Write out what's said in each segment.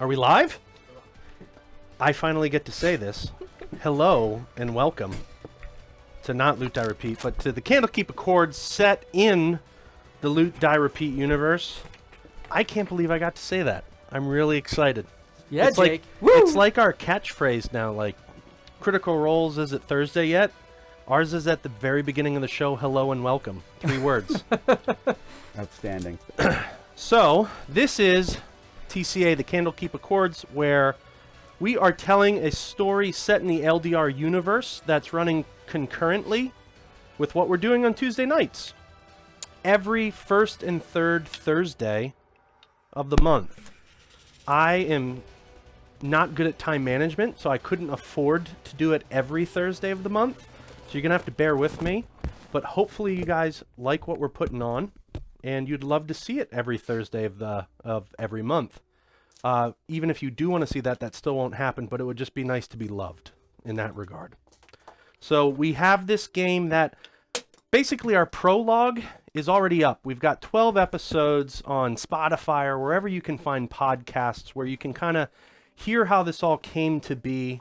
Are we live? I finally get to say this. Hello and welcome to not Loot Die Repeat, but to the Candlekeep Accords set in the Loot Die Repeat universe. I can't believe I got to say that. I'm really excited. Yeah, it's Jake. It's like our catchphrase now, like, Critical Roles, is it Thursday yet? Ours is at the very beginning of the show, hello and welcome. 3 words. Outstanding. So, this is TCA, the Candlekeep Accords, where we are telling a story set in the LDR universe that's running concurrently with what we're doing on Tuesday nights. Every first and third Thursday of the month. I am not good at time management, so I couldn't afford to do it every Thursday of the month. So you're going to have to bear with me. But hopefully you guys like what we're putting on, and you'd love to see it every Thursday of every month. Even if you do want to see that, that still won't happen, but it would just be nice to be loved in that regard. So we have this game that basically our prologue is already up. We've got 12 episodes on Spotify or wherever you can find podcasts where you can kind of hear how this all came to be,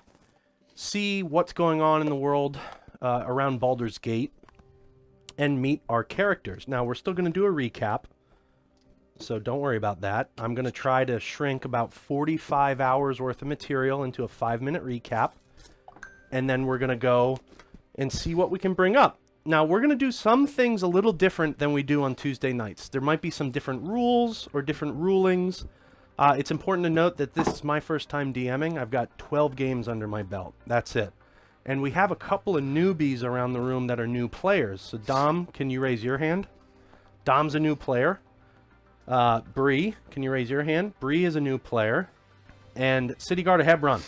see what's going on in the world around Baldur's Gate, and meet our characters. Now, we're still going to do a recap, so don't worry about that. I'm going to try to shrink about 45 hours worth of material into a 5-minute recap, and then we're going to go and see what we can bring up. Now, we're going to do some things a little different than we do on Tuesday nights. There might be some different rules or different rulings. It's important to note that this is my first time DMing. I've got 12 games under my belt. That's it. And we have a couple of newbies around the room that are new players. So, Dom, can you raise your hand? Dom's a new player. Bree, can you raise your hand? Bree is a new player. And City Guard of Hebron,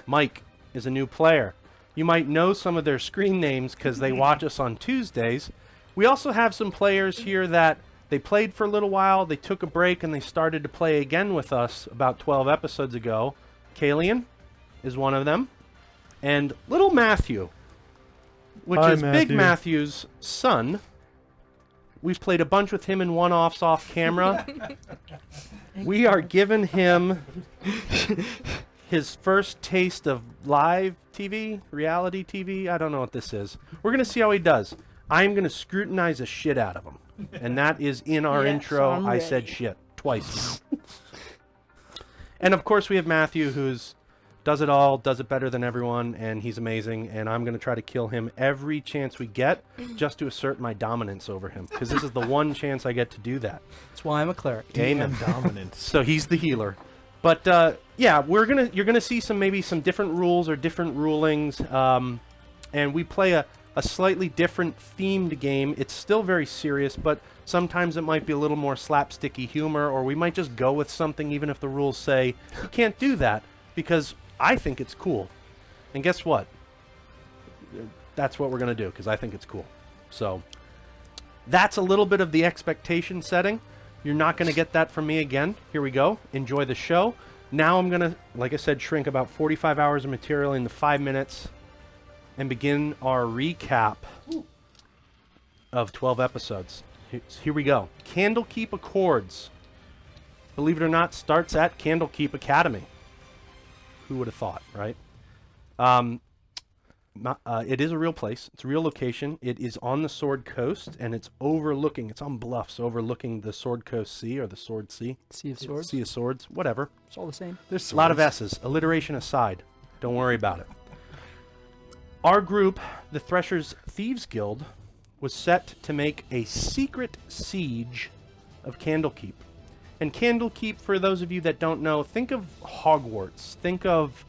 Mike, is a new player. You might know some of their screen names because they watch us on Tuesdays. We also have some players here that they played for a little while, they took a break, and they started to play again with us about 12 episodes ago. Kalian is one of them. And little Matthew, which is Matthew. Big Matthew's son. We've played a bunch with him in one-offs off camera. We are giving him his first taste of live TV, reality TV. I don't know what this is. We're going to see how he does. I'm going to scrutinize the shit out of him. And that is in our intro. I said shit twice. And of course we have Matthew, who's does it all, does it better than everyone, and he's amazing. And I'm going to try to kill him every chance we get just to assert my dominance over him. Because this is the one chance I get to do that. That's why I'm a cleric. Amen. Dominant. So he's the healer. But yeah, you're gonna see maybe some different rules or different rulings, and we play a slightly different themed game. It's still very serious, but sometimes it might be a little more slapsticky humor, or we might just go with something even if the rules say you can't do that, because I think it's cool. And guess what? That's what we're gonna do, because I think it's cool. So that's a little bit of the expectation setting. You're not going to get that from me again. Here we go. Enjoy the show. Now I'm going to, like I said, shrink about 45 hours of material into 5 minutes and begin our recap of 12 episodes. Here we go. Candlekeep Accords, believe it or not, starts at Candlekeep Academy. Who would have thought, right? It is a real place. It's a real location. It is on the Sword Coast, and it's overlooking. It's on bluffs overlooking the Sword Coast Sea, or the Sword Sea. Sea of Swords. Sea of Swords, whatever. It's all the same. There's a lot of S's. Alliteration aside. Don't worry about it. Our group, the Thresher's Thieves Guild, was set to make a secret siege of Candlekeep. And Candlekeep, for those of you that don't know, think of Hogwarts. Think of,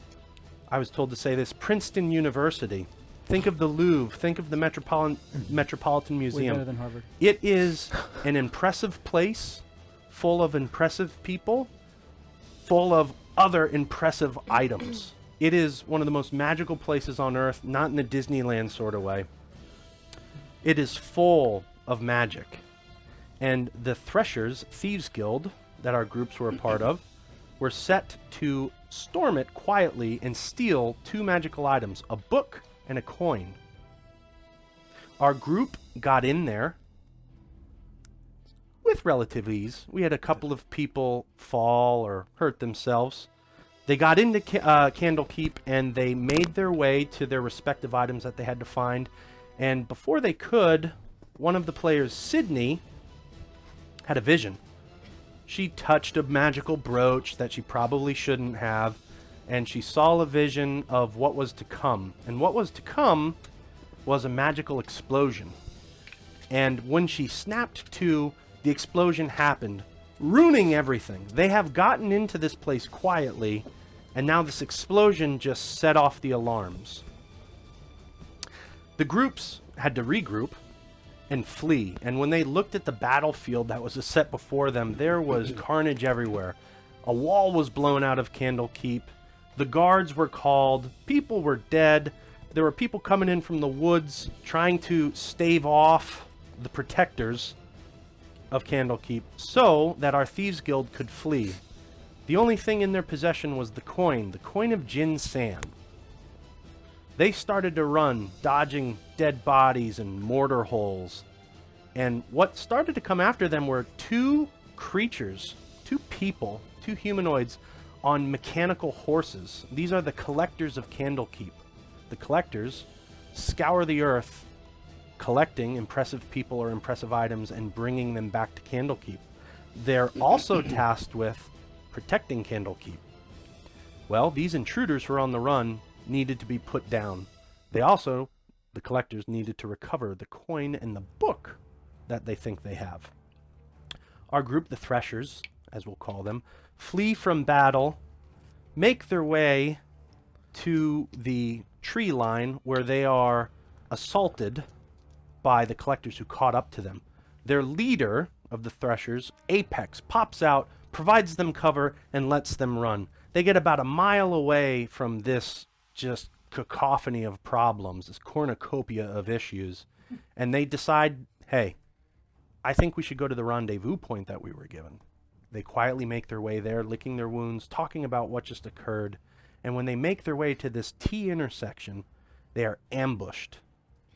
I was told to say this, Princeton University. Think of the Louvre. Think of the Metropolitan Way Museum. better than Harvard. It is an impressive place, full of impressive people, full of other impressive items. It is one of the most magical places on Earth, not in the Disneyland sort of way. It is full of magic. And the Thresher's Thieves Guild, that our groups were a part of, were set to storm it quietly and steal 2 magical items, a book and a coin. Our group got in there with relative ease. We had a couple of people fall or hurt themselves. They got into Candlekeep and they made their way to their respective items that they had to find. And before they could, one of the players, Sydney, had a vision. She touched a magical brooch that she probably shouldn't have, and she saw a vision of what was to come. And what was to come was a magical explosion. And when she snapped to, the explosion happened, ruining everything. They have gotten into this place quietly, and now this explosion just set off the alarms. The groups had to regroup and flee, and when they looked at the battlefield that was set before them, there was carnage everywhere. A wall was blown out of Candlekeep. The guards were called. People were dead. There were people coming in from the woods trying to stave off the protectors of Candlekeep so that our Thieves Guild could flee. The only thing in their possession was the coin of Jin San. They started to run, dodging dead bodies and mortar holes. And what started to come after them were two creatures, two people, two humanoids on mechanical horses. These are the collectors of Candlekeep. The collectors scour the earth, collecting impressive people or impressive items and bringing them back to Candlekeep. They're also tasked with protecting Candlekeep. Well, these intruders who are on the run needed to be put down. They also, the collectors, needed to recover the coin and the book that they think they have. Our group, the Threshers, as we'll call them, flee from battle, make their way to the tree line where they are assaulted by the collectors who caught up to them. Their leader of the Threshers, Apex, pops out, provides them cover, and lets them run. They get about a mile away from this just cacophony of problems, this cornucopia of issues, and they decide, hey, I think we should go to the rendezvous point that we were given. They quietly make their way there, licking their wounds, talking about what just occurred, and when they make their way to this T intersection, they are ambushed.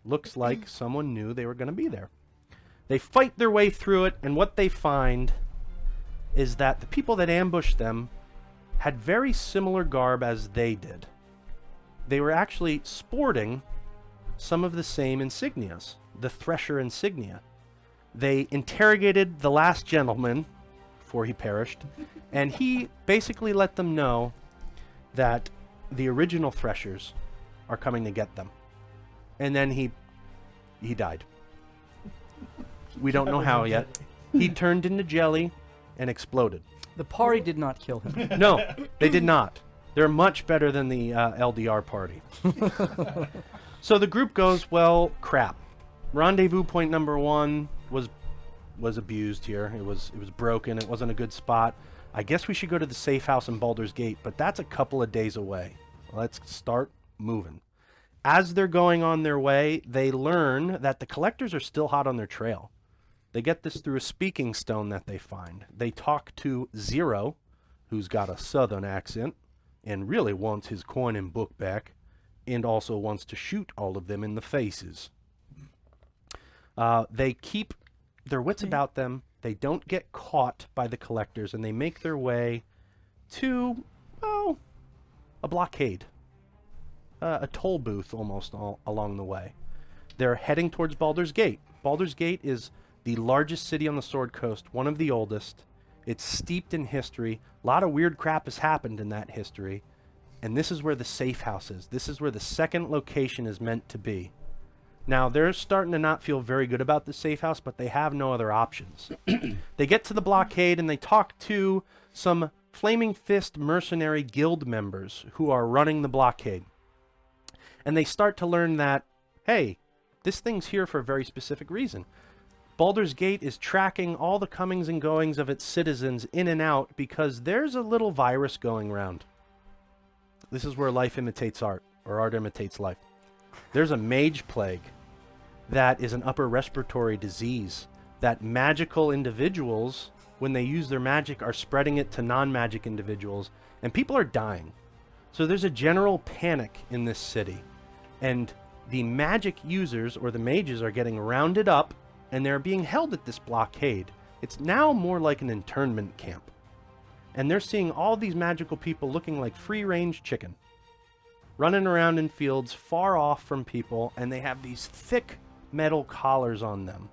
Looks like someone knew they were going to be there. They fight their way through it, and what they find is that the people that ambushed them had very similar garb as they did. They were actually sporting some of the same insignias, the Thresher insignia. They interrogated the last gentleman before he perished, and he basically let them know that the original Threshers are coming to get them. And then he died. We don't know how yet. He turned into jelly and exploded. The party did not kill him. No, they did not. They're much better than the LDR party. So the group goes, well, crap. Rendezvous point number 1 was abused here. It was broken. It wasn't a good spot. I guess we should go to the safe house in Baldur's Gate, but that's a couple of days away. Let's start moving. As they're going on their way, they learn that the collectors are still hot on their trail. They get this through a speaking stone that they find. They talk to Zero, who's got a southern accent, and really wants his coin and book back, and also wants to shoot all of them in the faces. They keep their wits about them. They don't get caught by the collectors, and they make their way to, a blockade. A toll booth almost all along the way. They're heading towards Baldur's Gate. Baldur's Gate is the largest city on the Sword Coast, one of the oldest. It's steeped in history. A lot of weird crap has happened in that history. And this is where the safe house is. This is where the second location is meant to be. Now, they're starting to not feel very good about the safe house, but they have no other options. They get to the blockade and they talk to some Flaming Fist mercenary guild members who are running the blockade. And they start to learn that, hey, this thing's here for a very specific reason. Baldur's Gate is tracking all the comings and goings of its citizens in and out because there's a little virus going around. This is where life imitates art, or art imitates life. There's a Mage Plague that is an upper respiratory disease that magical individuals, when they use their magic, are spreading it to non-magic individuals, and people are dying. So there's a general panic in this city, and the magic users, or the mages, are getting rounded up, and they're being held at this blockade. It's now more like an internment camp. And they're seeing all these magical people looking like free-range chicken, running around in fields far off from people, and they have these thick metal collars on them.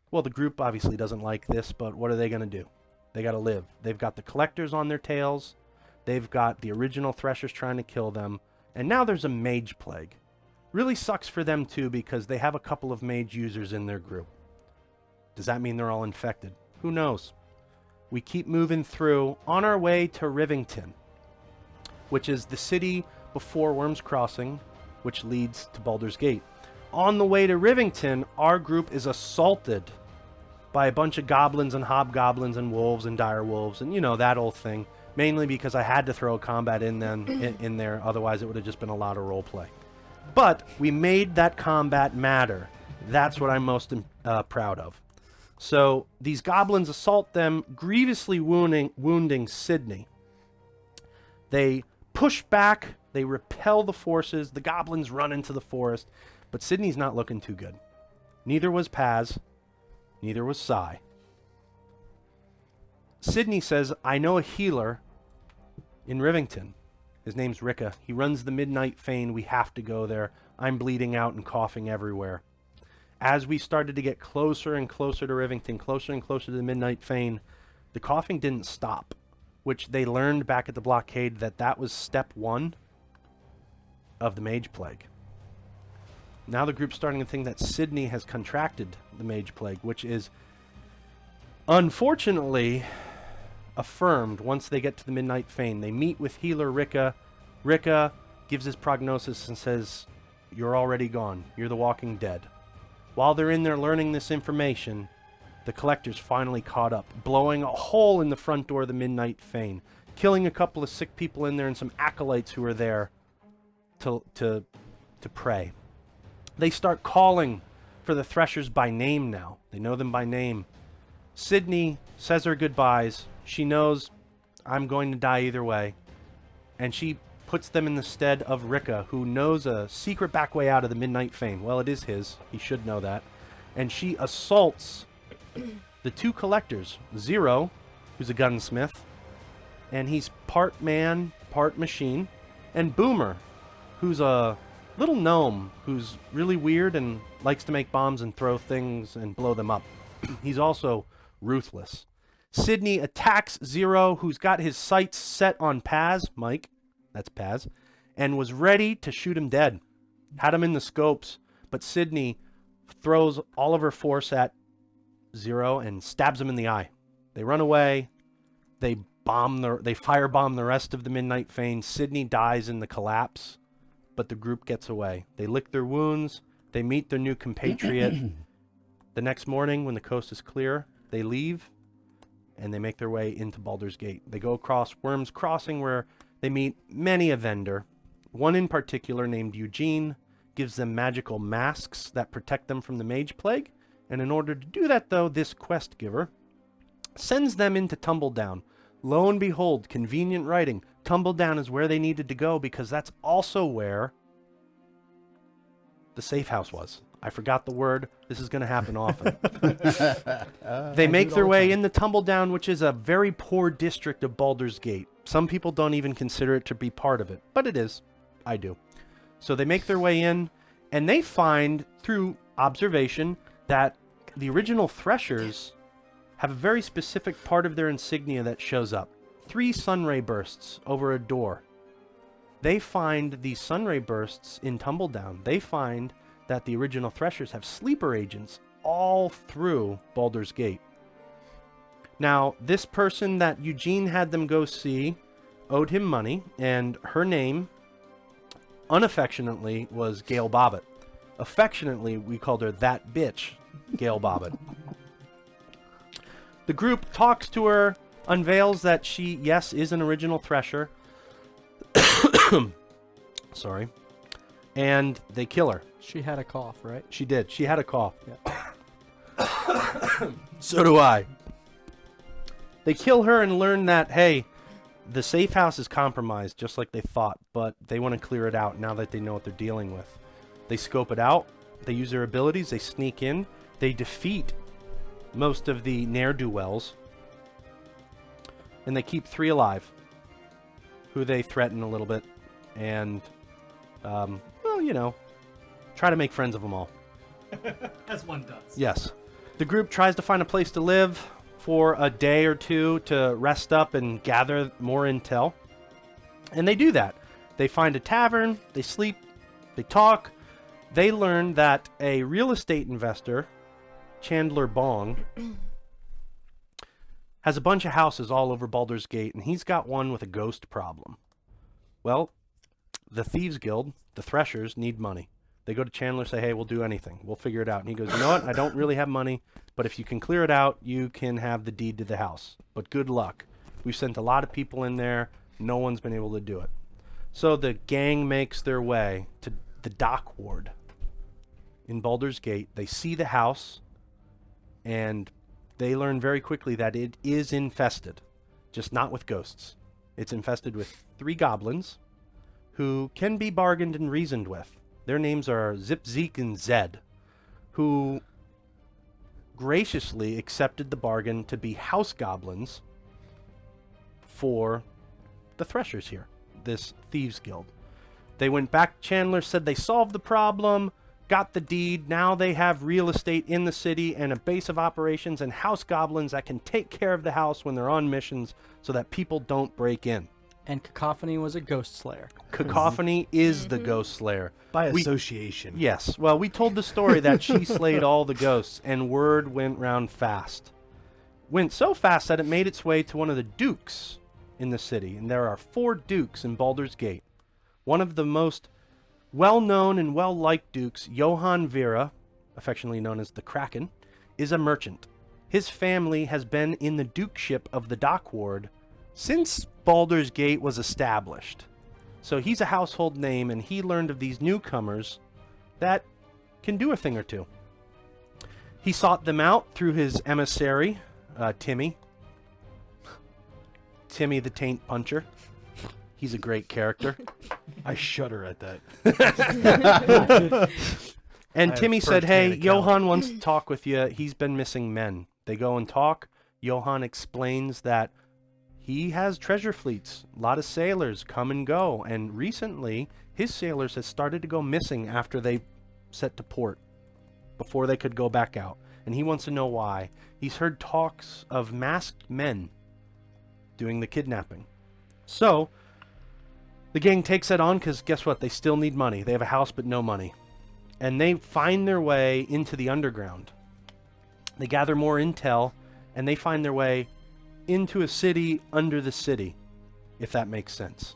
Well, the group obviously doesn't like this, but what are they going to do? They got to live. They've got the collectors on their tails. They've got the original threshers trying to kill them. And now there's a mage plague. Really sucks for them too, because they have a couple of mage users in their group. Does that mean they're all infected? Who knows? We keep moving through on our way to Rivington, which is the city before Worm's Crossing, which leads to Baldur's Gate. On the way to Rivington, our group is assaulted by a bunch of goblins and hobgoblins and wolves and dire wolves and, you know, that old thing. Mainly because I had to throw combat in there, otherwise it would have just been a lot of roleplay. But we made that combat matter. That's what I'm most proud of. So these goblins assault them, grievously wounding Sydney. They push back, they repel the forces, the goblins run into the forest, but Sydney's not looking too good. Neither was Paz, neither was Sai. Sydney says, I know a healer in Rivington. His name's Ricka. He runs the Midnight Fane. We have to go there. I'm bleeding out and coughing everywhere. As we started to get closer and closer to Rivington, closer and closer to the Midnight Fane, the coughing didn't stop, which they learned back at the blockade that was step 1 of the Mage Plague. Now the group's starting to think that Sydney has contracted the Mage Plague, which is unfortunately affirmed once they get to the Midnight Fane. They meet with healer Ricka. Ricka gives his prognosis and says, you're already gone. You're the walking dead. While they're in there learning this information, the collectors finally caught up, blowing a hole in the front door of the Midnight Fane, killing a couple of sick people in there and some acolytes who are there to pray. They start calling for the threshers by name now. They know them by name. Sydney says her goodbyes. She knows I'm going to die either way. And she puts them in the stead of Ricka, who knows a secret back way out of the Midnight Fane. Well, it is his. He should know that. And she assaults the 2 collectors. Zero, who's a gunsmith, and he's part man, part machine. And Boomer, who's a little gnome who's really weird and likes to make bombs and throw things and blow them up. He's also ruthless. Sydney attacks Zero, who's got his sights set on Paz, Mike, that's Paz, and was ready to shoot him dead. Had him in the scopes, but Sydney throws all of her force at Zero and stabs him in the eye. They run away. They firebomb the rest of the Midnight Fane. Sydney dies in the collapse, but the group gets away. They lick their wounds. They meet their new compatriot. The next morning, when the coast is clear, they leave, and they make their way into Baldur's Gate. They go across Worm's Crossing, where they meet many a vendor. One in particular, named Eugene, gives them magical masks that protect them from the Mage Plague. And in order to do that, though, this quest giver sends them into Tumbledown. Lo and behold, convenient writing. Tumbledown is where they needed to go, because that's also where the safe house was. I forgot the word. This is going to happen often. They make their way into Tumbledown, which is a very poor district of Baldur's Gate. Some people don't even consider it to be part of it, but it is. I do. So they make their way in, and they find, through observation, that the original Threshers have a very specific part of their insignia that shows up. 3 sunray bursts over a door. They find these sunray bursts in Tumbledown. They find that the original Threshers have sleeper agents all through Baldur's Gate. Now, this person that Eugene had them go see owed him money, and her name, unaffectionately, was Gail Bobbitt. Affectionately, we called her that bitch, Gail Bobbitt. The group talks to her, unveils that she, yes, is an original Thresher. Sorry. And they kill her. She had a cough, right? She did. She had a cough. Yeah. So do I. They kill her and learn that, hey, the safe house is compromised, just like they thought, but they want to clear it out now that they know what they're dealing with. They scope it out. They use their abilities. They sneak in. They defeat most of the ne'er-do-wells, and they keep 3 alive, who they threaten a little bit, and, well, you know, try to make friends of them all. As one does. Yes. The group tries to find a place to live for a day or two to rest up and gather more intel. And they do that. They find a tavern, they sleep, they talk. They learn that a real estate investor, Chandler Bong, has a bunch of houses all over Baldur's Gate, and he's got one with a ghost problem. Well, the Thieves Guild, the Threshers, need money. They go to Chandler, say, hey, we'll do anything. We'll figure it out. And he goes, you know what? I don't really have money, but if you can clear it out, you can have the deed to the house. But good luck. We've sent a lot of people in there. No one's been able to do it. So the gang makes their way to the dock ward in Baldur's Gate. They see the house, and they learn very quickly that it is infested, just not with ghosts. It's infested with 3 goblins who can be bargained and reasoned with. Their names are Zip, Zeke, and Zed, who graciously accepted the bargain to be house goblins for the Threshers here, this Thieves Guild. They went back to Chandler, said they solved the problem, got the deed. Now they have real estate in the city and a base of operations and house goblins that can take care of the house when they're on missions so that people don't break in. And Cacophony was a ghost slayer. Cacophony is the ghost slayer. By association. Yes. Well, we told the story that she slayed all the ghosts, and word went round fast. Went so fast that it made its way to one of the dukes in the city, and there are 4 dukes in Baldur's Gate. One of the most well-known and well-liked dukes, Johann Vera, affectionately known as the Kraken, is a merchant. His family has been in the dukeship of the dock ward since Baldur's Gate was established. So he's a household name, and he learned of these newcomers that can do a thing or two. He sought them out through his emissary, Timmy. Timmy the Taint Puncher. He's a great character. I shudder at that. And I Timmy have said, hey, firsthand Johann wants to talk with you. He's been missing men. They go and talk. Johann explains that he has treasure fleets. A lot of sailors come and go. And recently, his sailors have started to go missing after they set to port, before they could go back out. And he wants to know why. He's heard talks of masked men doing the kidnapping. So the gang takes that on because guess what? They still need money. They have a house but no money. And they find their way into the underground. They gather more intel, and they find their way into a city under the city, if that makes sense.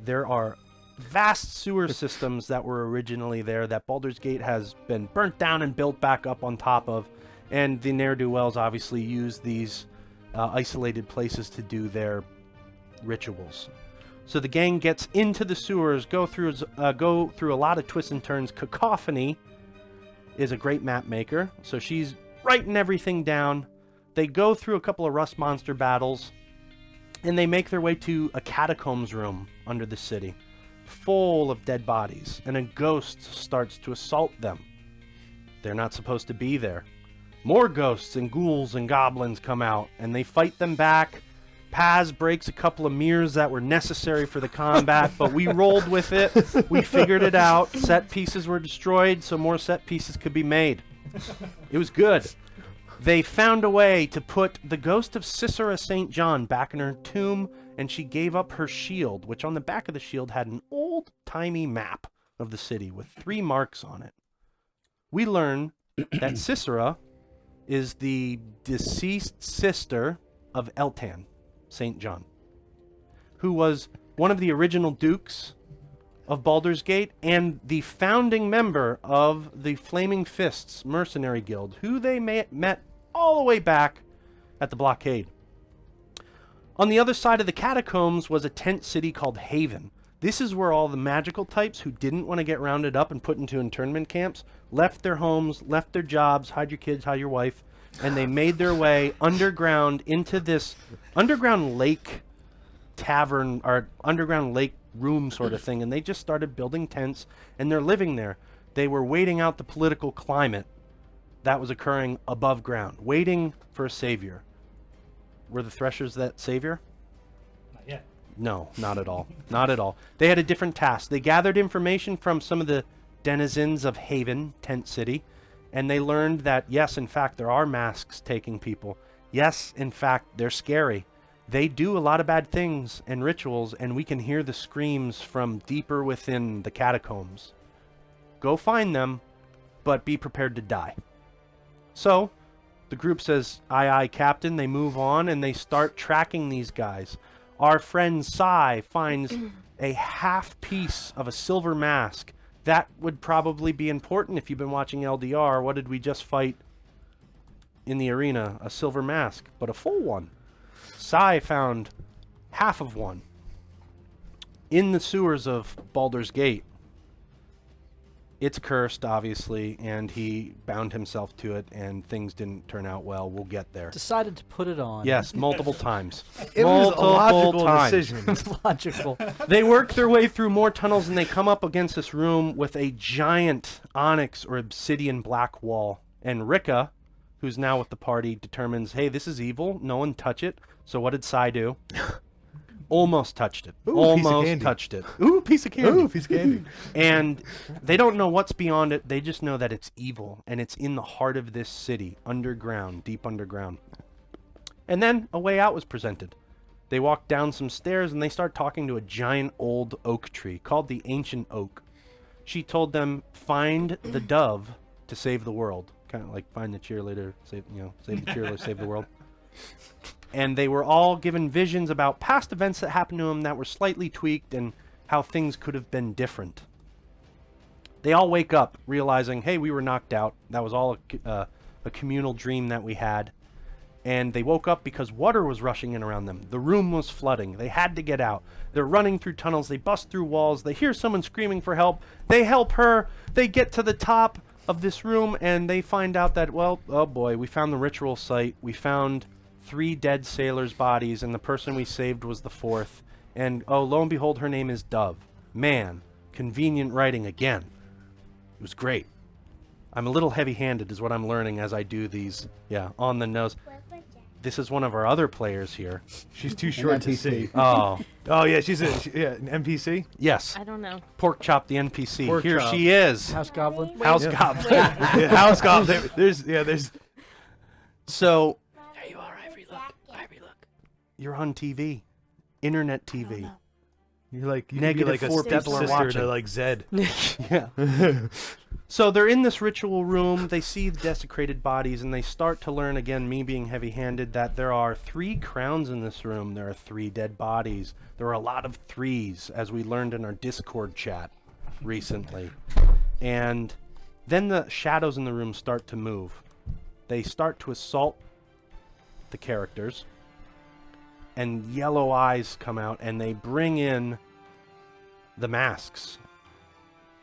There are vast sewer systems that were originally there that Baldur's Gate has been burnt down and built back up on top of, and the ne'er-do-wells obviously use these isolated places to do their rituals. So the gang gets into the sewers, go through a lot of twists and turns. Cacophony is a great map maker, so she's writing everything down. They go through a couple of rust monster battles, and they make their way to a catacombs room under the city, full of dead bodies, and a ghost starts to assault them. They're not supposed to be there. More ghosts and ghouls and goblins come out, and they fight them back. Paz breaks a couple of mirrors that were necessary for the combat, but we rolled with it. We figured it out. Set pieces were destroyed, so more set pieces could be made. It was good. They found a way to put the ghost of Cicera St. John back in her tomb, and she gave up her shield, which on the back of the shield had an old-timey map of the city with 3 marks on it. We learn that Cicera is the deceased sister of Eltan St. John, who was one of the original dukes of Baldur's Gate and the founding member of the Flaming Fists Mercenary Guild, who they met all the way back at the blockade. On the other side of the catacombs was a tent city called Haven. This is where all the magical types who didn't want to get rounded up and put into internment camps left their homes, left their jobs, hide your kids, hide your wife, and they made their way underground into this underground lake tavern or underground lake room sort of thing, and they just started building tents, and they're living there. They were waiting out the political climate that was occurring above ground, waiting for a savior. Were the Threshers that savior? Not yet. No, not at all. Not at all. They had a different task. They gathered information from some of the denizens of Haven, Tent City, and they learned that, yes, in fact, there are masks taking people. Yes, in fact, they're scary. They do a lot of bad things and rituals, and we can hear the screams from deeper within the catacombs. Go find them, but be prepared to die. So, the group says, aye, aye, Captain. They move on, and they start tracking these guys. Our friend Sai finds a half piece of a silver mask. That would probably be important if you've been watching LDR. What did we just fight in the arena? A silver mask, but a full one. Sai found half of one in the sewers of Baldur's Gate. It's cursed, obviously, and he bound himself to it, and things didn't turn out well. We'll get there. Decided to put it on. Yes, multiple times. It was a logical times. decision. Logical. They work their way through more tunnels, and they come up against this room with a giant onyx or obsidian black wall. And Rika, who's now with the party, determines, hey, this is evil. No one touch it. So what did Sai do? Almost touched it. Ooh, piece of Almost candy. touched it. Ooh, piece of candy. Ooh, piece of candy. And they don't know what's beyond it. They just know that it's evil, and it's in the heart of this city, underground, deep underground. And then a way out was presented. They walk down some stairs, and they start talking to a giant old oak tree called the Ancient Oak. She told them, find the dove to save the world. Kind of like find the cheerleader, save the cheerleader, save the world. And they were all given visions about past events that happened to them that were slightly tweaked and how things could have been different. They all wake up realizing, hey, we were knocked out. That was all a communal dream that we had. And they woke up because water was rushing in around them. The room was flooding. They had to get out. They're running through tunnels. They bust through walls. They hear someone screaming for help. They help her. They get to the top of this room, and they find out that, well, oh boy, we found the ritual site. We found 3 dead sailors' bodies, and the person we saved was the 4th. And, oh, lo and behold, her name is Dove. Man, convenient writing again. It was great. I'm a little heavy-handed is what I'm learning as I do these, on the nose. This is one of our other players here. She's too short to NPC. see. Oh, Oh yeah, she's an NPC. yes. I don't know. Pork Chop the NPC. Pork Here Chop. she is. House Goblin. House Wait. Goblin. Yeah, House Goblin. There's. So, There you are, Ivory. Look. Ivory, look. you're on TV. Internet TV. You're like you Negative could be like a 4 people are stepsister watching. to like Zed. Yeah. So they're in this ritual room. They see the desecrated bodies, and they start to learn, again, me being heavy-handed, that there are 3 crowns in this room. There are 3 dead bodies. There are a lot of 3s, as we learned in our Discord chat recently. And then the shadows in the room start to move. They start to assault the characters, and yellow eyes come out, and they bring in the masks.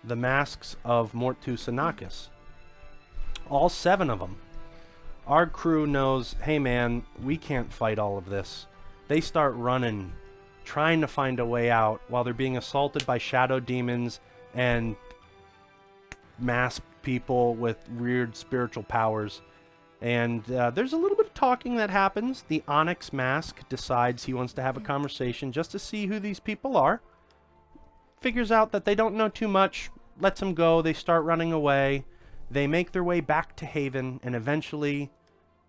The masks of Mortu Sanakis. All 7 of them. Our crew knows, hey man, we can't fight all of this. They start running, trying to find a way out, while they're being assaulted by shadow demons and masked people with weird spiritual powers. And there's a little bit of talking that happens. The Onyx Mask decides he wants to have a conversation just to see who these people are. Figures out that they don't know too much, lets them go. They start running away. They make their way back to Haven and eventually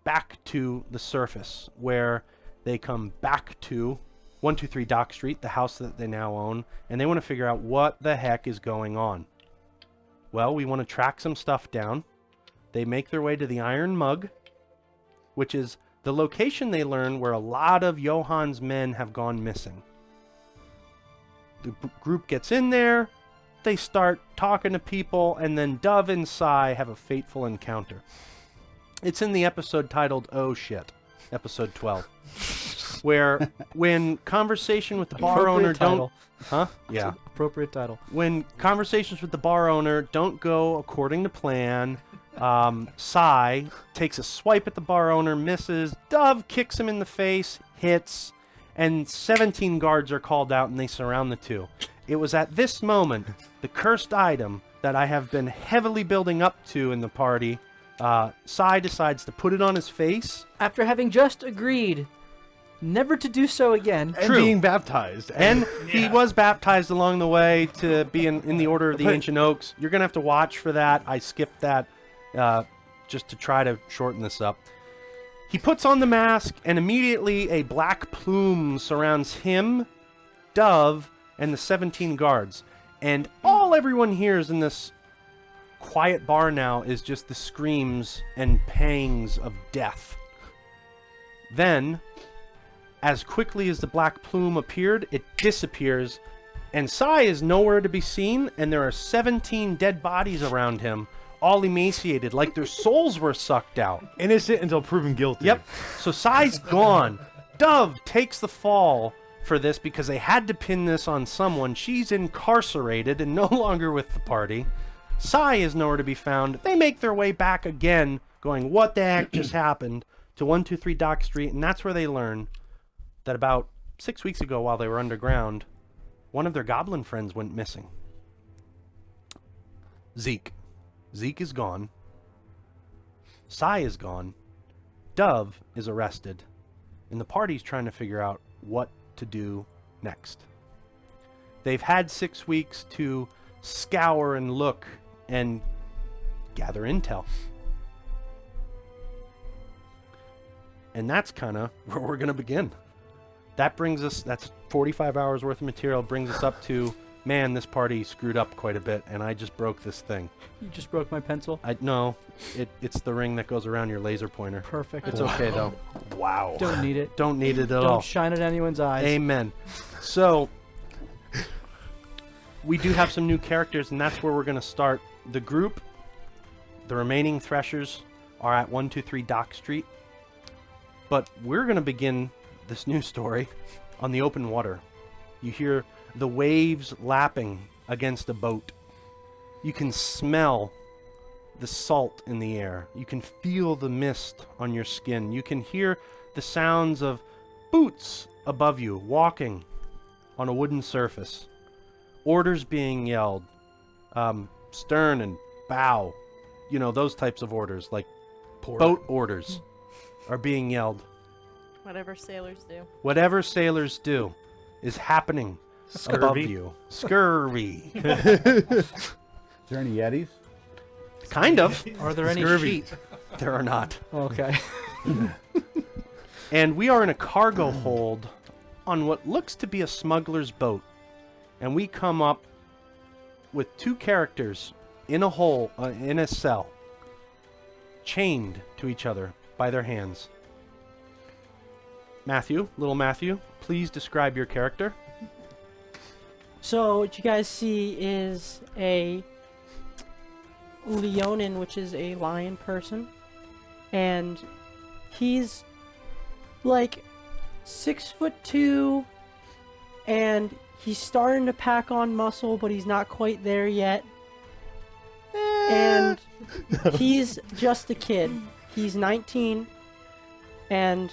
back to the surface, where they come back to 123 Dock Street, the house that they now own, and they want to figure out what the heck is going on. Well, we want to track some stuff down. They make their way to the Iron Mug, which is the location they learn where a lot of Johann's men have gone missing. The group gets in there, they start talking to people, and then Dove and Sai have a fateful encounter. It's in the episode titled Oh Shit, episode 12, where when conversation with the bar owner Appropriate title. Yeah. Appropriate title. When conversations with the bar owner don't go according to plan, Sai takes a swipe at the bar owner, misses. Dove kicks him in the face, hits, and 17 guards are called out and they surround the two. It was at this moment, the cursed item that I have been heavily building up to in the party Sai decides to put it on his face. After having just agreed never to do so again. And True. being baptized. And he was baptized along the way to be in the Order of the But- Ancient Oaks. You're going to have to watch for that. I skipped that just to try to shorten this up. He puts on the mask, and immediately a black plume surrounds him, Dove, and the 17 guards. And all everyone hears in this quiet bar now is just the screams and pangs of death. Then, as quickly as the black plume appeared, it disappears, and Sai is nowhere to be seen, and there are 17 dead bodies around him, all emaciated, like their souls were sucked out. Innocent until proven guilty. Yep. So Sai's gone. Dove takes the fall for this because they had to pin this on someone. She's incarcerated and no longer with the party. Sai is nowhere to be found. They make their way back again, going, what the heck just happened, to 123 Dock Street, and that's where they learn that about 6 weeks ago, while they were underground, one of their goblin friends went missing. Zeke. Zeke is gone. Sai is gone. Dove is arrested. And the party's trying to figure out what to do next. They've had 6 weeks to scour and look and gather intel. And that's kind of where we're going to begin. That brings us, that's 45 hours worth of material, brings us up to, man, this party screwed up quite a bit, and I just broke this thing. You just broke my pencil. No, it's the ring that goes around your laser pointer. Perfect. It's okay, though. Wow. Don't need it. Don't need it at Don't all. shine it in anyone's eyes. Amen. So, we do have some new characters, and that's where we're going to start. The group, the remaining Threshers, are at 123 Dock Street. But we're going to begin this new story on the open water. You hear the waves lapping against a boat. You can smell the salt in the air. You can feel the mist on your skin. You can hear the sounds of boots above you walking on a wooden surface. Orders being yelled. Stern and bow. You know, those types of orders, like boat orders, are being yelled. Whatever sailors do. Whatever sailors do is happening above Scurvy. you. Scurvy. Is there any Yetis? Kind of. Are there any Scurvy. sheep? There are not. Okay. And we are in a cargo hold on what looks to be a smuggler's boat. And we come up with two characters in a hole, in a cell, chained to each other by their hands. Matthew, little Matthew, please describe your character. So what you guys see is a Leonin, which is a lion person, and he's like 6'2", and he's starting to pack on muscle, but he's not quite there yet. And he's just a kid. He's 19, and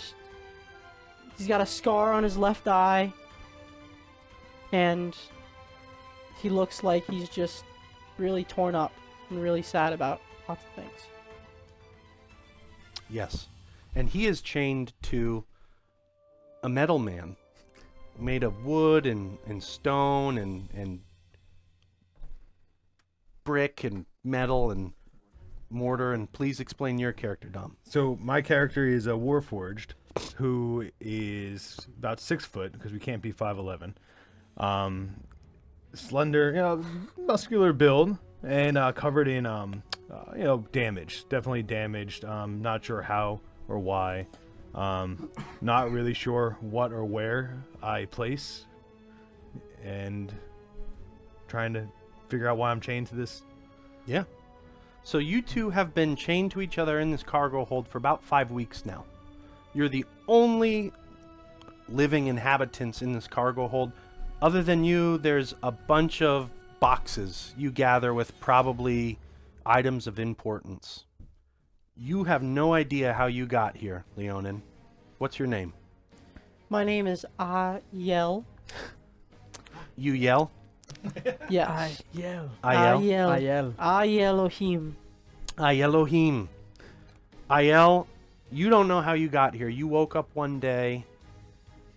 he's got a scar on his left eye, and he looks like he's just really torn up and really sad about lots of things. Yes. And he is chained to a metal man made of wood and stone and brick and metal and mortar. And please explain your character, Dom. So my character is a Warforged, who is about 6 foot because we can't be 5'11". Slender, muscular build, and covered in damage. Definitely damaged. Not sure how or why. Not really sure what or where I place, and trying to figure out why I'm chained to this. Yeah. So you two have been chained to each other in this cargo hold for about 5 weeks now. You're the only living inhabitants in this cargo hold. Other than you, there's a bunch of boxes you gather with probably items of importance. You have no idea how you got here, Leonin. What's your name? My name is Ayel. You yell? Yes. Yell. Ayel? Ayel. Ayel. Ayelohim. Elohim. Aiel, you don't know how you got here. You woke up one day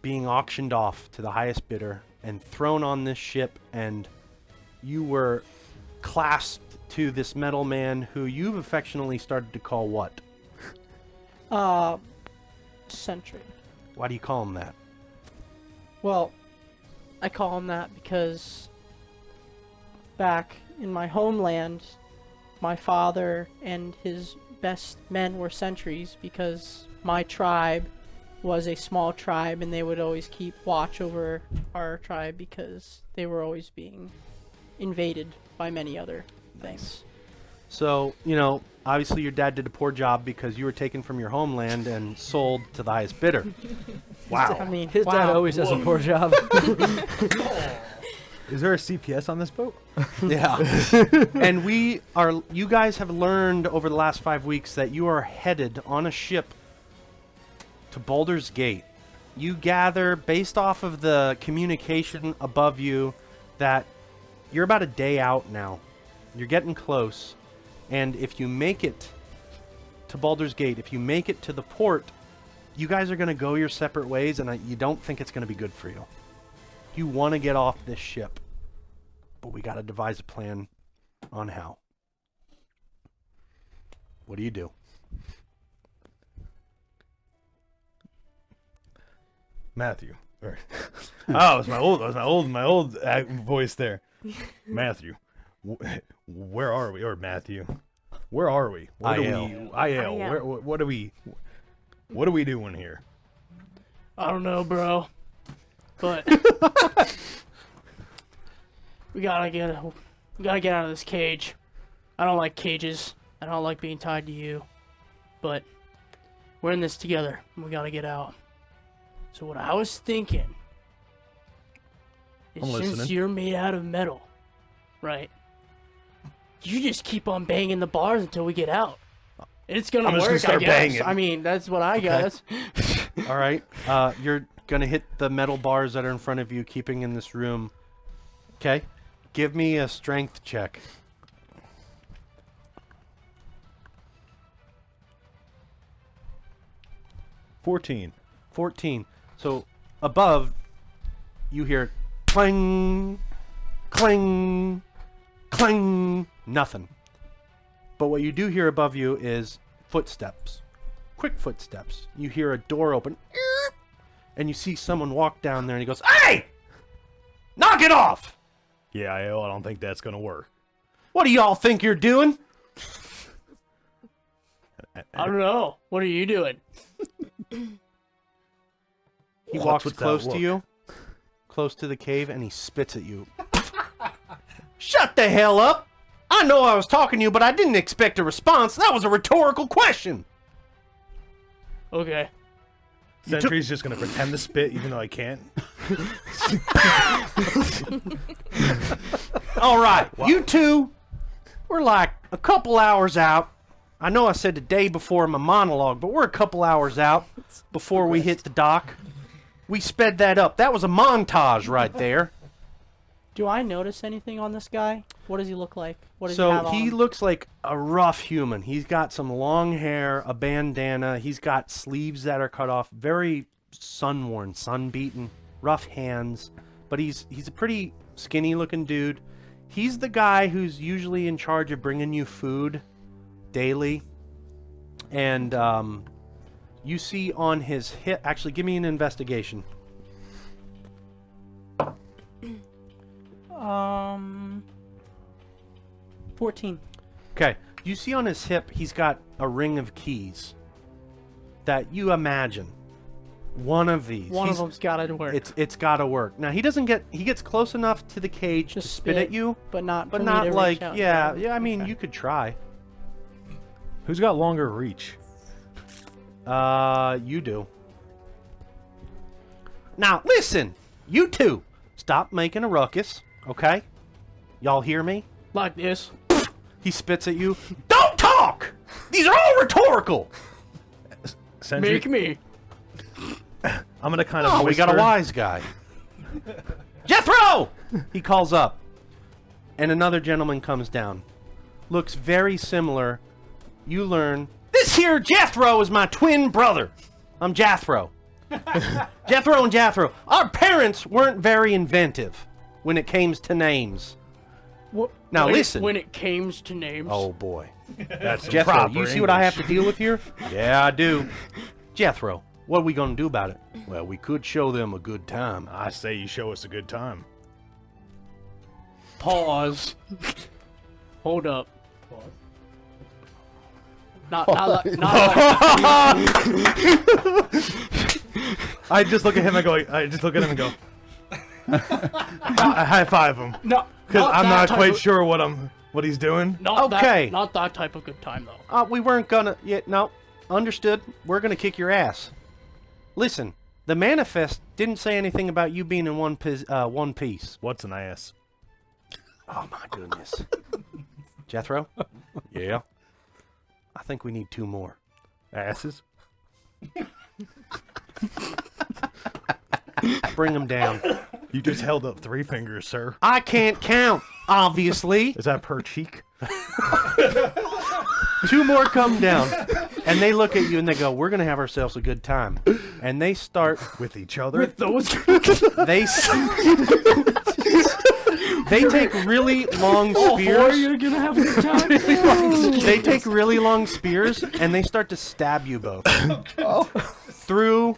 being auctioned off to the highest bidder and thrown on this ship, and you were clasped to this metal man who you've affectionately started to call what? Sentry. Why do you call him that? Well, I call him that because back in my homeland, my father and his best men were sentries because my tribe was a small tribe and they would always keep watch over our tribe because they were always being invaded by many other things. So, you know, obviously your dad did a poor job because you were taken from your homeland and sold to the highest bidder. Wow. I mean, His dad always does a poor job. Is there a CPS on this boat? Yeah. And you guys have learned over the last 5 weeks that you are headed on a ship to Baldur's Gate. You gather, based off of the communication above you, that you're about a day out now. You're getting close. And if you make it to Baldur's Gate, if you make it to the port, you guys are going to go your separate ways, and you don't think it's going to be good for you. You want to get off this ship, but we got to devise a plan on how. What do you do? Matthew. Oh, it's my old voice there. Matthew. Where are we? Or Matthew. Where are we? Aiel. What are we doing here? I don't know, bro. But we gotta get out of this cage. I don't like cages. I don't like being tied to you. But we're in this together, and we gotta get out. So what I was thinking is, I'm since listening. you're made out of metal, right? You just keep on banging the bars until we get out. It's gonna I'm just work, gonna start I guess. banging. I mean, that's what I guess. All right. You're going to hit the metal bars that are in front of you, keeping in this room. Okay. Give me a strength check. $14. 14. So above, you hear clang, clang, clang, nothing. But what you do hear above you is footsteps, quick footsteps. You hear a door open, and you see someone walk down there, and he goes, "Hey! Knock it off! Yeah, I don't think that's gonna work. What do y'all think you're doing?" I don't know. What are you doing? He What's walks with that close to look? you, close to the cave, and he spits at you. Shut the hell up! I know I was talking to you, but I didn't expect a response. That was a rhetorical question. Okay. Sentry's just gonna pretend to spit even though I can't. All right, you two, we're like a couple hours out. I know I said the day before my monologue, but we're a couple hours out before we hit the dock. We sped that up. That was a montage right there. Do I notice anything on this guy? What does he look like? What does he So have he on? looks like a rough human. He's got some long hair, a bandana. He's got sleeves that are cut off, very sun-worn, sun-beaten, rough hands. But he's a pretty skinny-looking dude. He's the guy who's usually in charge of bringing you food daily. And you see on his hip... Actually, give me an investigation. 14. Okay, you see on his hip, he's got a ring of keys that you imagine. One of these. One of them's gotta work. It's got to work. Now he gets close enough to the cage To to spit at you, but not. but for me not to reach like out. yeah. I mean, you could try. Who's got longer reach? You do. Now listen, you two, stop making a ruckus, okay? Y'all hear me? Like this. He spits at you. Don't talk. These are all rhetorical. Sentry, Make me. I'm gonna kind of. Oh, we got a whisper. wise guy. Jethro! He calls up. And another gentleman comes down. Looks very similar. You learn, this This here Jethro is my twin brother. I'm Jethro. Jethro and Jethro. Our parents weren't very inventive when it came to names. Now listen. When it came to names. Oh boy. That's some Jethro, proper you see what I have to English. deal with here? Yeah, I do. Jethro, what are we gonna do about it? Well, we could show them a good time. I say you show us a good time. Pause. Hold up. Not like. I just look at him and go. I high five him No. because I'm that not type quite of- sure what he's doing. Okay. Not that type of good time though. We weren't gonna. Yeah, no, understood. We're gonna kick your ass. Listen, the manifest didn't say anything about you being in one piece. What's an ass? Oh my goodness. Jethro? Yeah. I think we need 2 more. Asses? Bring them down. You just held up 3 fingers, sir. I can't count, obviously. Is that per cheek? 2 more come down. And they look at you and they go, we're going to have ourselves a good time. And they start With each other? they they take really long spears. You're gonna have a good time. They take really long spears and they start to stab you both through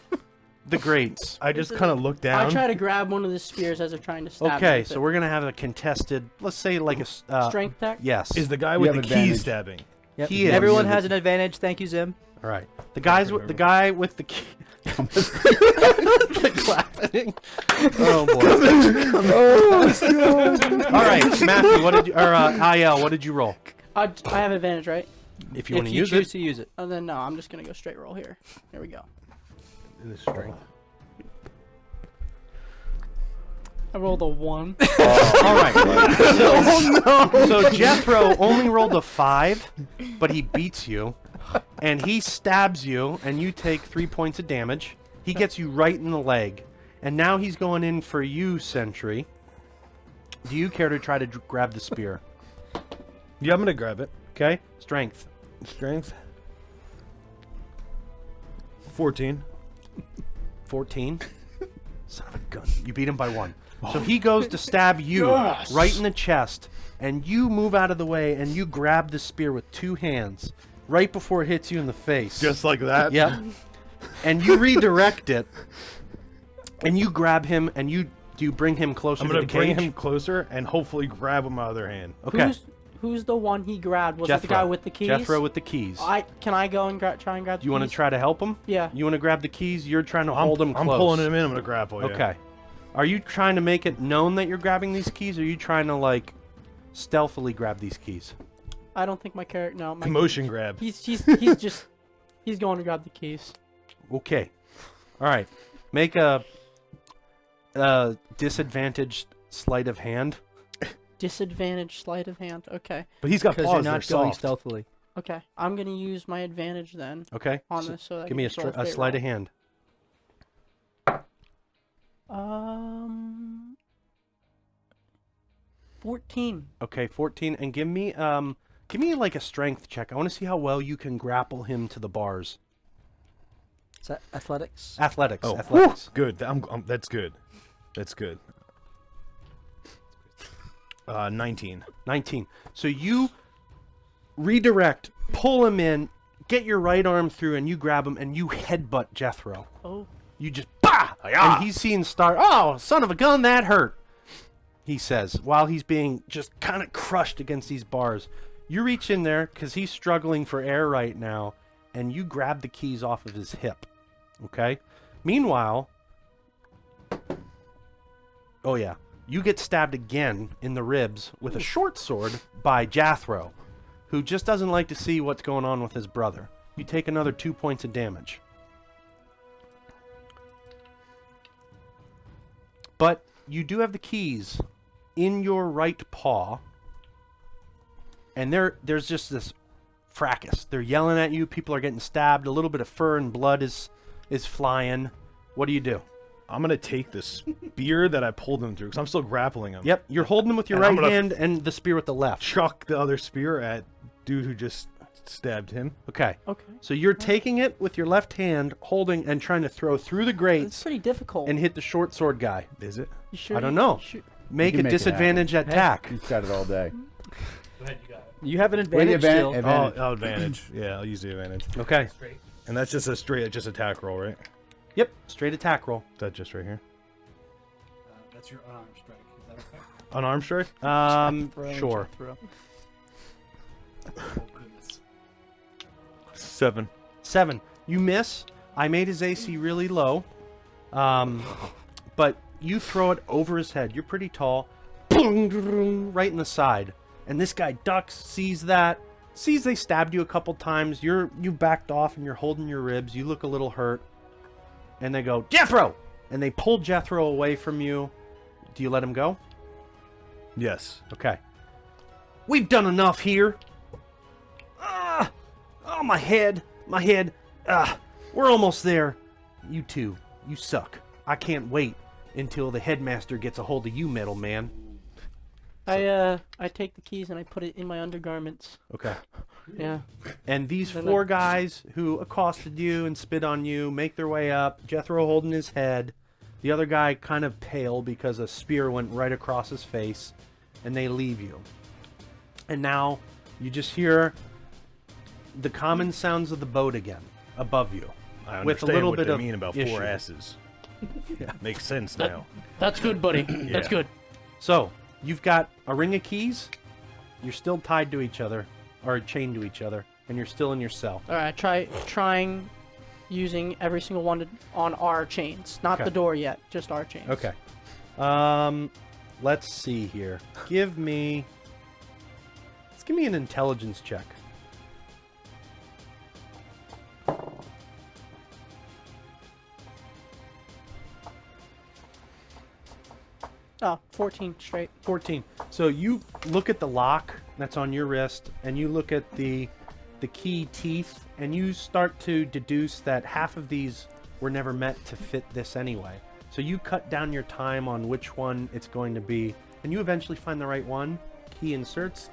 the grates. I just kind of look down. I try to grab one of the spears as they're trying to stab me Okay, with so it. we're gonna have a contested, let's say like a Strength attack? Yes. Is the guy You with have the advantage. key stabbing? Yep. He is. Everyone has an advantage. Thank you, Zim. All right. The guy with the key. The clapping. Oh boy. All right, Matthew. What did you, or Il? What did you roll? I have advantage, right? If you want If to you use choose it. to use it. And then no, I'm just gonna go straight roll here. Here we go. In the strength. I rolled a 1. All right. So Jethro only rolled a 5, but he beats you, and he stabs you, and you take 3 points of damage. He gets you right in the leg, and now he's going in for you, Sentry. Do you care to try to grab the spear? Yeah, I'm gonna grab it. Okay. Strength. Strength. 14. 14. Son of a gun. You beat him by 1. So he goes to stab you right in the chest, and you move out of the way, and you grab the spear with 2 hands right before it hits you in the face. Just like that. Yep. And you redirect it, and you grab him, and you bring him closer I'm to gonna the bring cage? him closer and hopefully grab him my other hand. Okay. Who's the one he grabbed? Was it the Jethro. guy with the keys? Jethro with the keys. Can I go and try and grab the Do you want to keys? try to help him? Yeah. You want to grab the keys? You're trying to hold him close. I'm pulling him in. I'm gonna grapple. Yeah. Okay. Are you trying to make it known that you're grabbing these keys, or are you trying to, like, stealthily grab these keys? I don't think my character. No, my Commotion grab. He's just he's going to grab the keys. Okay. All right. Make a disadvantaged sleight of hand. Disadvantage sleight of hand. Okay. But he's got Because paws. you're not They're going soft. stealthily. Okay. I'm gonna use my advantage then Okay. on So this. So that give me a sleight of hand. 14. Okay, 14, and give me like a strength check. I want to see how well you can grapple him to the bars. Is that athletics? Athletics. Oh, Athletics. good. That's good. That's good. 19. 19. So you redirect, pull him in, get your right arm through, and you grab him, and you headbutt Jethro. Oh. You just bah! And he's seeing star. Oh, son of a gun, that hurt. He says, while he's being just kind of crushed against these bars. You reach in there because he's struggling for air right now, and you grab the keys off of his hip. Okay. Meanwhile, oh yeah, you get stabbed again in the ribs with a short sword by Jethro, who just doesn't like to see what's going on with his brother. You take another 2 points of damage. But you do have the keys in your right paw, and there's just this fracas. They're yelling at you. People are getting stabbed. A little bit of fur and blood is flying. What do you do? I'm gonna take the spear that I pulled him through because I'm still grappling him. Yep, you're holding him with your And I'm right gonna hand and the spear with the left. Chuck the other spear at dude who just stabbed him. Okay. Okay. So you're taking it with your left hand, holding and trying to throw through the It's grates pretty difficult. and hit the short sword guy. Is it? You sure I don't you- know. you sure- Make can a make it disadvantage attack. He's got it all day. Go ahead, you got it. You have an What do you advantage still. advantage? Oh, advantage. Yeah, I'll use the advantage. Okay. Straight. And that's just a straight, just attack roll, right? Yep. Straight attack roll. Is that just right here? That's your unarmed strike. Is that okay? Unarmed strike? Sure. Oh, goodness. 7. 7. You miss. I made his AC really low. But you throw it over his head. You're pretty tall. Right in the side. And this guy ducks, sees that, sees they stabbed you a couple times. You backed off and you're holding your ribs. You look a little hurt. And they go, Jethro! And they pull Jethro away from you. Do you let him go? Yes. Okay. We've done enough here. Ah! Oh, my head. My head. Ah! We're almost there. You two. You suck. I can't wait until the headmaster gets a hold of you, metal man. I take the keys and I put it in my undergarments. Okay. Yeah. And these Then four guys who accosted you and spit on you make their way up. Jethro holding his head. The other guy kind of pale because a spear went right across his face. And they leave you. And now you just hear the common sounds of the boat again above you. I With a understand little what bit they of mean about issue. 4 asses. Makes sense now. That's good, buddy. That's Yeah. good. So, you've got a ring of keys. You're still tied to each other, or chained to each other, and you're still in your cell. All right. Trying using every single one on our chains, not Okay. the door yet, just our chains. Okay. Let's see here. Let's give me an intelligence check. Oh, 14 straight. 14. So you look at the lock that's on your wrist, and you look at the key teeth, and you start to deduce that half of these were never meant to fit this anyway. So you cut down your time on which one it's going to be, and you eventually find the right one. Key inserts.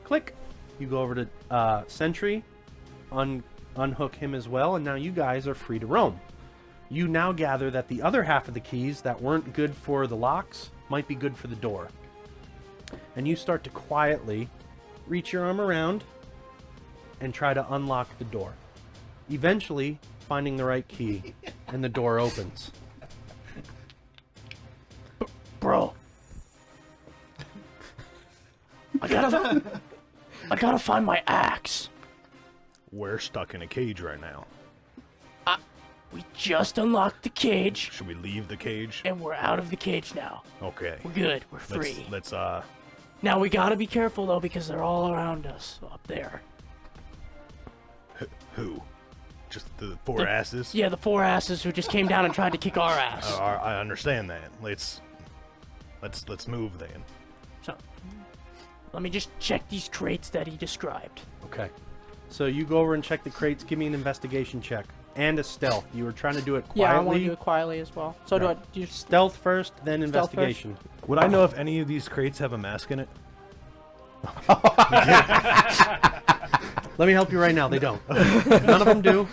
Click. You go over to Sentry, unhook him as well, and now you guys are free to roam. You now gather that the other half of the keys that weren't good for the locks might be good for the door. And you start to quietly reach your arm around and try to unlock the door. Eventually, finding the right key, and the door opens. Bro. I gotta find my axe. We're stuck in a cage right now. We just unlocked the cage, Should we leave the cage? and we're out of the cage now. Okay. We're good. We're free. Let's Now we gotta be careful though, because they're all around us up there. who? Just the 4 asses? Yeah, the 4 asses who just came down and tried to kick our ass. I understand that. Let's move then. So, let me just check these crates that he described. Okay. So you go over and check the crates. Give me an investigation check. And a stealth. You were trying to do it quietly. Yeah, I want to do it quietly as well. So Right. do you Stealth first, then Stealth first? investigation. Would I know if any of these crates have a mask in it? Let me help you right now. They don't. None of them do.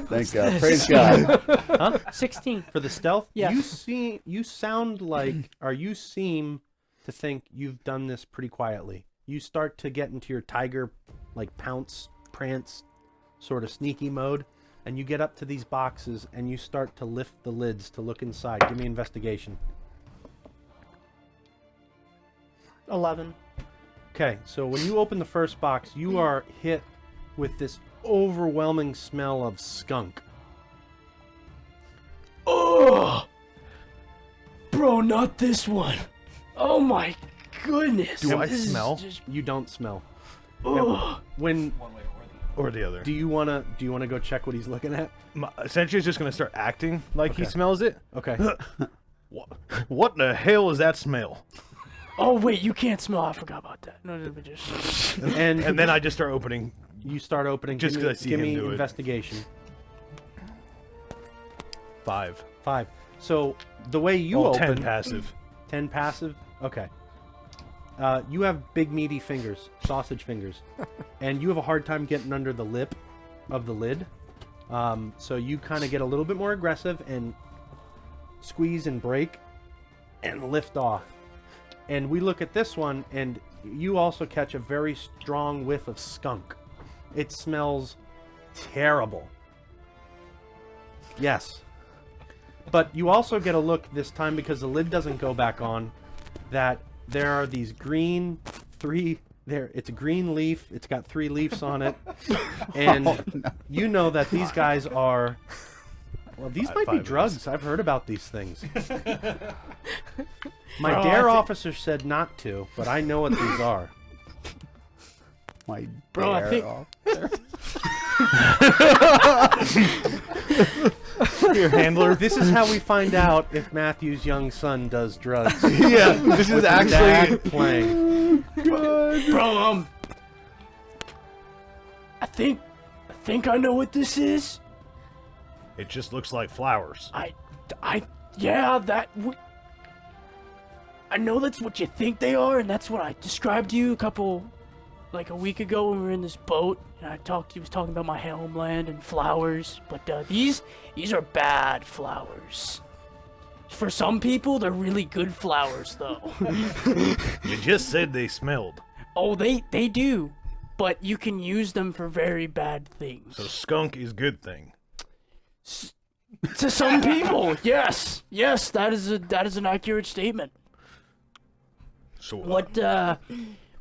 Thank God. Praise God. 16. For the stealth, Yeah. you sound like, or you seem to think you've done this pretty quietly. You start to get into your tiger, like pounce, prance, sort of sneaky mode, and you get up to these boxes and you start to lift the lids to look inside. Give me investigation. 11. Okay, so when you open the first box, you are hit with this overwhelming smell of skunk. Oh! Bro, not this one. Oh my goodness. Do I This is smell? just- You don't smell. Ugh. When One way or the Or the other? do you wanna go check what he's looking at? Essentially, is just gonna start acting like he Okay. smells it. Okay. What in the hell is that smell? Oh wait, you can't smell. I forgot about that. No, let me just. And And then I just start opening. you start opening. Just give me, 'cause I see give him me do it. investigation. 5. 5. So the way you Oh, open 10 passive. 10 passive. Okay. You have big meaty fingers, sausage fingers, and you have a hard time getting under the lip of the lid. So you kind of get a little bit more aggressive and squeeze and break and lift off. And we look at this one, and you also catch a very strong whiff of skunk. It smells terrible. Yes. But you also get a look this time, because the lid doesn't go back on, that there are these green it's a green leaf. It's got 3 leaves on it. And you know that these guys are... Well, these might be drugs. I've heard about these things. My dare officer said not to, but I know what these are. My Bro, I think- Your handler. This is how we find out if Matthew's young son does drugs. Yeah, this is actually Dad playing. Bro, I think I know what this is. It just looks like flowers. Yeah, I know that's what you think they are, and that's what I described to you a week ago when we were in this boat, and he was talking about my homeland and flowers, but these are bad flowers. For some people, they're really good flowers, though. You just said they smelled. Oh, they do, but you can use them for very bad things. So skunk is good thing. To some people, yes, that is an accurate statement. So What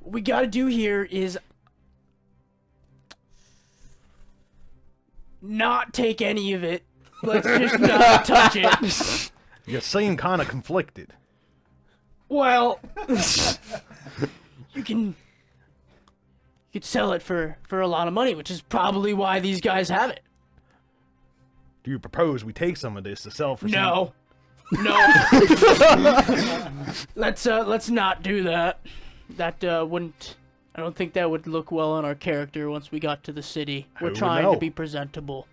we gotta do here is not take any of it. Let's just not touch it. you seem kind of conflicted. Well, you could sell it for a lot of money, which is probably why these guys have it. Do you propose we take some of this to sell for No. Let's not do that. That wouldn't. I don't think that would look well on our character once we got to the city. We're Who would trying know? to be presentable.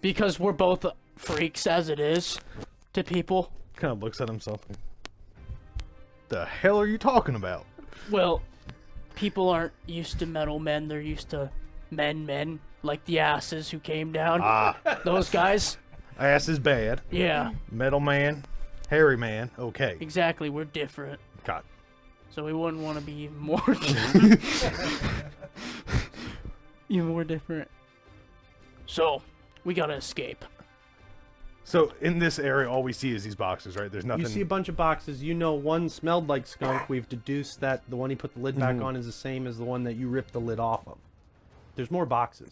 Because we're both freaks as it is to people. Kind of looks at himself. The hell are you talking about? Well, people aren't used to metal men. They're used to men, like the asses who came down. Those guys. Ass is bad. Yeah, Metal man, hairy man. Okay. exactly. We're different. God. So we wouldn't want to be even more even more different. So we gotta escape. So in this area, all we see is these boxes, right? There's nothing. You see a bunch of boxes. You know one smelled like skunk. We've deduced that the one he put the lid back on is the same as the one that you ripped the lid off of. There's more boxes.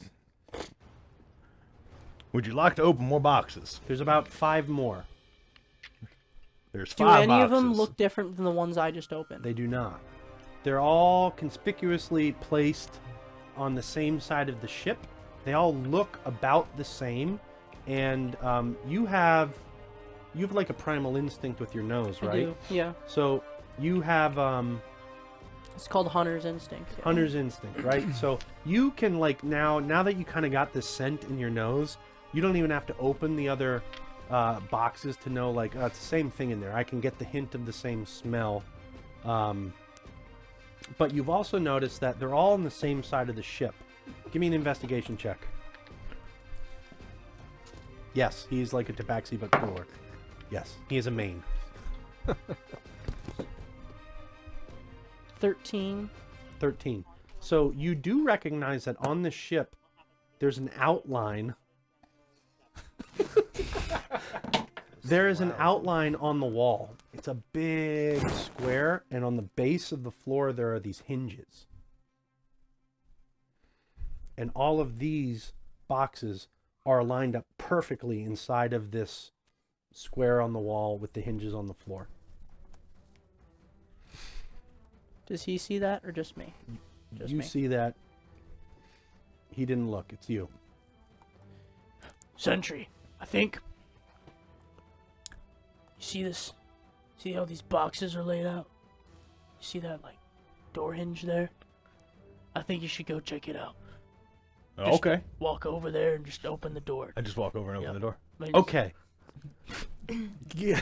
Would you like to open more boxes? There's about 5 more. There's Do 5 any boxes. of them look different than the ones I just opened? They do not. They're all conspicuously placed on the same side of the ship. They all look about the same, and you have like a primal instinct with your nose, I right? do, yeah. So you have It's called hunter's instinct. Yeah. hunter's instinct, right? So you can like now that you kind of got this scent in your nose, you don't even have to open the other boxes to know like it's the same thing in there. I can get the hint of the same smell. But you've also noticed that they're all on the same side of the ship. Give me an investigation check. Yes, he's like a tabaxi but cooler. Yes, he is a main. 13. 13. So you do recognize that on the ship there's an outline. There is an outline on the wall. It's a big square, and on the base of the floor there are these hinges. And all of these boxes are lined up perfectly inside of this square on the wall with the hinges on the floor. Does he see that or just me? Just You me. see that. He didn't look. It's you. Sentry, I think. You see this? See how these boxes are laid out? You see that, like, door hinge there? I think you should go check it out. Just Okay. Walk over there and just open the door. I just walk over and open Yep. the door. Like, just- Okay. Yeah.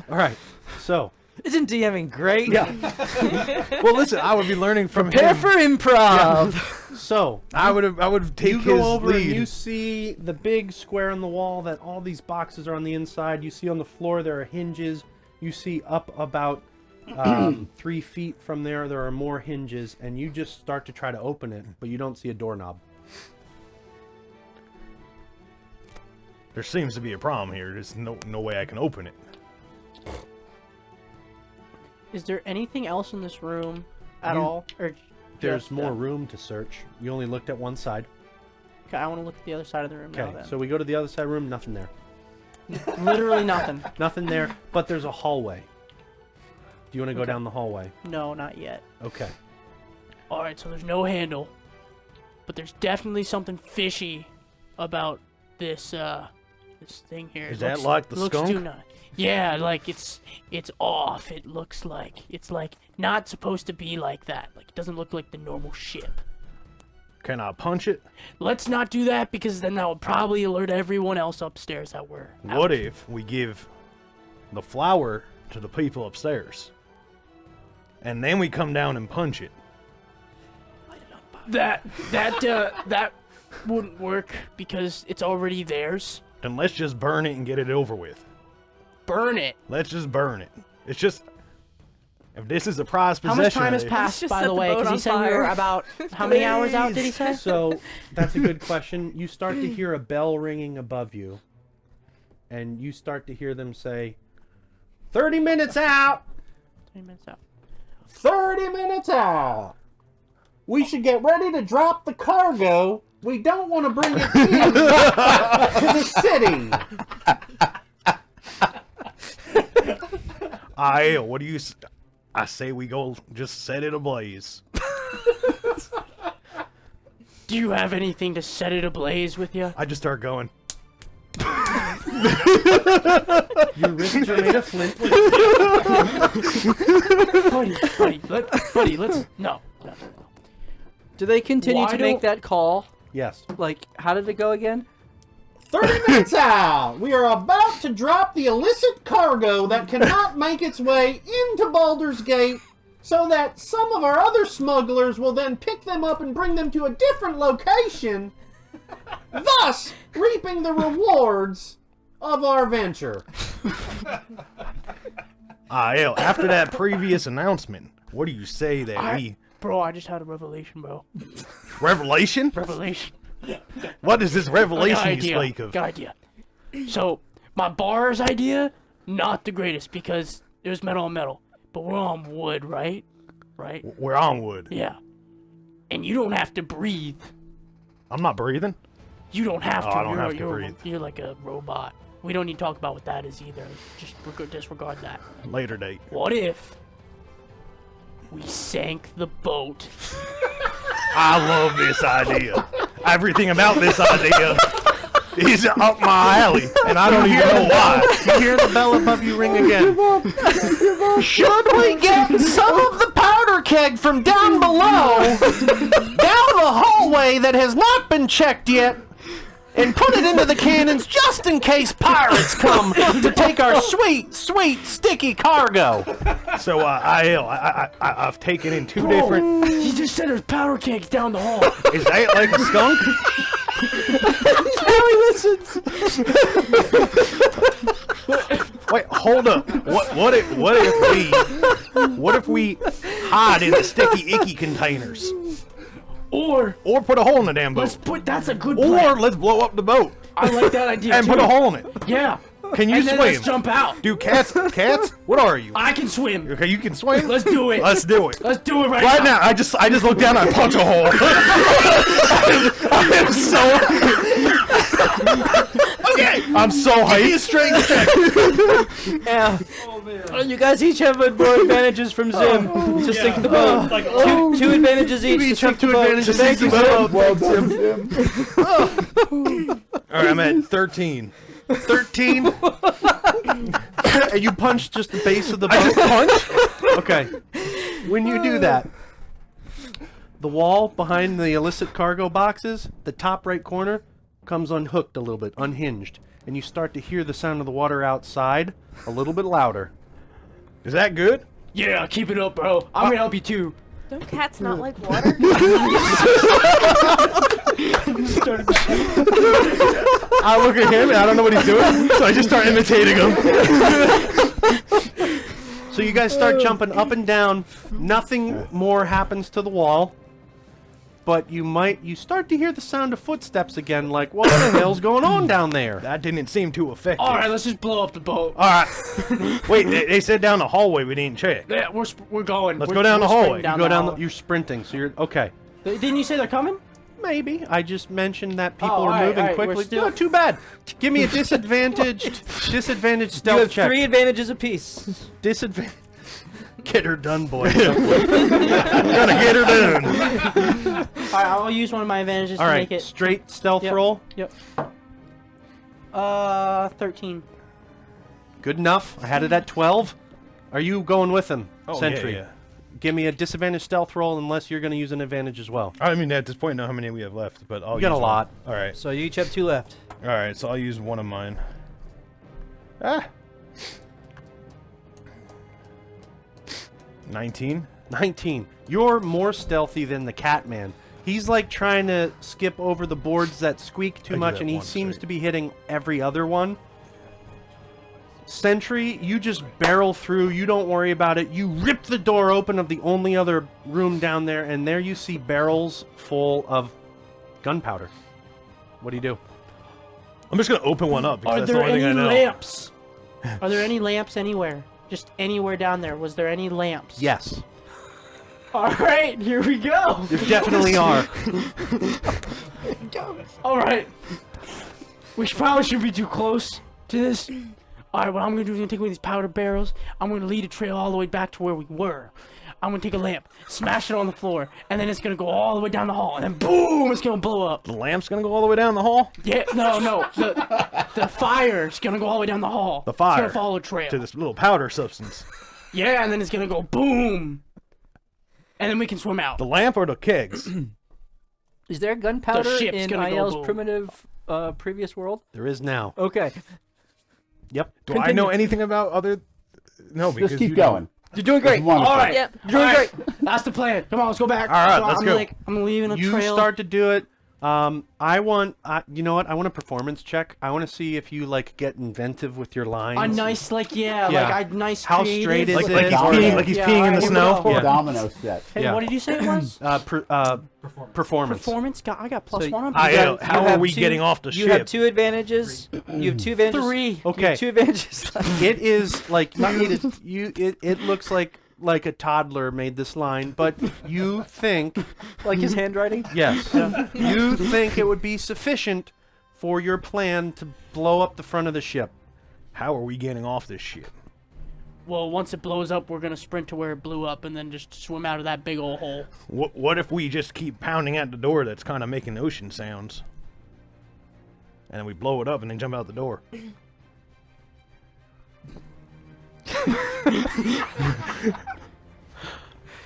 All right. So Is DMing great. Yeah. Well, listen, I would be learning from Prepare him. for improv. So I would take you his go over lead. and you see the big square on the wall that all these boxes are on the inside. You see on the floor there are hinges. You see up about 3 feet from there are more hinges, and you just start to try to open it, but you don't see a doorknob. There seems to be a problem here. There's no way I can open it. Is there anything else in this room at all? Or There's just, more room to search. You only looked at one side. Okay, I want to look at the other side of the room now Okay, then. so we go to the other side of the room, nothing there. Literally nothing. Nothing there, but there's a hallway. Do you want to go down the hallway? No, not yet. Okay. Alright, so there's no handle. But there's definitely something fishy about this this thing here. Is It that like the looks skunk? too nice. Yeah, like it's off. It looks like it's like not supposed to be like that. Like it doesn't look like the normal ship. Can I punch it? Let's not do that because then that will probably alert everyone else upstairs that we're out. What if we give the flower to the people upstairs, and then we come down and punch it? That wouldn't work because it's already theirs. Then let's just burn it and get it over with. Burn it. Let's just burn it. It's just, if this is a prized How possession, much time has it- passed, just by set the the way? boat Because he on said we were fire. about how many hours out? Did he say? So that's a good question. You start to hear a bell ringing above you, and you start to hear them say, 30 minutes out! 20 minutes out. 30 minutes out! We should get ready to drop the cargo. We don't want to bring it in to the city. What do you? I say we go just set it ablaze. Do you have anything to set it ablaze with you? I just start going. Your wrists are made of flint. buddy, let's no. Do they continue Why to make don't- that call? Yes. Like, how did it go again? 30 minutes out! We are about to drop the illicit cargo that cannot make its way into Baldur's Gate, so that some of our other smugglers will then pick them up and bring them to a different location, thus reaping the rewards of our venture. After that previous announcement, what do you say that we... Bro, I just had a revelation, bro. Revelation? Revelation. What is this revelation you idea. speak of? Good idea. So, my bar's idea, not the greatest because there's metal on metal. But we're on wood, right? Right? We're on wood. Yeah. And you don't have to breathe. I'm not breathing. You don't have to. I don't you're, have to you're, breathe. You're like a robot. We don't need to talk about what that is either. Just disregard that. Later date. What if we sank the boat? I love this idea. Everything about this idea is up my alley, and I don't even know why. You hear the bell above you ring again. Should we get some of the powder keg from down below, down the hallway that has not been checked yet, and put it into the cannons just in case pirates come to take our sweet, sweet, sticky cargo? So I've taken in two different. He just said there's powder kegs down the hall. Is that like a skunk? Wait, hold up. What if we hide in the sticky icky containers? Or Put a hole in the damn boat. that's a good plan. Or let's blow up the boat I like that idea and too. put a hole in it. Yeah. Can you And then swim? let's jump out. Do cats? What are you? I can swim. Okay, you can swim. Let's do it. Let's do it. Let's do it right Right now. now, I just look down and I punch a hole. I am so. Okay, I'm so hyped. Strength check. Yeah. You guys each have more advantages from Zim to sink the boat. Two advantages each to sink the boat. advantages Thank you, Zim. Well done, Jim. All right, I'm at 13. 13. And you punch just the base of the boat. I just punch. Okay. When you do that, the wall behind the illicit cargo boxes, the top right corner, comes unhooked a little bit, unhinged. And you start to hear the sound of the water outside a little bit louder. Is that good? Yeah, keep it up, bro. I'm gonna help you too. Don't cats not like water? I look at him and I don't know what he's doing, so I just start imitating him. So you guys start jumping up and down. Nothing more happens to the wall. But you start to hear the sound of footsteps again, like, what the hell's going on down there? That didn't seem too effective. Alright, let's just blow up the boat. Alright. Wait, they said down the hallway we didn't check. Yeah, we're going. Let's go down the hallway. Down You go down hallway. you're sprinting, so you're, okay. Didn't you say they're coming? Maybe. I just mentioned that people Oh, are moving alright, we're quickly. still- No, too bad. Give me a disadvantaged stealth You have check. 3 advantages apiece. Disadvantage. Get her done, boy. I'm gonna get her done. Alright, I'll use one of my advantages All to right, make it. straight stealth Yep. roll. Yep. 13. Good enough. I had it at 12. Are you going with him, Oh, Sentry? yeah. Give me a disadvantage stealth roll unless you're going to use an advantage as well. I mean, at this point, I know how many we have left, but I'll You got use a lot. All right. So you each have 2 left. All right, so I'll use one of mine. Ah. 19. 19. You're more stealthy than the Catman. He's like trying to skip over the boards that squeak too I do much, that and he once, seems right? to be hitting every other one. Sentry, you just barrel through. You don't worry about it. You rip the door open of the only other room down there, and there you see barrels full of gunpowder. What do you do? I'm just gonna open one up because Are that's the there only thing I any know. lamps? Are there any lamps anywhere? Just anywhere down there. Was there any lamps? Yes. Alright, here we go. There definitely are. Alright. We probably shouldn't be too close to this. Alright, what I'm gonna do is take one of these powder barrels. I'm gonna lead a trail all the way back to where we were. I'm gonna take a lamp, smash it on the floor, and then it's gonna go all the way down the hall, and then boom, it's gonna blow up. The lamp's gonna go all the way down the hall Yeah, no. The fire's gonna go all the way down the hall. The It's fire gonna follow a trail. to this little powder substance. Yeah, and then it's gonna go boom. And then we can swim out. The lamp or the kegs? Is there gunpowder ship's in gonna go IL's boom. primitive previous world? There is now. Okay. Yep. Do I know anything about other? No, because Just keep you going. You're doing great. It's wonderful. All right. Yep. You're doing great. That's the plan. Come on, let's go back. All right, let's I'm go. like, I'm leaving a You trail. start to do it. I want, you know what? I want a performance check. I want to see if you like get inventive with your lines. A nice, like, yeah, Yeah. like, nice How creative. straight is Like, it? like he's Or- peeing, like he's Yeah, peeing in the alright, snow. here we Yeah. Domino set. Hey, Yeah. what did you say it was? Performance. Performance? I got plus So 1 on I, performance. how You are have we two- getting off the You ship? have 2 advantages. You have 2 advantages. 3. You Okay. have 2 advantages left. It is like it looks like a toddler made this line, but you think Like his handwriting? yes, you think it would be sufficient for your plan to blow up the front of the ship. How are we getting off this ship? Well, once it blows up, we're gonna sprint to where it blew up and then just swim out of that big old hole. What if we just keep pounding at the door that's kind of making ocean sounds? And then we blow it up and then jump out the door.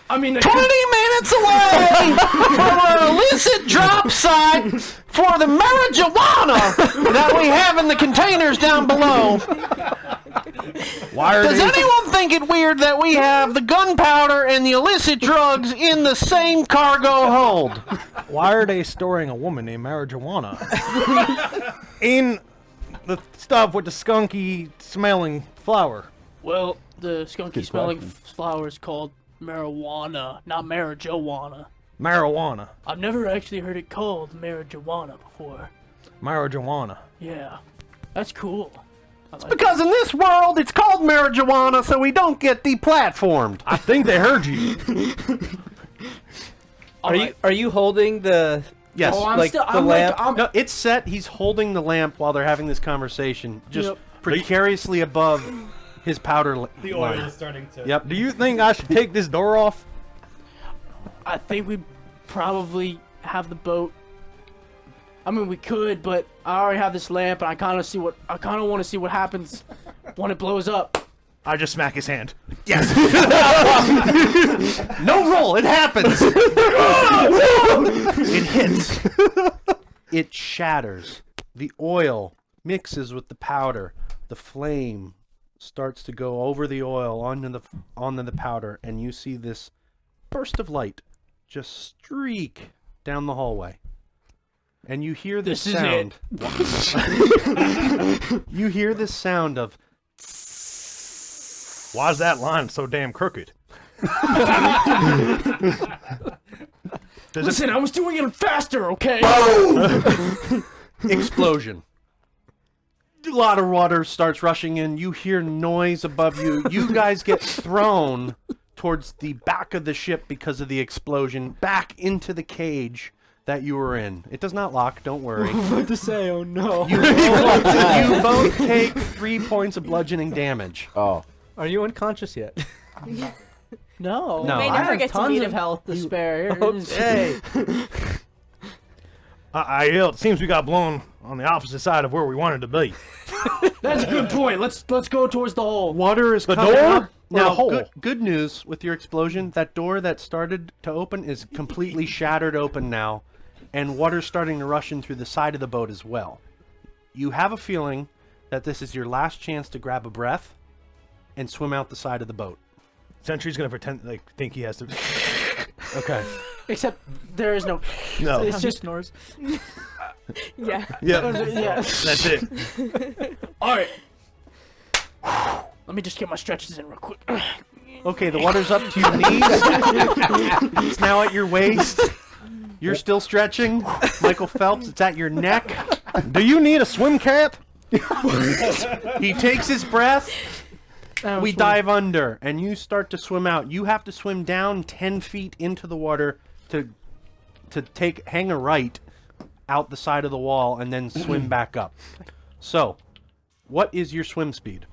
I mean, 20 minutes away from an illicit drop site for the marijuana that we have in the containers down below. Why are Does they? anyone think it weird that we have the gunpowder and the illicit drugs in the same cargo hold? Why are they storing a woman named marijuana in the stuff with the skunky smelling flower? well, the skunky Good smelling question. flower is called marijuana, not marijuana. Marijuana. I've never actually heard it called marijuana before. Marijuana. Yeah, that's cool. I like Because in this world, it's called marijuana, so we don't get deplatformed. I think they heard you. Are you holding the Yes. Oh, I'm like still. the I'm lamp? like. I'm, No, it's set. He's holding the lamp while they're having this conversation, just Yep. precariously above his powder The oil line. is starting to. Yep. Do you think I should take this door off? I think we probably have the boat. I mean, we could, but I already have this lamp, and I kind of want to see what happens when it blows up. I just smack his hand. No roll. It happens. It hits. It shatters. The oil mixes with the powder. The flame starts to go over the oil onto the powder, and you see this burst of light just streak down the hallway. And you hear this sound. You hear this sound of. Why's that line so damn crooked? Listen, I was doing it faster, okay? Explosion. A lot of water starts rushing in. You hear noise above you. You guys get thrown towards the back of the ship because of the explosion, back into the cage that you were in. It does not lock, don't worry. I was about to say, oh no. You both take 3 points of bludgeoning damage. Oh. Are you unconscious yet? No. No. may I never have get to tons meet of him. health to spare. Hey. It seems we got blown on the opposite side of where we wanted to be. That's a good point. Let's go towards the hole. Water is The coming door? up. Or Now, the hole? good news with your explosion. That door that started to open is completely shattered open now, and water's starting to rush in through the side of the boat as well. You have a feeling that this is your last chance to grab a breath and swim out the side of the boat. Sentry's gonna pretend think he has to. Okay. Except there is no. No. It's just snores. Yeah. Yeah. yeah. That's it. All right. Let me just get my stretches in real quick. Okay, the water's up to your knees. It's now at your waist. You're still stretching. Michael Phelps, it's at your neck. Do you need a swim cap? He takes his breath. don't We swim. dive under, and you start to swim out. You have to swim down 10 feet into the water to hang a right out the side of the wall and then swim back up. So, what is your swim speed?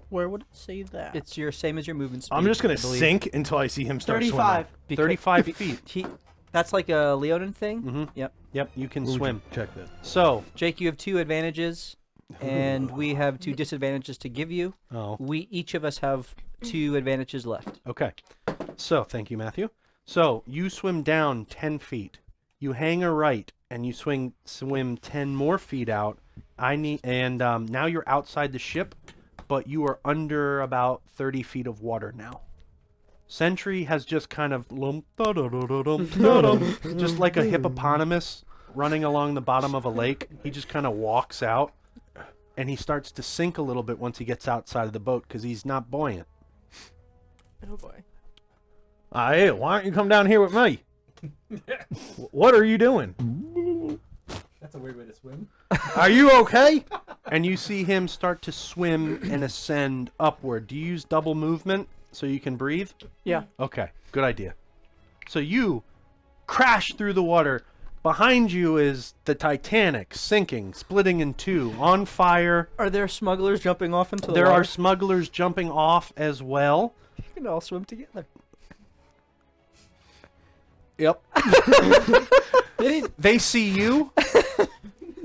Where would it say that? It's your same as your movement speed. I'm just gonna I believe. sink until I see him start 35. Becau- 35 feet. That's like a Leonin thing? Mhm. Yep. Yep, you can swimming. swim. Check that. So, Jake, you have 2 advantages, and we have 2 disadvantages to give you. oh, We each of us have 2 advantages left. okay. So, thank you, Matthew. So, you swim down 10 feet. You hang a right, and you swim 10 more feet out. Now you're outside the ship, but you are under about 30 feet of water now. Sentry has just kind of just like a hippopotamus running along the bottom of a lake. He just kind of walks out, and he starts to sink a little bit once he gets outside of the boat because he's not buoyant. Oh boy. Hey, why don't you come down here with me? What are you doing? That's a weird way to swim. Are you okay? And you see him start to swim and ascend upward. Do you use double movement so you can breathe? Yeah. Okay, good idea. So you crash through the water. Behind you is the Titanic, sinking, splitting in two, on fire. Are there smugglers jumping off into the There water? are smugglers jumping off as well. You can all swim together. Yep. They see you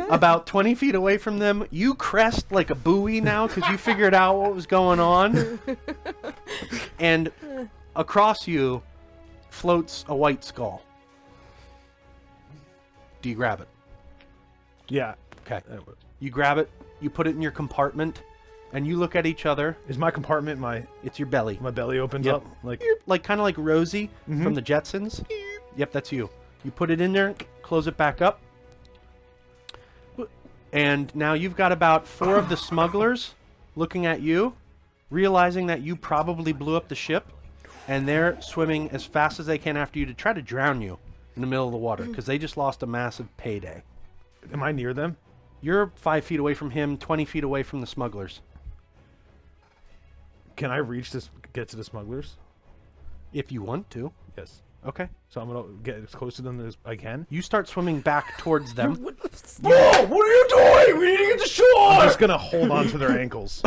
about 20 feet away from them. You crest like a buoy now because you figured out what was going on. And across you floats a white skull. Do you grab it? Yeah. Okay. You grab it, you put it in your compartment, and you look at each other. Is my compartment It's your belly. my belly opens Yep. up like Like kind of like Rosie from the Jetsons. Yep, that's you. You put it in there, close it back up. And now you've got about 4 of the smugglers looking at you, realizing that you probably blew up the ship, and they're swimming as fast as they can after you to try to drown you in the middle of the water because they just lost a massive payday. Am I near them? You're 5 feet away from him, 20 feet away from the smugglers. Can I get to the smugglers? If you want to. Yes. Okay. So I'm gonna get as close to them as I can. You start swimming back towards them. Whoa! What are you doing? We need to get to shore! I'm just gonna hold on to their ankles.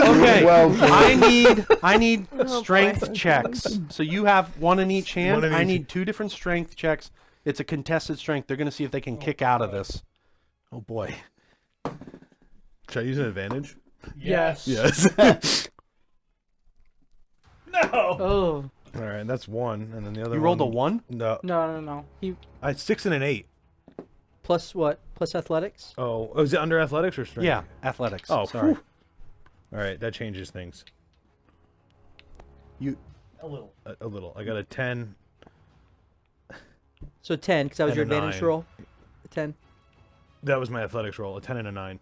Okay. I need strength checks. So you have one in each hand. One in I each. need 2 different strength checks. It's a contested strength. They're going to see if they can kick out of this. Oh boy. Should I use an advantage? Yes. Yes. No. Oh. All right, that's 1, and then the other. You rolled a 1? No, No. He. 6 and an 8. Plus what? Plus athletics? Oh, is it under athletics or strength? Yeah, athletics. Oh, sorry. whew. All right, that changes things. You A little. A little. I got a 10. So 10, because that was And your a advantage 9. roll. 10. That was my athletics roll. A 10 and a 9.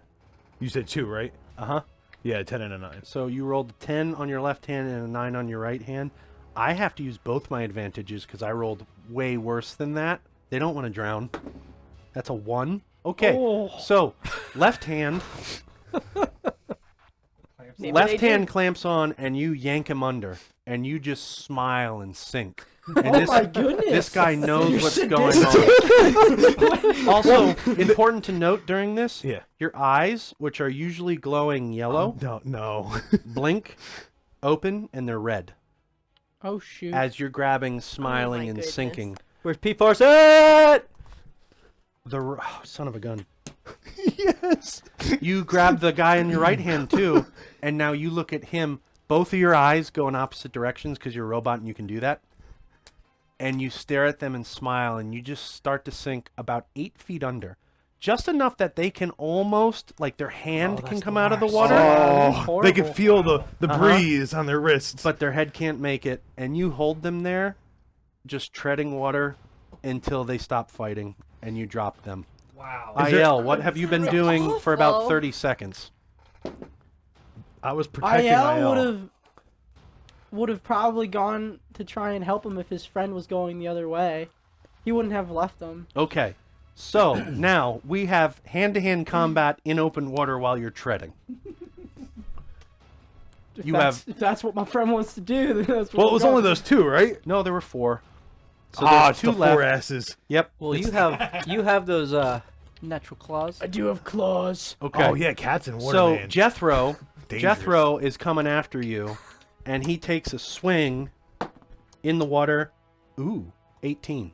You said 2, right? Uh-huh. Yeah, a 10 and a 9. So you rolled a 10 on your left hand and a 9 on your right hand. I have to use both my advantages because I rolled way worse than that. They don't want to drown. That's a 1. Okay. So, left hand. Maybe Left they hand do. clamps on and you yank him under. And you just smile and sink. And Oh my goodness. This guy knows what's going on. Also, important to note during this, Yeah. your eyes, which are usually glowing yellow, No. blink, open, and they're red. Oh shoot. As you're grabbing, smiling, and goodness. sinking. Where's P-Force at? Son of a gun. Yes. You grab the guy in your right hand, too, and now you look at him. Both of your eyes go in opposite directions because you're a robot and you can do that. And you stare at them and smile, and you just start to sink about 8 feet under. Just enough that they can almost, like their hand can come out of the water, Oh, they can feel the Uh-huh. breeze on their wrists. but their head can't make it. And you hold them there, just treading water until they stop fighting, and you drop them. Wow. IL, what have you been doing for about awful. 30 seconds? I was protecting IL would have probably gone to try and help him if his friend was going the other way. He wouldn't have left him. Okay, so now we have hand-to-hand combat in open water while you're treading. If that's what my friend wants to do, then that's what Well, it we're was going only those 2, right? No, there were 4. So Ah, there's it's 2 the left. 4 asses. Yep. Well, you have those natural claws. I do have claws. Okay. Oh, yeah, cats and water So man. Jethro Dangerous. is coming after you, and he takes a swing in the water. Ooh, 18.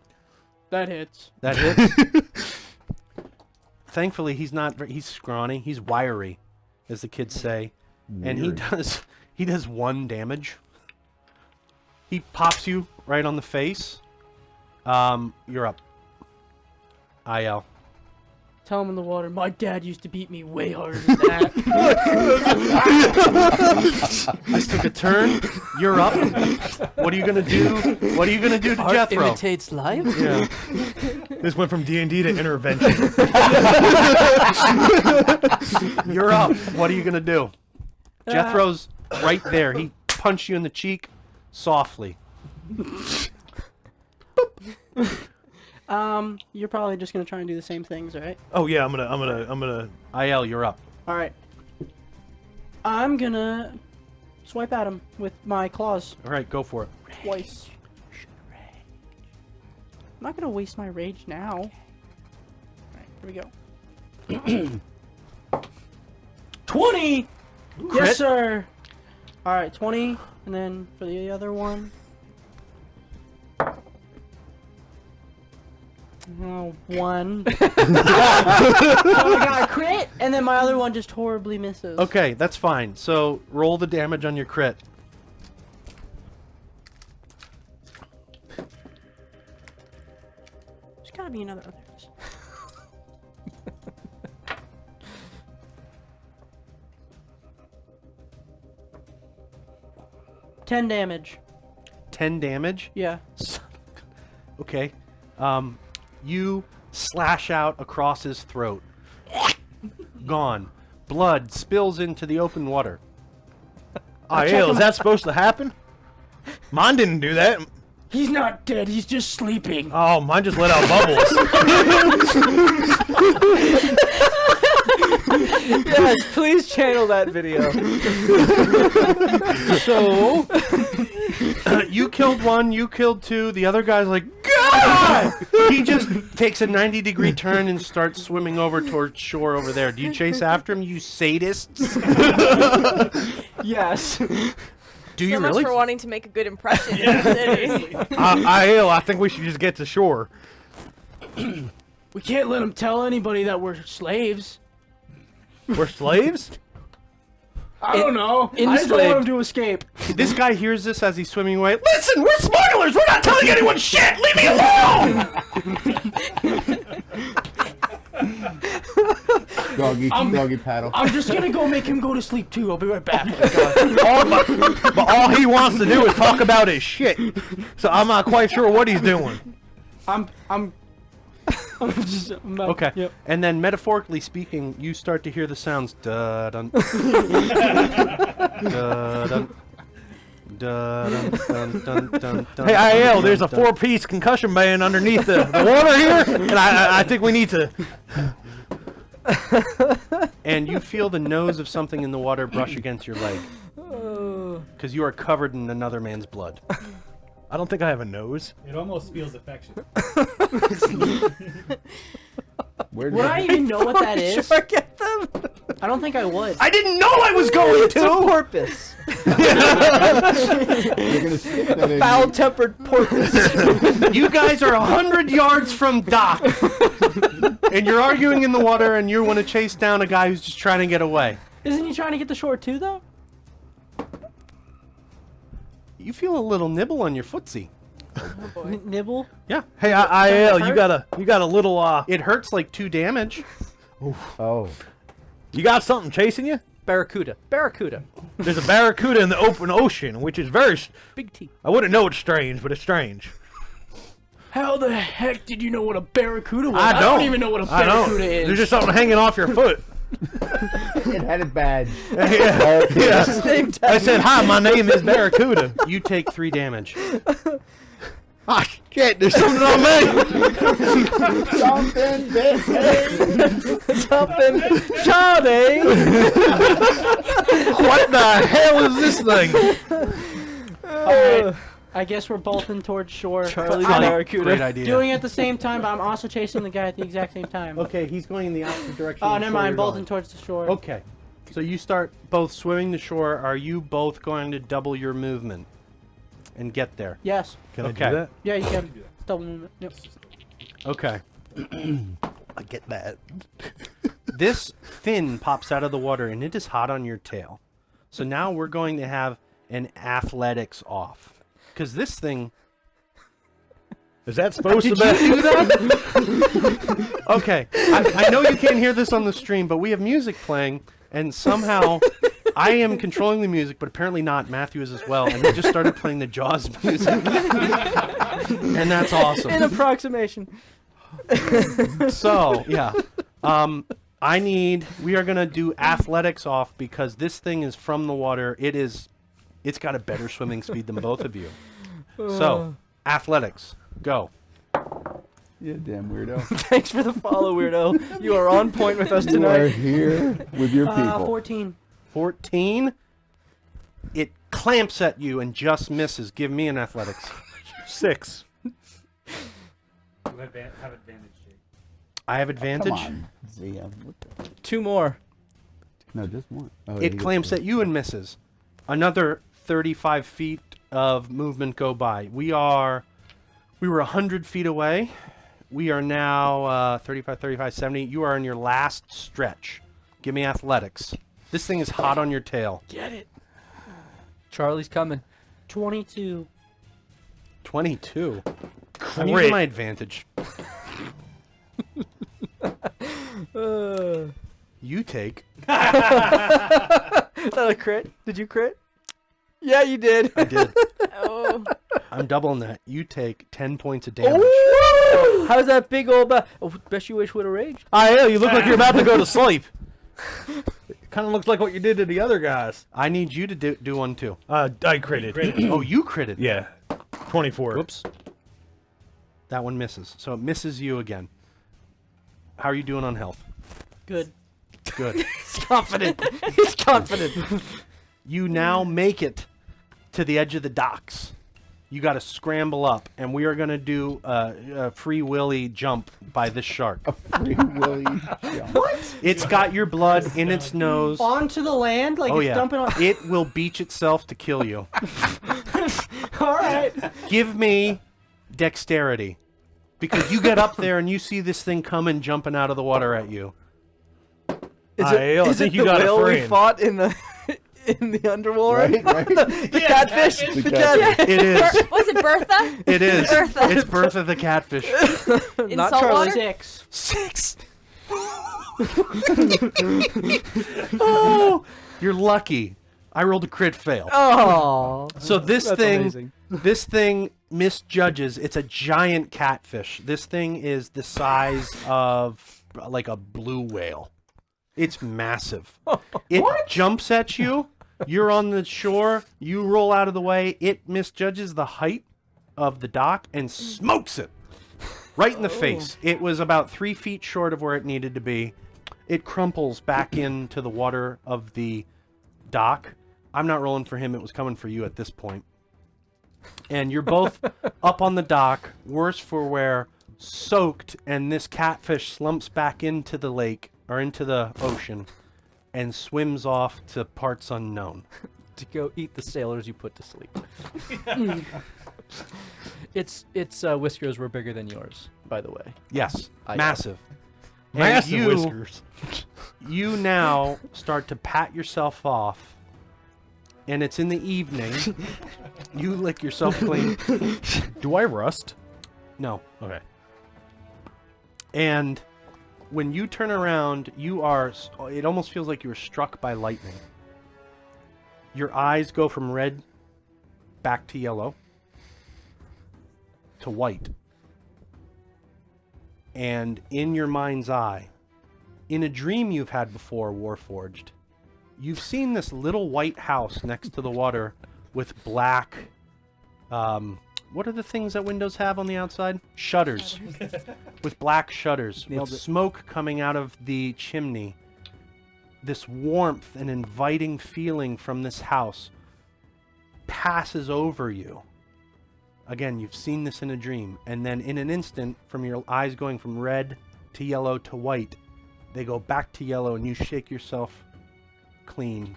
That hits. That hits. Thankfully, he's scrawny. He's wiry, as the kids say, and he does 1 damage. He pops you right on the face. You're up. IL. Tell him in the water. My dad used to beat me way harder than that. I took a turn. You're up. What are you gonna do? What are you gonna do to Jethro? Imitates life? Yeah. This went from D&D to intervention. You're up. What are you gonna do? Jethro's right there. He punched you in the cheek softly. You're probably just gonna try and do the same things, right? Oh yeah, I'm gonna. IL, you're up. All right. I'm gonna swipe at him with my claws All right, go for it. twice. I'm not gonna waste my rage now. All right, here we go. 20. Yes, sir. All right, 20, and then for the other one. Oh, 1. So I got a crit, and then my other one just horribly misses. Okay, that's fine. So roll the damage on your crit. There's gotta be another others. $10 damage. 10 damage. Yeah. Okay. You slash out across his throat. Gone. Blood spills into the open water. IL, is that supposed to happen? Mine didn't do that. He's not dead. He's just sleeping. Oh, mine just let out bubbles. Yes, please channel that video. So, you killed 1, you killed 2, the other guy's like, God! He just takes a 90-degree turn and starts swimming over towards shore over there. Do you chase after him, you sadists? Yes. Do you So much really? for wanting to make a good impression in the city. IL, I think we should just get to shore. We can't let him tell anybody that we're slaves. We're slaves? I don't know. I just don't enslaved. want him to escape. This guy hears this as he's swimming away. Listen, we're smugglers! We're not telling anyone shit! Leave me alone! Doggy paddle. I'm just gonna go make him go to sleep too. I'll be right back. But all he wants to do is talk about his shit. So I'm not quite sure what he's doing. I'm about- Okay. Yep. And then metaphorically speaking, you start to hear the sounds da dun da dun da dun dun dun dun dun. Hey, IL, there's a 4-piece concussion band underneath the water here, and I think we need to. And you feel the nose of something in the water brush against your leg. Because you are covered in another man's blood. I don't think I have a nose. It almost feels affection. Where Would I even know what that is? Sure, get them. I don't think I would. I didn't know I was going To porpoise. You're gonna stick that in Foul-tempered porpoise. You guys are 100 yards from dock. And you're arguing in the water and you want to chase down a guy who's just trying to get away. Isn't he trying to get the shore too, though? You feel a little nibble on your footsie. Nibble? Yeah. Hey, IL, you got a little It hurts like 2 damage. Oh. you got something chasing you? Barracuda. Barracuda. There's a barracuda in the open ocean, which is very. Big T. I wouldn't know it's strange, but it's strange. How the heck did you know what a barracuda was? I don't even know what a I don't. barracuda is. There's just something hanging off your foot. It had a badge. Yeah. Yeah. I said, hi, my name is Barracuda. You take 3 damage. Ah, shit, there's something on me. Something, Something. Johnny. What the hell is this thing? Alright. I guess we're bolting towards shore. Charlie But I'm the Barracuda. Great idea. doing it at the same time, but I'm also chasing the guy at the exact same time. Okay, he's going in the opposite direction. Oh, of never where mind. you're Bolting going. towards the shore. Okay. So you start both swimming to shore. Are you both going to double your movement and get there? Yes. Can Okay. I do that? Yeah, you can. Double movement. Yep. Okay. I get that. This fin pops out of the water and it is hot on your tail. So now we're going to have an athletics off. Because this thing... Is that supposed Did to be? you do that? Okay. I know you can't hear this on the stream, but we have music playing, and somehow I am controlling the music, but apparently not. Matthew is as well, and we just started playing the Jaws music. And that's awesome. An approximation. So, yeah. We are going to do athletics off because this thing is from the water. It's got a better swimming speed than both of you. So, athletics. Go. You damn weirdo. Thanks for the follow, weirdo. You are on point with us You are tonight. here with your people. 14. 14. It clamps at you and just misses. Give me an athletics. 6. You have advantage, Jake. I have advantage. Come on. ZM. What the? 2 more. No, just one. Oh, It clamps at you and misses. Another 35 feet of movement go by. We were 100 feet away. We are now 35, 35, 70. You are in your last stretch. Give me athletics. This thing is hot on your tail. Get it. Charlie's coming. 22. 22. I'm Crit. using my advantage. You take. Is that a crit? Did you crit? Yeah, you did. I did. Oh. I'm doubling that. You take 10 points of damage. Oh, how's that big old best you wish would have raged? IL, you look like you're about to go to sleep. Kind of looks like what you did to the other guys. I need you to do one too. I critted. Oh, you critted. Yeah. 24. Whoops. That one misses. So it misses you again. How are you doing on health? Good. Good. He's confident. He's confident. You now make it to the edge of the docks. You got to scramble up, and we are going to do a free willy jump by this shark. Free Willy jump. What? It's got your blood in its nose. Onto the land? Like Oh it's yeah. dumping on. It will beach itself to kill you. Alright. Give me dexterity. Because you get up there and you see this thing coming jumping out of the water at you. I think you got a whale we friend. fought in the in the underwater? Right, right. The catfish. The The catfish. catfish. It is. Was it Bertha? It is. Bertha. It's Bertha the catfish. In Not salt Charlie. water? 6. 6. Oh, you're lucky. I rolled a crit fail. Oh. So this That's thing, amazing. this thing misjudges. It's a giant catfish. This thing is the size of like a blue whale. It's massive. It jumps at you. You're on the shore. You roll out of the way. It misjudges the height of the dock and smokes it right in the face. It was about 3 feet short of where it needed to be. It crumples back into the water of the dock. I'm not rolling for him. It was coming for you at this point. And you're both up on the dock, worse for wear, soaked, and this catfish slumps back into the lake, or into the ocean, and swims off to parts unknown. To go eat the sailors you put to sleep. Its whiskers were bigger than yours, by the way. Yes, I- massive. And Massive whiskers. You now start to pat yourself off, and it's in the evening. You lick yourself clean. Do I rust? No. Okay. And when you turn around, you are, it almost feels like you were struck by lightning. Your eyes go from red back to yellow to white. And in your mind's eye, in a dream you've had before, Warforged, you've seen this little white house next to the water with black, what are the things that windows have on the outside? Shutters. With black shutters, Nailed with it. smoke coming out of the chimney. This warmth and inviting feeling from this house passes over you. Again, you've seen this in a dream, and then in an instant, from your eyes going from red to yellow to white, they go back to yellow, and you shake yourself clean.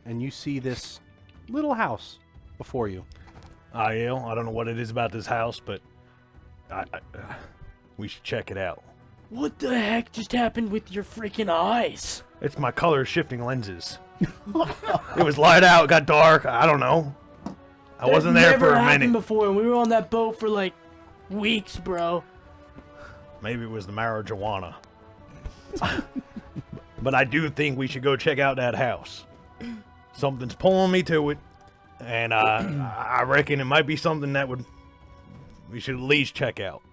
And you see this little house before you. Aiel, I don't know what it is about this house, but we should check it out. What the heck just happened with your freaking eyes? It's my color shifting lenses. It was light out, it got dark. I don't know. I wasn't there for Never a happened minute. before, and we were on that boat for like weeks, bro. Maybe it was the marijuana. But I do think we should go check out that house. Something's pulling me to it, and I reckon it might be something that we should at least check out.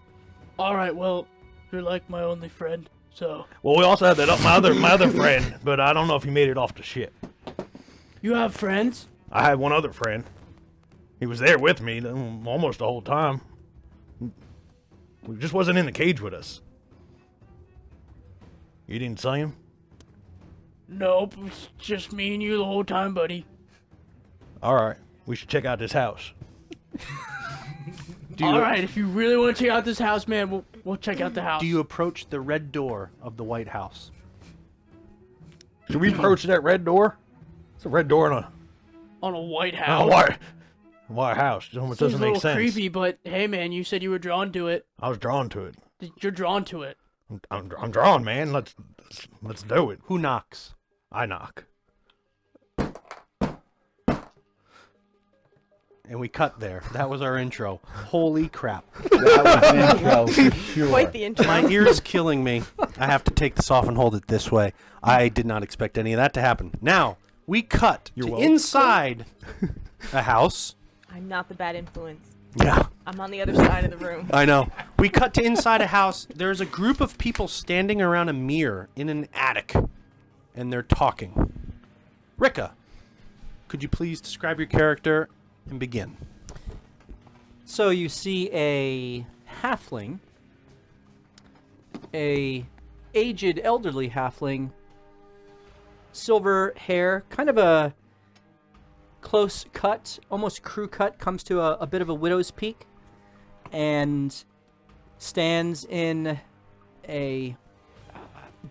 All right, well, you're like my only friend, so Well, we also have that my other friend, but I don't know if he made it off the ship. you have friends? I had one other friend. He was there with me almost the whole time. He just wasn't in the cage with us. You didn't see him? Nope, it's just me and you the whole time, buddy. All right, we should check out this house. All right, if you really want to check out this house, man, we'll check out the house. Do you approach the red door of the White House? Should we approach that red door? It's a red door on a white on house? a white house. It Seems doesn't a make little sense. creepy, but hey, man, you said you were drawn to it. I was drawn to it. You're drawn to it. I'm drawn, man. Let's do it. Who knocks? I knock. And we cut there. That was our intro. Holy crap. That was an intro for sure. Quite the intro. My ear's killing me. I have to take this off and hold it this way. I did not expect any of that to happen. Now, we cut to welcome. inside a house. I'm not the bad influence. Yeah, I'm on the other side of the room. I know. We cut to inside a house. There's a group of people standing around a mirror in an attic, and they're talking. Rika, could you please describe your character and begin? So you see a halfling, a aged elderly halfling, silver hair, kind of a close cut, almost crew cut, comes to a bit of a widow's peak, and stands in a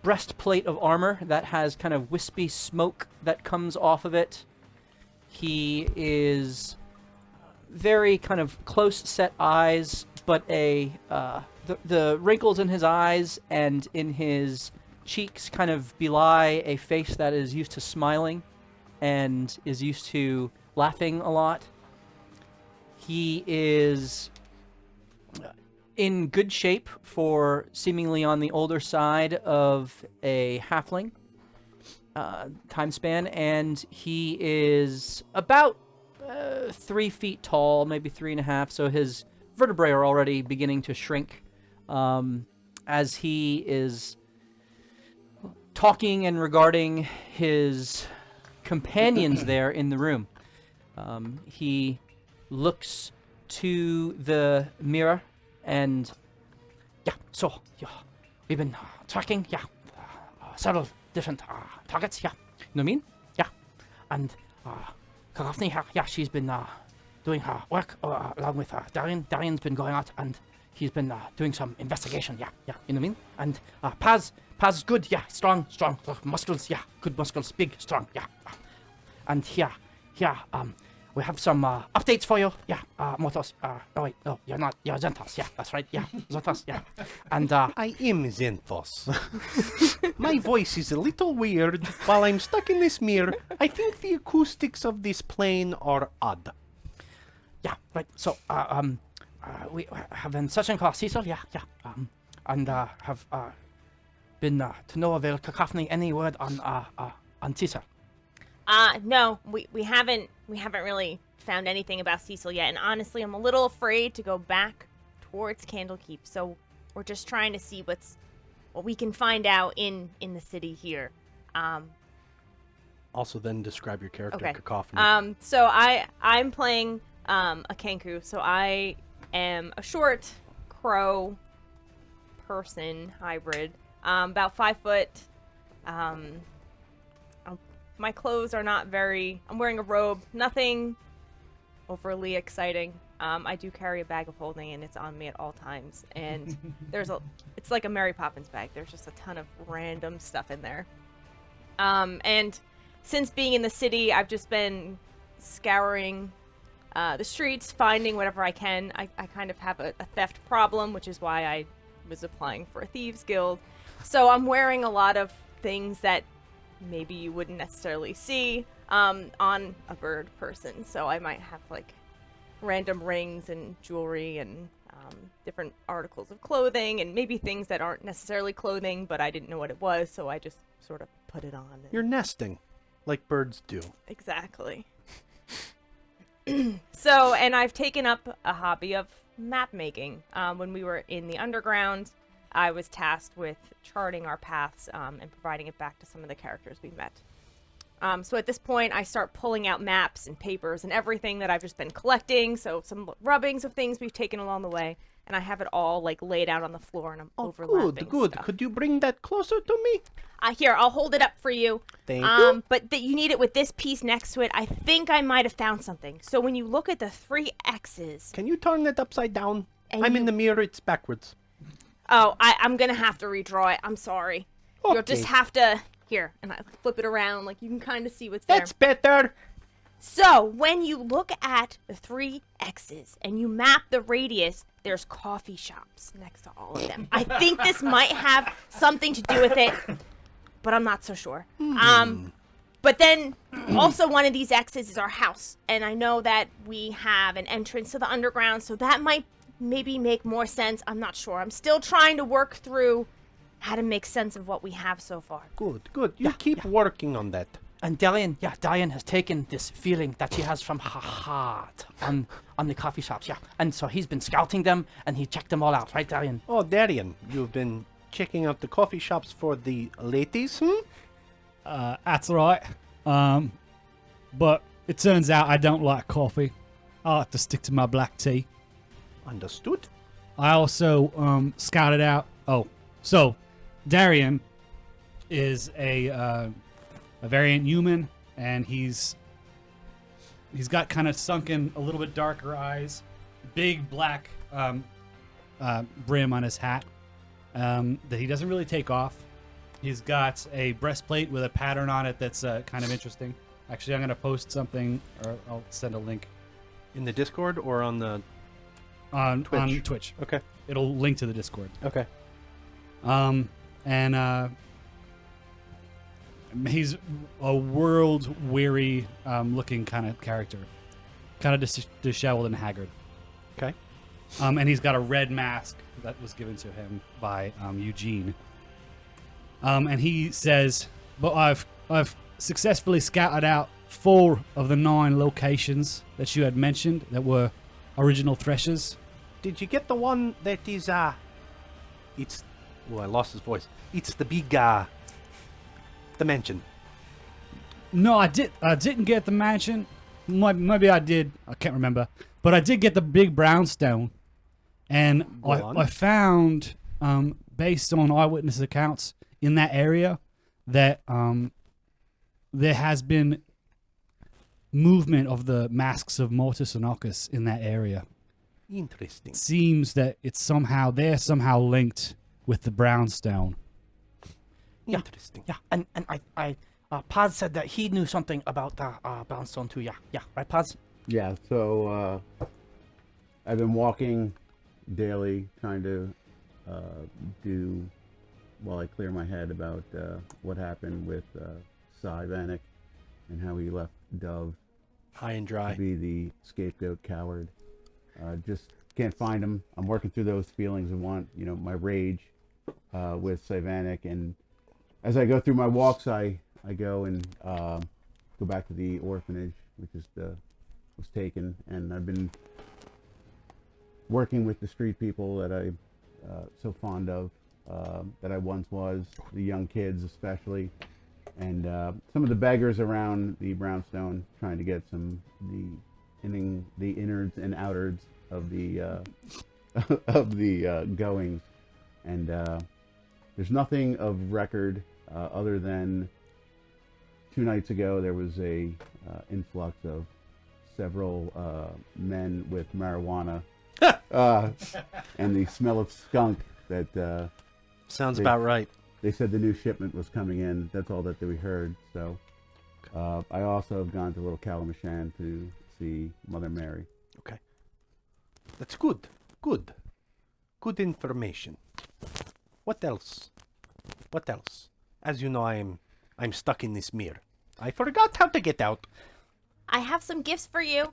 breastplate of armor that has kind of wispy smoke that comes off of it. He is very kind of close set eyes, but the wrinkles in his eyes and in his cheeks kind of belie a face that is used to smiling and is used to laughing a lot. He is in good shape for seemingly on the older side of a halfling time span, and he is about 3 feet tall, maybe 3.5. So his vertebrae are already beginning to shrink as he is talking and regarding his companions there in the room. He looks to the mirror and, so we've been tracking, several different targets, you know what I mean? And Cacophony, she's been doing her work along with Darian. Darian's been going out and he's been doing some investigation, you know what I mean? And Paz is good, strong, muscles, good muscles, big, strong, And here, we have some updates for you. Motos. No, you're not. You're Zentos. That's right. Zentos. And I am Xanthos. My voice is a little weird while I'm stuck in this mirror. I think the acoustics of this plane are odd. Right. So, we have been searching for Cecil. And have been to no avail. Cacophony. Any word on Cecil? No, we haven't really found anything about Cecil yet, and honestly, I'm a little afraid to go back towards Candlekeep. So we're just trying to see what we can find out in the city here. Also, then describe your character, okay. Cacophony. So I'm playing a Kenku. So I am a short crow person hybrid, about 5 foot. My clothes are not very... I'm wearing a robe. Nothing overly exciting. I do carry a bag of holding, and it's on me at all times. And it's like a Mary Poppins bag. There's just a ton of random stuff in there. And since being in the city, I've just been scouring the streets, finding whatever I can. I kind of have a theft problem, which is why I was applying for a Thieves Guild. So I'm wearing a lot of things that maybe you wouldn't necessarily see on a bird person. So I might have like random rings and jewelry and different articles of clothing and maybe things that aren't necessarily clothing, but I didn't know what it was, so I just sort of put it on. You're nesting, like birds do. Exactly. So, and I've taken up a hobby of map making. When we were in the underground, I was tasked with charting our paths and providing it back to some of the characters we met. So at this point, I start pulling out maps and papers and everything that I've just been collecting. So some rubbings of things we've taken along the way. And I have it all like laid out on the floor and I'm overlapping Good. stuff. Could you bring that closer to me? Here, I'll hold it up for you. Thank you. But you need it with this piece next to it. I think I might have found something. So when you look at the 3 X's... Can you turn it upside down? And I'm in the mirror, it's backwards. Oh, I'm gonna have to redraw it. I'm sorry. Okay. You'll just have to... Here, and I flip it around, like you can kind of see what's there. That's better. So, when you look at the 3 X's and you map the radius, there's coffee shops next to all of them. I think this might have something to do with it, but I'm not so sure. But then, also one of these X's is our house, and I know that we have an entrance to the underground, so that might maybe make more sense. I'm not sure. I'm still trying to work through how to make sense of what we have so far. Good. You keep working on that. And Darian has taken this feeling that she has from her heart on the coffee shops, And so he's been scouting them, and he checked them all out, right, Darian? Oh, Darian, you've been checking out the coffee shops for the ladies, That's right. But it turns out I don't like coffee. I like to stick to my black tea. Understood. I also scouted out... Oh, so Darian is a variant human, and he's got kind of sunken, a little bit darker eyes, big black brim on his hat that he doesn't really take off. He's got a breastplate with a pattern on it that's kind of interesting. Actually, I'm going to post something, or I'll send a link. In the Discord or on the... On Twitch? On Twitch. Okay. It'll link to the Discord. Okay. And he's a world-weary looking kind of character. Kind of disheveled and haggard. Okay. And he's got a red mask that was given to him by Eugene. And he says, "But I've successfully scouted out 4 of the 9 locations that you had mentioned that were original threshers." Did you get the one that is it's oh, I lost his voice. It's the big the mansion. No, I didn't get the mansion. Maybe I did. I can't remember. But I did get the big brownstone. And Go on. I found, based on eyewitness accounts in that area, that there has been movement of the masks of Mortis and Ocus in that area. Interesting. It seems that they're somehow linked with the brownstone. Interesting. Yeah, and I Paz said that he knew something about the brownstone too. Yeah, right, Paz? Yeah, so I've been walking daily, trying to do, while I clear my head about what happened with Cy Vanek and how he left Dove High and to dry. be the scapegoat coward. Just can't find him. I'm working through those feelings and want, my rage with Cy Vanek. And as I go through my walks, I go and go back to the orphanage, which is was taken, and I've been working with the street people that I'm so fond of, that I once was, the young kids especially, and some of the beggars around the brownstone, trying to get the innards and outards of the of the goings, and there's nothing of record other than 2 nights ago there was a influx of several men with marijuana and the smell of skunk that Sounds about right. they said the new shipment was coming in. That's all that we heard. So I also have gone to Little Calamishan to see Mother Mary. Okay. That's good. Good. Good information. What else? What else? As you know, I'm stuck in this mirror. I forgot how to get out. I have some gifts for you.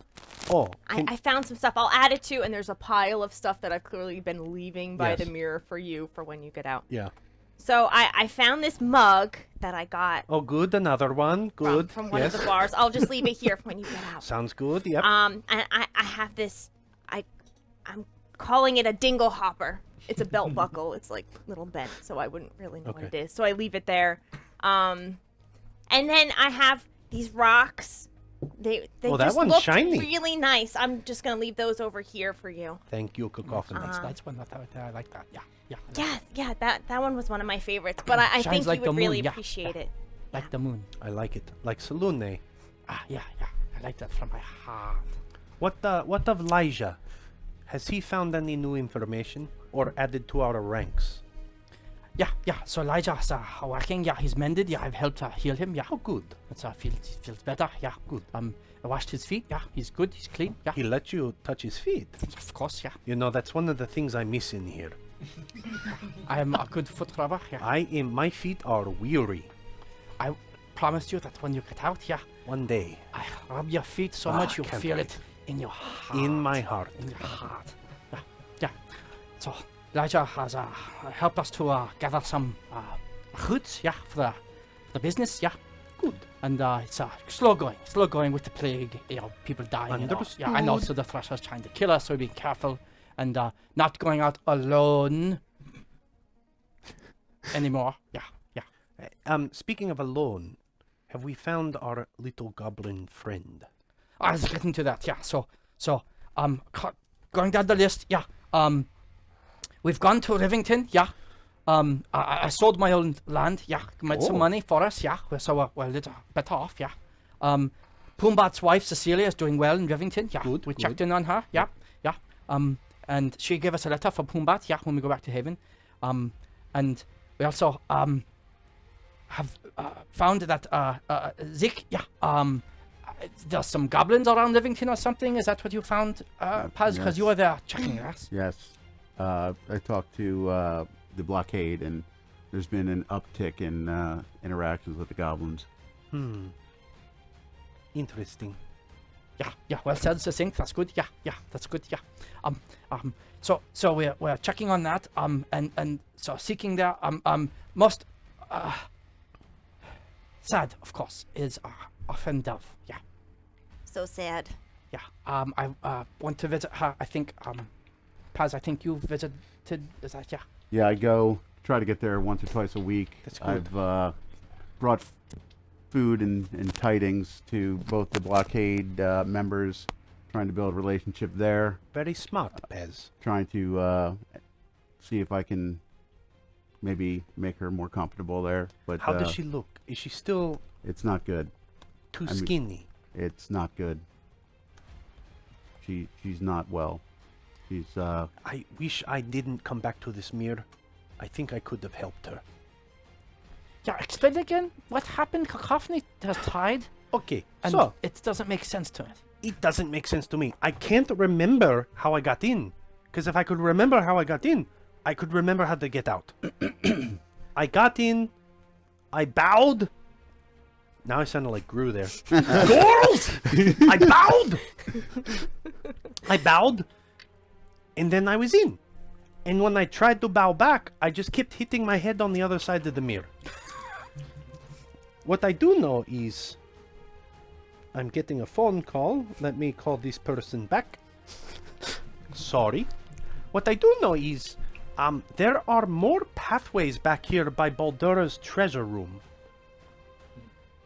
Oh, I found some stuff. I'll add it to, and there's a pile of stuff that I've clearly been leaving by Yes. the mirror for you for when you get out. yeah. So I found this mug that I got Oh, good. Another one. from, Good. from one yes. of the bars. I'll just leave it here for when you get out. Sounds good. Yep. And I have this. I'm calling it a dingle hopper. It's a belt buckle. It's like little bent, so I wouldn't really know what it Okay. is. So I leave it there. And then I have these rocks. They Oh, that just one's look shiny. really nice. I'm just gonna leave those over here for you. Thank you, Cacophony. That's one that I like that. Yeah. Yeah, that one was one of my favorites. But I Shines think like you the would moon, really yeah, appreciate it. Like the moon. I like it. Like Saloon, eh? Yeah. I like that from my heart. What of Elijah? Has he found any new information or added to our ranks? Yeah. So Elijah's working. Yeah, he's mended. Yeah, I've helped heal him. Yeah. Oh, good. It's feels better. Yeah, good. I washed his feet. Yeah, he's good. He's clean. Yeah, He let you touch his feet. of course. Yeah, You know, that's one of the things I miss in here. I am a good foot rubber. Yeah, My feet are weary. I promise you that when you get out, yeah, One day, I rub your feet so Ah, much you can't feel wait. it in your heart. in my heart. In your heart. Yeah. So Elijah has helped us to gather some goods. Yeah, for the business. Yeah. Good. And it's slow going with the plague, people dying. Yeah, and also the Threshers trying to kill us, so be careful and not going out alone anymore. Yeah. Speaking of alone, have we found our little goblin friend? I was getting to that. Yeah. So going down the list. Yeah. We've gone to Rivington. Yeah. I sold my own land, yeah, made some money for us, yeah, so we're a little better off, yeah. Pumbaa's wife, Cecilia, is doing well in Rivington, yeah. Good, we good. checked in on her, yeah. And she gave us a letter for Pumbaa, yeah, when we go back to Haven. And we also have found that Zik, yeah, there's some goblins around Rivington or something. Is that what you found, Paz? Because Yes. you were there checking us. Yes. I talked to the blockade, and there's been an uptick in interactions with the goblins. Interesting. Yeah. Well, that's the thing. That's good. Yeah. That's good. Yeah. So we're checking on that. And so seeking there. Most sad, of course, is orphan dove. Yeah. So sad. Yeah. I want to visit her. I think Paz, I think you visited. Is that? Yeah. Yeah, I go try to get there once or twice a week. That's good. I've brought food and tidings to both the blockade members, trying to build a relationship there, Very smart, Pez. trying to see if I can maybe make her more comfortable there. But How does she look? Is she still it's not good. too I mean- skinny? It's not good. She's not well. She's I wish I didn't come back to this mirror. I think I could have helped her. Yeah. Explain again. What happened? Cacophony has died, Okay, and so it doesn't make sense to it. it doesn't make sense to me. I can't remember how I got in. Because if I could remember how I got in, I could remember how to get out. I got in. I bowed. Now I sounded like Gru there. Girls! I bowed! I bowed. And then I was in. And when I tried to bow back, I just kept hitting my head on the other side of the mirror. What I do know is I'm getting a phone call. Let me call this person back. Sorry. What I do know is there are more pathways back here by Baldura's treasure room.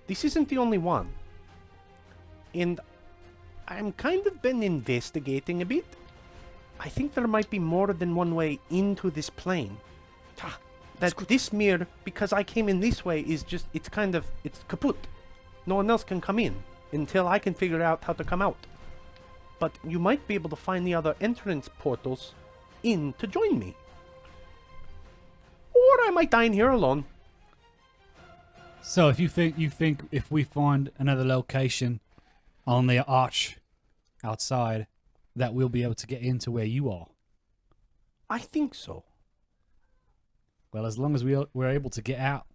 This isn't the only one. And I'm kind of been investigating a bit. I think there might be more than one way into this plane. That this mirror, because I came in this way, is just, it's kaput. No one else can come in until I can figure out how to come out. But you might be able to find the other entrance portals in to join me. Or I might dine here alone. So if you think if we find another location on the arch outside, that we'll be able to get into where you are. I think so. Well, as long as we're able to get out,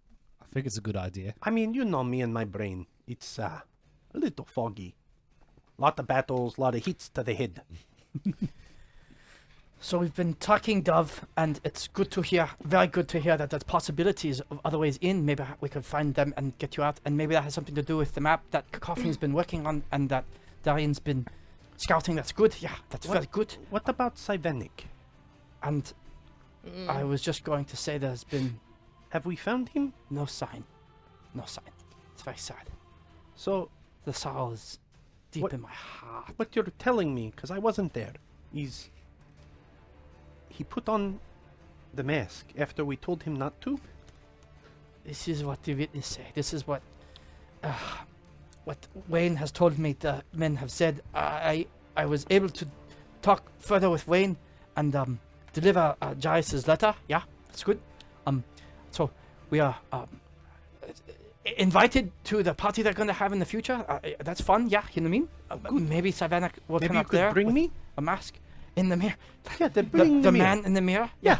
I think it's a good idea. I mean, you know me and my brain. It's a little foggy. Lot of battles, lot of hits to the head. So we've been talking, Dove, and it's good to hear, very good to hear that there's possibilities of other ways in. Maybe we could find them and get you out, and maybe that has something to do with the map that Cacophony's been working on and that Darian's been scouting. That's good. Yeah, that's very good. What about Sivenic? And I was just going to say there's been Have we found him? no sign. No sign. It's very sad. So, The sorrow is deep What- in my heart. what you're telling me, because I wasn't there, is he put on the mask after we told him not to? This is what the witness say. This is what Wayne has told me. The men have said. I was able to talk further with Wayne and deliver Jairus' letter. Yeah, that's good. So we are invited to the party they're going to have in the future. That's fun. Yeah, you know what I mean. Maybe Savannah will Maybe turn you up could there bring with me? a mask in the mirror. Yeah, then bring The me. man in the mirror. Yeah.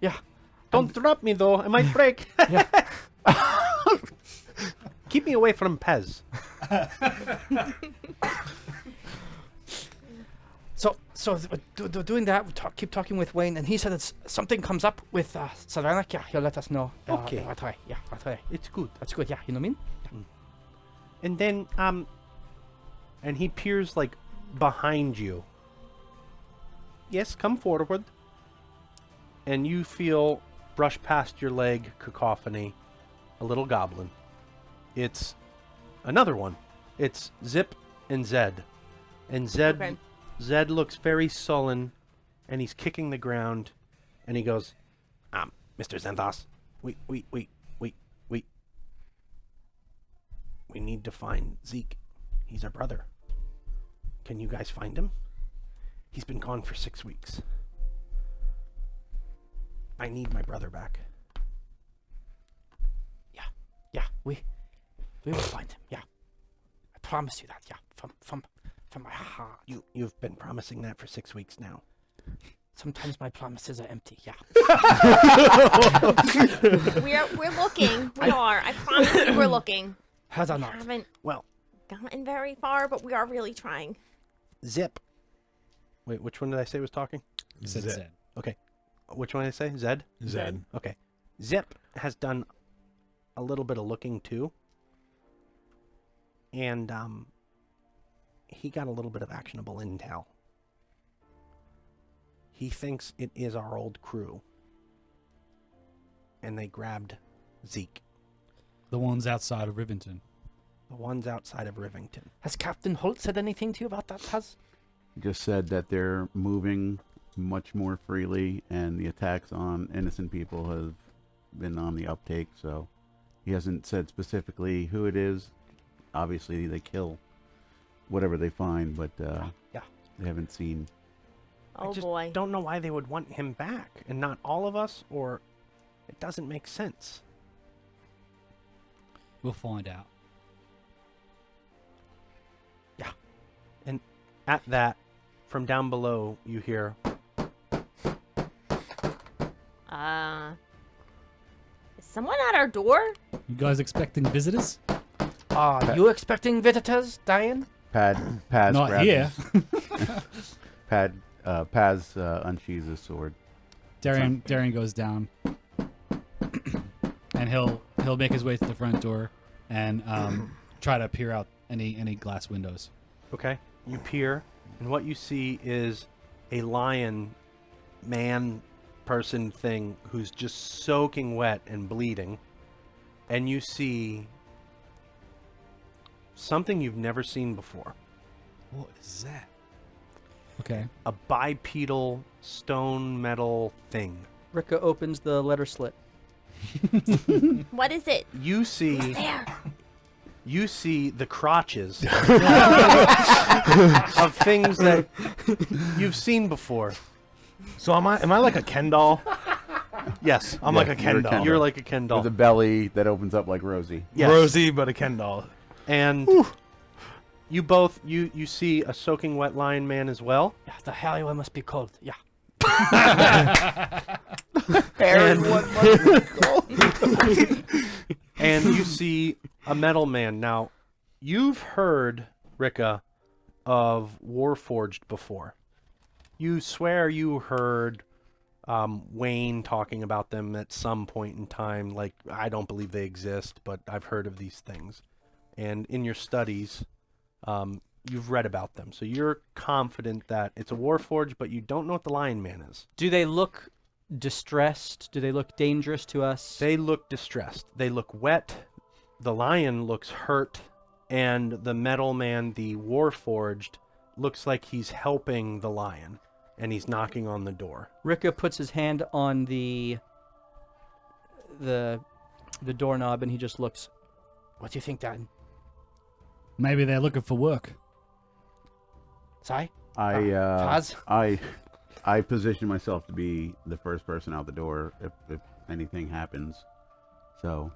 Yeah. Don't drop me, though. I might break. Yeah. Keep me away from Pez. So doing that, we keep talking with Wayne, and he said it's something comes up with Savannah. Yeah, he'll let us know. Okay. I'll try. Yeah, I'll try. It's good. That's good. Yeah, you know what I mean. And then, and he peers, like, behind you. Yes, come forward. And you feel, brush past your leg, Cacophony, a little goblin. It's another one. It's Zip and Zed. And Zed, Okay. Zed looks very sullen, and he's kicking the ground, and he goes, Mr. Xanthos, we need to find Zeke. He's our brother. Can you guys find him? He's been gone for 6 weeks. I need my brother back. Yeah, we will find him. Yeah, I promise you that. Yeah, from my heart. You've been promising that for 6 weeks now. Sometimes my promises are empty. Yeah. We're looking. We are. I promise you we're looking. Has I We not? haven't Well, gotten very far, but we are really trying. Zip. Wait, which one did I say was talking? Said Zed. Zed. Okay. Which one did I say? Zed? Zed. Okay. Zip has done a little bit of looking too. And he got a little bit of actionable intel. He thinks it is our old crew. And they grabbed Zeke. The ones outside of Rivington. The ones outside of Rivington. Has Captain Holt said anything to you about that, Taz? Just said that they're moving much more freely, and the attacks on innocent people have been on the uptake. So he hasn't said specifically who it is. Obviously, they kill whatever they find, but Yeah. they haven't seen. Oh I just boy. don't know why they would want him back and not all of us, or it doesn't make sense. We'll find out. And at that, from down below, you hear, Is someone at our door? You guys expecting visitors? Are you expecting visitors, Diane? Paz Not grabs here. Paz unsheathes his sword. Darian goes down, and he'll make his way to the front door and try to peer out any glass windows. okay, you peer, and what you see is a lion man person thing who's just soaking wet and bleeding, and you see something you've never seen before. What is that? Okay. A bipedal stone metal thing. Rika opens the letter slit. What is it? You see There. you see the crotches of things that you've seen before. So am I like a Ken doll? Yes, I'm Yeah, like a Ken you're a doll. Ken you're like a Ken doll. With a belly that opens up like Rosie. Yes. Rosie, but a Ken doll. And you both you see a soaking wet lion man as well. Yeah, the hell one must be cold. Yeah. And you see a metal man. Now, you've heard, Rika, of Warforged before. You swear you heard Wayne talking about them at some point in time. Like, I don't believe they exist, but I've heard of these things. And in your studies, you've read about them. So you're confident that it's a Warforged, but you don't know what the Lion Man is. Do they look distressed? Do they look dangerous to us? They look distressed. They look wet. The lion looks hurt. And the metal man, the Warforged, looks like he's helping the lion. And he's knocking on the door. Rika puts his hand on the doorknob and he just looks. What do you think, Dan? Maybe they're looking for work. Sorry? I Paz? I position myself to be the first person out the door if anything happens. So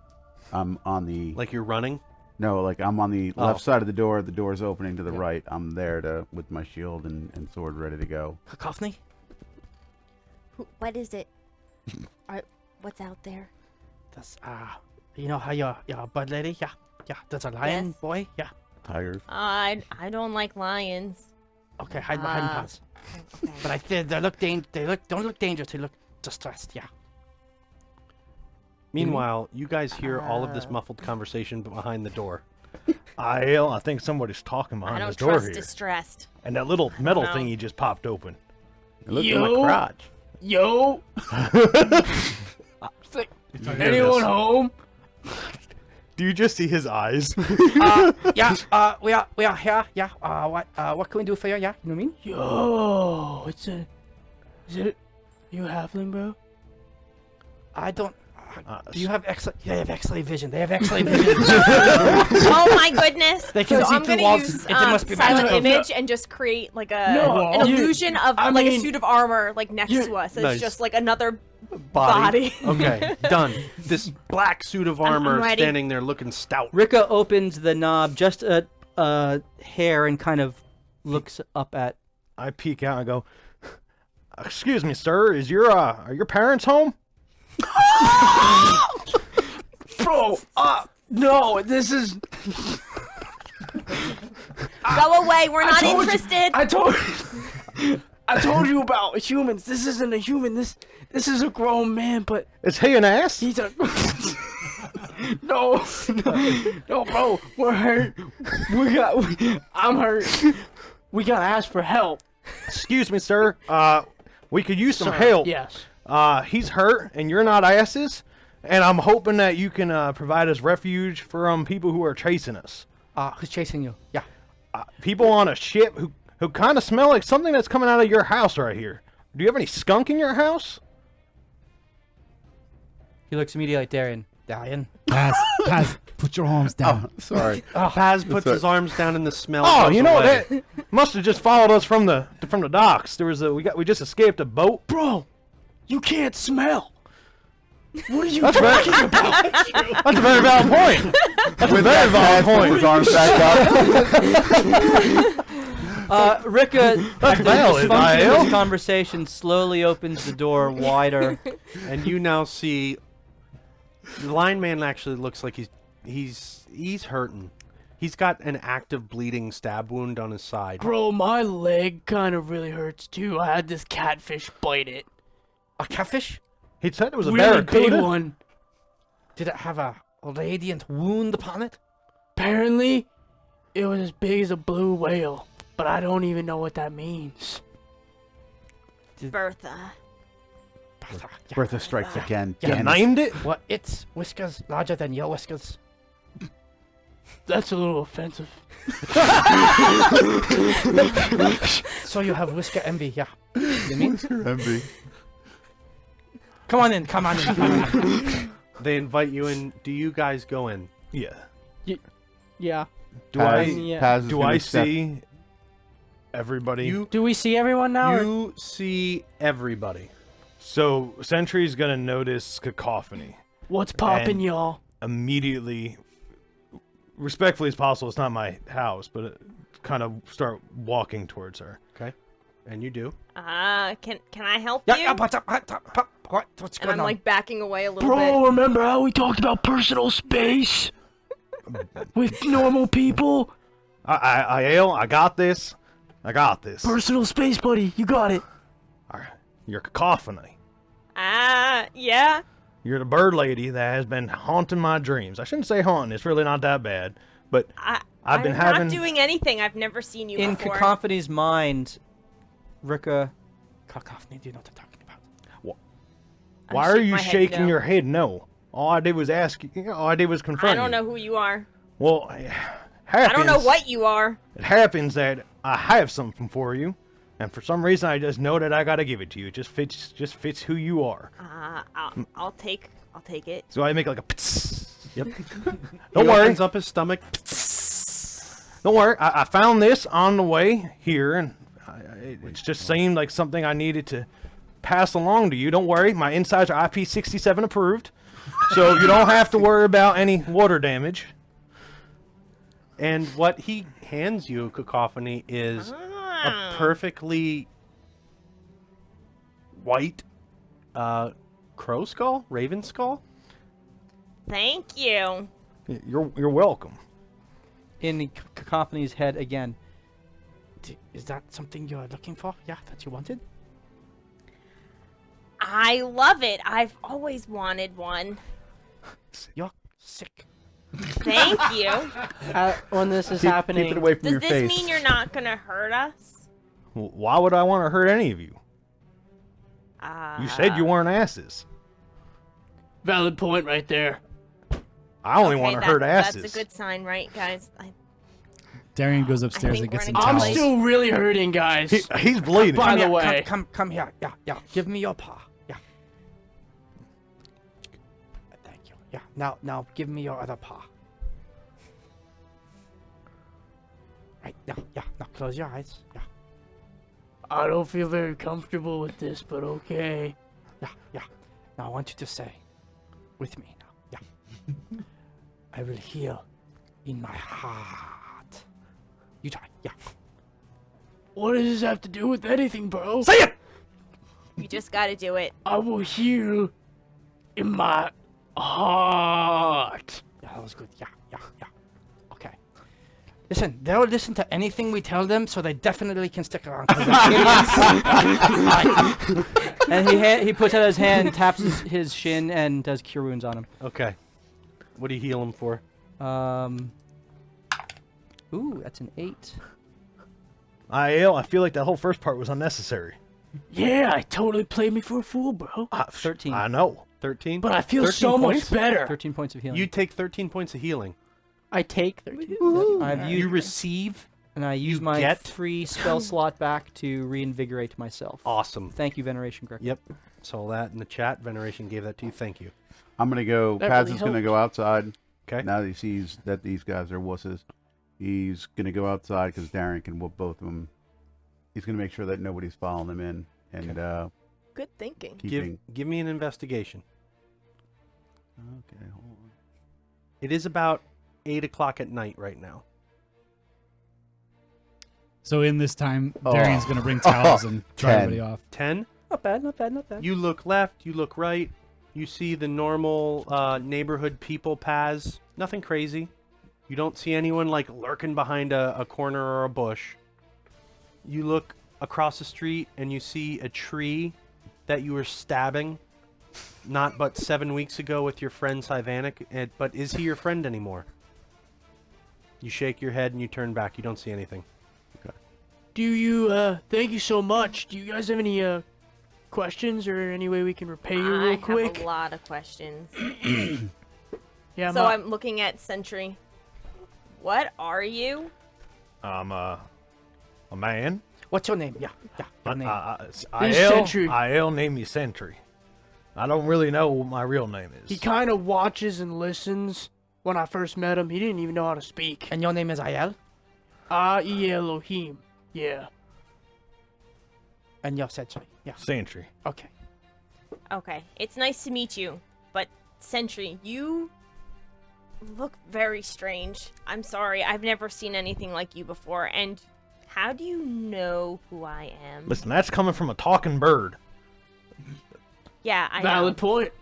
I'm on the Like you're running? no, like I'm on the Oh. left side of the door. The door's opening to the Yeah. right. I'm there with my shield and sword ready to go. Cacophony? What is it? What's out there? That's you know how you're a bud lady? Yeah. Yeah. That's a lion Yes. boy? Yeah. Tigers. I don't like lions. Okay, hide behind Paz. Okay. But I said don't look dangerous, they look distressed, yeah. Meanwhile, you guys hear all of this muffled conversation behind the door. I think somebody's talking I behind don't this door trust here. distressed. And that little metal know. thingy just popped open. It looked in Yo. my crotch. Yo, anyone home? Do you just see his eyes? Yeah, we are here, yeah. What can we do for you, yeah? You know what I mean? Yo, is it you halfling, bro? I don't. Do you have excellent? They have excellent vision. They have excellent vision. Oh my goodness! They can so see I'm through gonna walls. use It must be silent magical. image and just create like No, an you- illusion of I like a mean, suit of armor like next you- to us. It's Nice. just like another Body. body. Okay, done. This black suit of armor ready. standing there looking stout. Rika opens the knob just a hair and kind of looks up at. I peek out and go, "Excuse me, sir. Are your parents home?" Bro, no, this is. Go away. We're not told you- interested. I told you about humans. This isn't a human. This is a grown man, but Is he an ass? he's a. No, bro. We're hurt. I'm hurt. We gotta ask for help. Excuse me, sir. We could use some help. Yes. He's hurt, and you're not asses. And I'm hoping that you can provide us refuge from people who are chasing us. Who's chasing you? Yeah. People on a ship who kind of smell like something that's coming out of your house right here. Do you have any skunk in your house? He looks immediately at Darian. Paz, put your arms down. Sorry. Paz puts That's his arms down and the smell Oh, goes you know away. that must have just followed us from the docks. There was we just escaped a boat. Bro, you can't smell. What are you That's talking very, about? that's a very valid point. That's a very valid point. His arms back up. Rika, That's the valid, dysfunction of Niall. this conversation slowly opens the door wider. And you now see the line man actually looks like he's hurting. He's got an active bleeding stab wound on his side. Bro, my leg kind of really hurts too. I had this catfish bite it. A catfish? He said it was a Really big barracuda. one. Did it have a radiant wound upon it? Apparently, it was as big as a blue whale, but I don't even know what that means. Bertha. Bertha strikes again. You Damn it. named it? What? Its whiskers larger than your whiskers? That's a little offensive. So you have whisker envy, yeah. You mean? Envy. Come on in, come on in, come on in. They invite you in. Do you guys go in? Yeah. Yeah. Do I Yeah. Paz is do gonna I step- see everybody? Do we see everyone now? or- You see everybody. So Sentry's gonna notice cacophony What's popping, And- y'all? immediately. Respectfully as possible, it's not my house, but kind of start walking towards her. Okay. And you do. Can I help Yeah, you? yeah, what's up? What's And going I'm on? like backing away a little Bro, remember how we talked about personal space? With normal people? I got this. I got this. Personal space, buddy. You got it. Your cacophony. bit. Yeah. You're the bird lady that has been haunting my dreams. I shouldn't say haunting. It's really not that bad. But I've been I'm having. not doing anything. I've never seen you In before. Cacophony's mind, Rika... Cacophony, do you know what I'm talking about? Why are shake you my head shaking no. your head? No. All I did was ask. All I did was confront I don't you. know who you are. Well, I don't know what you are. It happens that I have something for you, and for some reason I just know that I gotta give it to you. It just fits who you are. I'll take it. So I make like a. Yep. Don't He worry. opens up his stomach. Don't worry. I found this on the way here, and it just seemed like something I needed to pass along to you. Don't worry. My insides are IP67 approved, so you don't have to worry about any water damage. And what he hands you, Cacophony, is a perfectly white crow skull, raven skull. Thank you. You're welcome. In Cacophony's head again. Is that something you're looking for? Yeah, that you wanted? I love it. I've always wanted one. You're sick. Thank you. When this is Keep happening, it away from Does your this face. mean you're not gonna hurt us? Why would I want to hurt any of you? You said you weren't asses. Valid point right there. I only Okay, want to hurt asses. That's a good sign, right, guys? Darian goes upstairs think and gets we're some in a I'm good towels. place. still really hurting, guys. He's bleeding. By the here, way. Come here. Yeah. Give me your paw. Yeah. Thank you. Yeah. Now give me your other paw. Right. Yeah. Now close your eyes. Yeah. I don't feel very comfortable with this, but okay. Yeah. Now I want you to say, with me now. Yeah. I will heal in my heart. You try. Yeah. What does this have to do with anything, bro? Say it! You just gotta do it. I will heal in my heart. Yeah, that was good. Yeah. Okay. Listen, they'll listen to anything we tell them, so they definitely can stick around. 'Cause they're idiots. And he puts out his hand, taps his shin, and does cure wounds on him. Okay. What do you heal him for? Ooh, that's an 8. I feel like that whole first part was unnecessary. Yeah, I totally played me for a fool, bro. 13. I know. 13? But I feel 13 so points? much better. 13 points of healing. You take 13 points of healing. I take 13. I've You used, receive. and I use my get- free spell slot back to reinvigorate myself. Awesome. Thank you, Veneration Greco. Yep. Saw that in the chat. Veneration gave that to you. Thank you. I'm gonna go. That Paz really is gonna helped. go outside. Okay. Now that he sees that these guys are wusses, he's gonna go outside because Darren can whoop both of them. He's gonna make sure that nobody's following him in and Good thinking. keeping. Give me an investigation. Okay, hold on. It is about 8 o'clock at night right now. So in this time, Oh. Darian's going to bring towels and dry 10. everybody off. 10. Not bad, not bad, not bad. You look left, you look right, you see the normal neighborhood people paths. Nothing crazy. You don't see anyone like lurking behind a corner or a bush. You look across the street and you see a tree that you were stabbing not but 7 weeks ago with your friend Sylvanik, but is he your friend anymore? You shake your head and you turn back. You don't see anything. Do you, thank you so much. Do you guys have any, questions or any way we can repay you I real have quick? a lot of questions. Yeah, So I'm looking at Sentry. What are you? I'm a man. What's your name? Yeah, your name. Sentry. I'll name you Sentry. I don't really know what my real name is. He kind of watches and listens. When I first met him, he didn't even know how to speak. And your name is Ayel? Elohim. Yeah. And you're Sentry. Yeah. Sentry. Okay. Okay, it's nice to meet you, but Sentry, you look very strange. I'm sorry, I've never seen anything like you before, and how do you know who I am? Listen, that's coming from a talking bird. Yeah, I know. Valid point.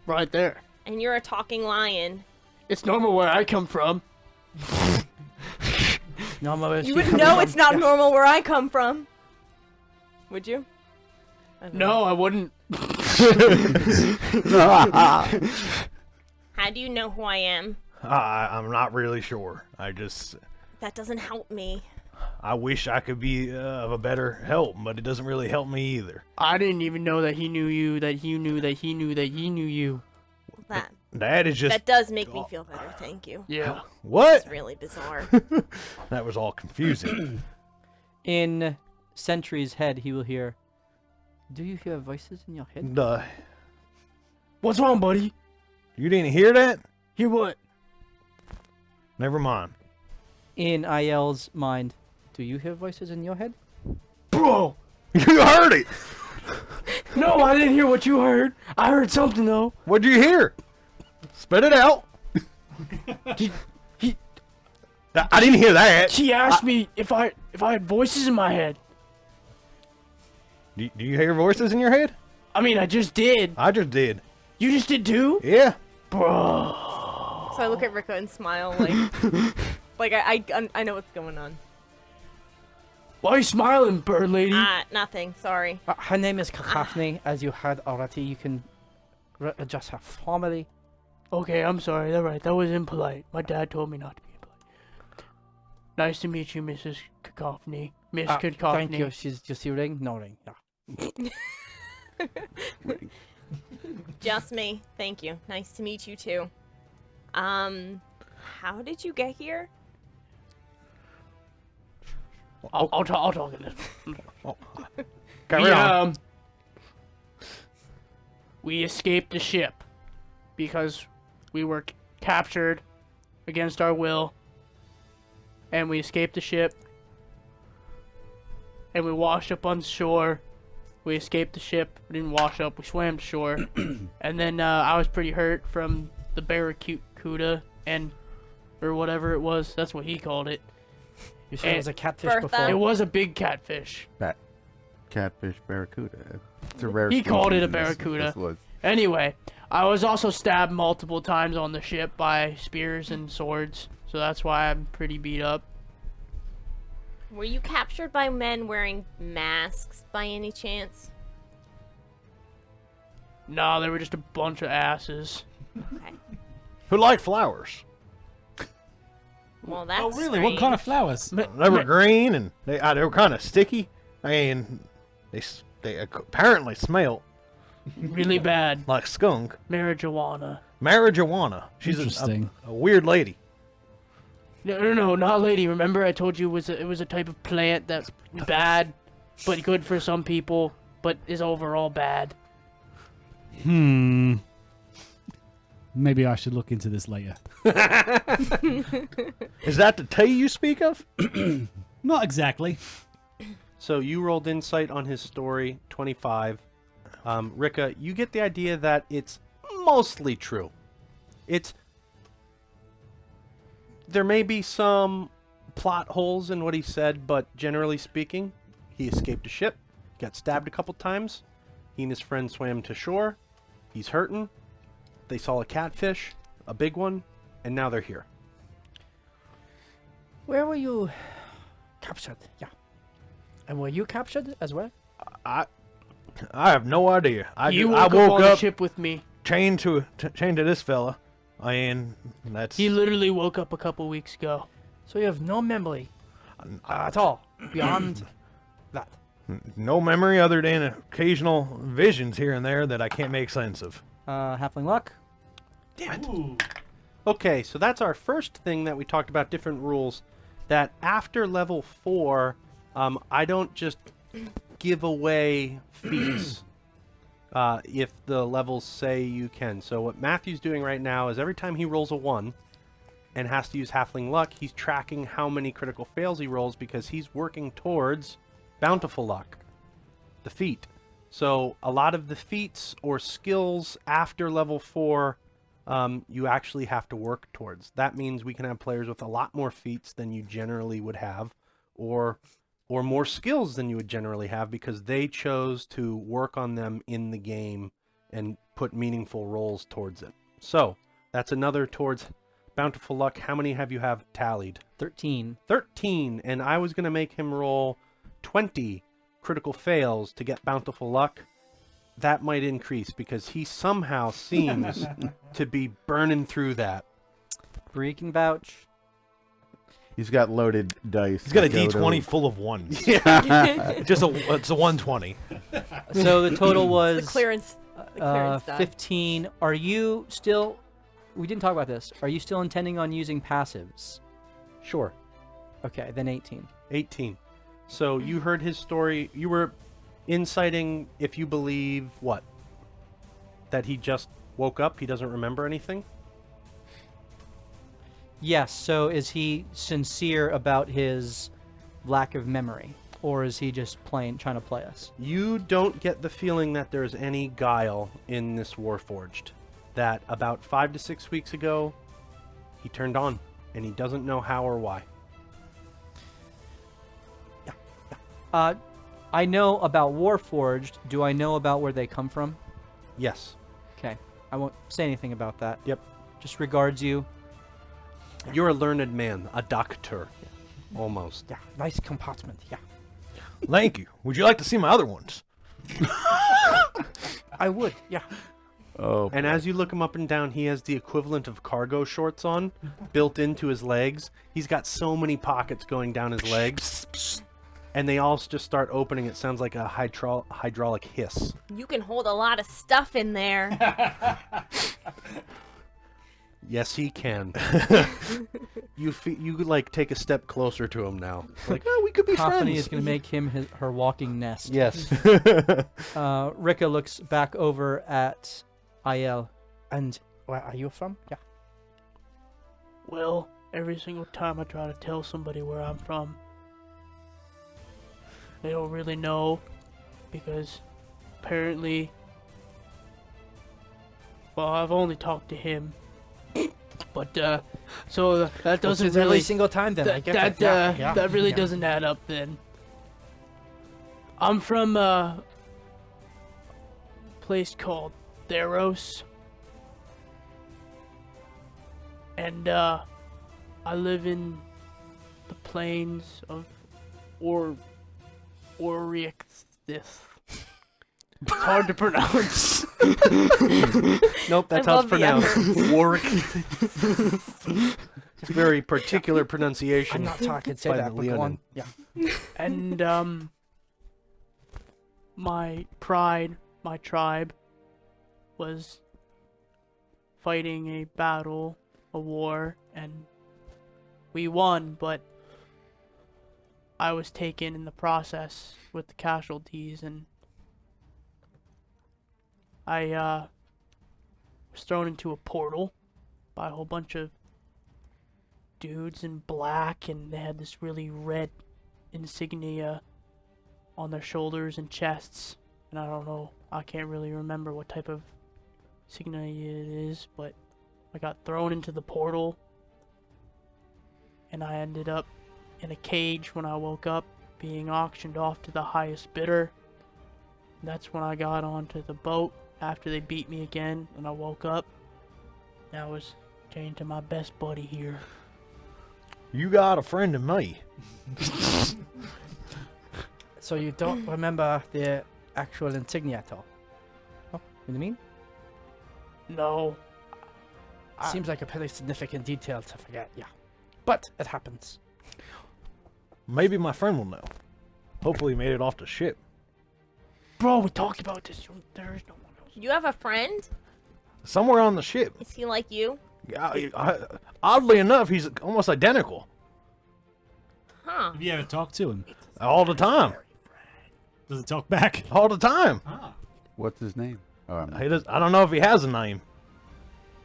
Right there. And you're a talking lion. It's normal where I come from. No, You would know it's not normal where I come from. Would you? I don't know. No, I wouldn't. How do you know who I am? I'm not really sure. That doesn't help me. I wish I could be of a better help, but it doesn't really help me either. I didn't even know that he knew you, that he knew that he knew that he knew you. That is just... That does make me feel better, thank you. Yeah. What? It's really bizarre. That was all confusing. In Sentry's head, he will hear, do you hear voices in your head? What's wrong, buddy? You didn't hear that? Hear what? Never mind. In Ayel's mind, do you hear voices in your head? Bro! You heard it! No, I didn't hear what you heard. I heard something, though. What'd you hear? Spit it out. I didn't hear that. She asked me if I had voices in my head. Do you hear voices in your head? I mean, I just did. I just did. You just did too? Yeah. Bro. So I look at Rika and smile, like I know what's going on. Why are you smiling, bird lady? Nothing. Sorry. Her name is Clappening, as you heard already. You can address her formally. Okay, I'm sorry. All right, that was impolite. My dad told me not to be impolite. Nice to meet you, Mrs. Cacophony. Miss Cacophony. Thank you. She's just your ring? No ring. Yeah. Just me. Thank you. Nice to meet you too. How did you get here? I'll talk in this. Carry on. We escaped the ship because we were captured against our will, and we escaped the ship, and we washed up on shore. We escaped the ship. We didn't wash up. We swam to shore, and then I was pretty hurt from the barracuda or whatever it was. That's what he called it. You said it was a catfish Bertha. before. It was a big catfish. Catfish barracuda. It's a rare. He called it a species. barracuda. This was- Anyway, I was also stabbed multiple times on the ship by spears and swords, so that's why I'm pretty beat up. Were you captured by men wearing masks by any chance? No, they were just a bunch of asses. Okay. Who like flowers? Well, that's Oh, really? What kind of flowers? They were green and they were kind of sticky. I mean, they apparently smell Really bad. like skunk. Marijuana. Marijuana. She's Interesting. a weird lady. No, not lady. Remember I told you it was a type of plant that's bad, but good for some people, but is overall bad. Maybe I should look into this later. Is that the tea you speak of? Not exactly. So you rolled insight on his story, 25. Rika, you get the idea that it's mostly true. There may be some plot holes in what he said, but generally speaking, he escaped a ship, got stabbed a couple times. He and his friend swam to shore. He's hurting. They saw a catfish, a big one, and now they're here. Where were you captured? Yeah. And were you captured as well? I have no idea. I woke woke on the up ship with me. chained to this fella, and that's He literally woke up a couple weeks ago. So you have no memory at all beyond that. no memory other than occasional visions here and there that I can't make sense of. Halfling luck. Okay, so that's our first thing that we talked about, different rules. That after level 4, I don't just give away feats if the levels say you can. So what Matthew's doing right now is every time he rolls a 1 and has to use halfling luck, he's tracking how many critical fails he rolls because he's working towards bountiful luck, the feat. So a lot of the feats or skills after level 4, you actually have to work towards. That means we can have players with a lot more feats than you generally would have, or more skills than you would generally have because they chose to work on them in the game and put meaningful rolls towards it. So that's another towards bountiful luck. How many have you tallied? 13. 13, and I was going to make him roll 20 critical fails to get bountiful luck. That might increase because he somehow seems to be burning through that. Breaking vouch. He's got loaded dice. He's got a to go D20 to- full of ones. It's a 120. So the total The was clearance die. 15. Are you still... We didn't talk about this. Are you still intending on using passives? Sure. Okay, then 18. 18. So you heard his story. You were inciting if you believe what? That he just woke up? He doesn't remember anything? Yes, so is he sincere about his lack of memory? Or is he just trying to play us? You don't get the feeling that there's any guile in this Warforged. That about 5 to 6 weeks ago, he turned on, and he doesn't know how or why. I know about Warforged. Do I know about where they come from? Yes. Okay. I won't say anything about that. Yep. Just regards you. You're a learned man, a doctor, almost. Yeah, nice compartment. Yeah. Thank you. Would you like to see my other ones? I would. Yeah. Oh, And as you look him up and down, he has the equivalent of cargo shorts on, built into his legs. He's got so many pockets going down his legs, and they all just start opening. It sounds like a hydraulic hiss. You can hold a lot of stuff in there. Yes, he can. You like take a step closer to him now. Like, oh, we could be Cacophony friends. is going to make him her walking nest. Yes. Rika looks back over at Aiel. And where are you from? Yeah. Well, every single time I try to tell somebody where I'm from, they don't really know because apparently, well, I've only talked to him. But so that doesn't Every really single time then. I get it. that really doesn't add up then. I'm from a place called Theros. And I live in the plains of Oryx. It's hard to pronounce. Nope, that's I how love it's the pronounced. Warwick. It's a very particular pronunciation. I'm not sure I can say by that, the but go on. Leonin. Yeah. And my tribe was fighting a battle, a war, and we won, but I was taken in the process with the casualties, and I was thrown into a portal by a whole bunch of dudes in black, and they had this really red insignia on their shoulders and chests, and I don't know, I can't really remember what type of insignia it is, but I got thrown into the portal, and I ended up in a cage when I woke up, being auctioned off to the highest bidder. And that's when I got onto the boat after they beat me again, and I woke up, and I was chained to my best buddy here. You got a friend in me. So you don't remember the actual insignia at all? Oh, what do you mean? No. Seems like a pretty significant detail to forget, yeah. But it happens. Maybe my friend will know. Hopefully he made it off the ship. Bro, we talked about this. There is no one else. You have a friend? Somewhere on the ship. Is he like you? Oddly enough, he's almost identical. Huh. Have you ever talked to him? All the time. Does it talk back? All the time. What's his name? Oh, He does, I don't know if he has a name.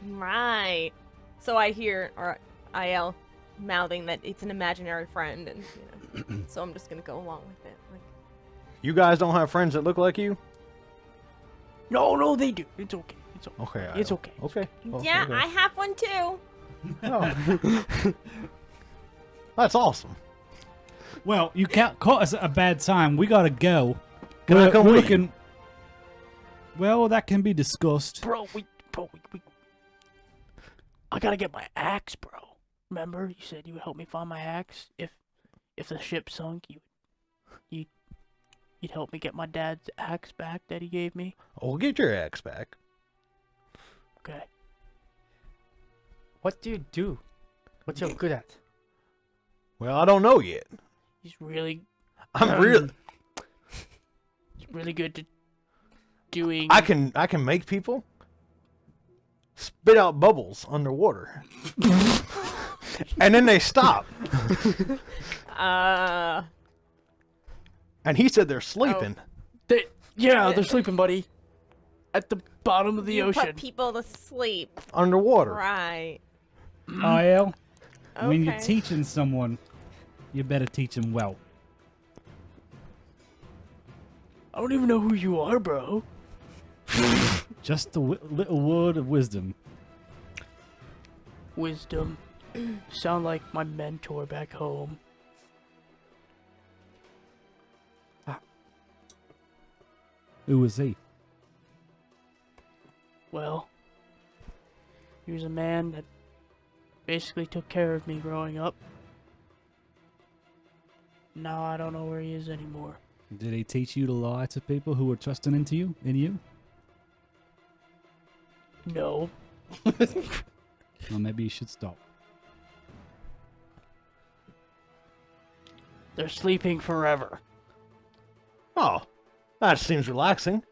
Right. So I hear, or I yell, mouthing that it's an imaginary friend, and so I'm just gonna go along with it. Like, You guys don't have friends that look like you? No, they do. It's okay. It's okay. Okay. It's okay. Okay. Oh, yeah, okay. I have one too. That's awesome. Well, you caught us at a bad time. We gotta go. Can I come with you? Well, that can be discussed. Bro, we I gotta get my axe, bro. Remember, you said you would help me find my axe if the ship sunk. You'd help me get my dad's axe back that he gave me. We'll get your axe back. Okay. What do you do? What you're good at? Well, I don't know yet. He's really I'm really. good to doing. I can make people spit out bubbles underwater, and then they stop. And he said they're sleeping. They're sleeping, buddy. At the bottom of the you ocean. put people to sleep. Underwater. Right. IL, when you're Okay. teaching someone, you better teach them well. I don't even know who you are, bro. Just a little word of wisdom. Wisdom. Sound like my mentor back home. Who was he? Well, he was a man that basically took care of me growing up. Now I don't know where he is anymore. Did he teach you to lie to people who were trusting in you? No. Well, maybe you should stop. They're sleeping forever. Oh, that seems relaxing.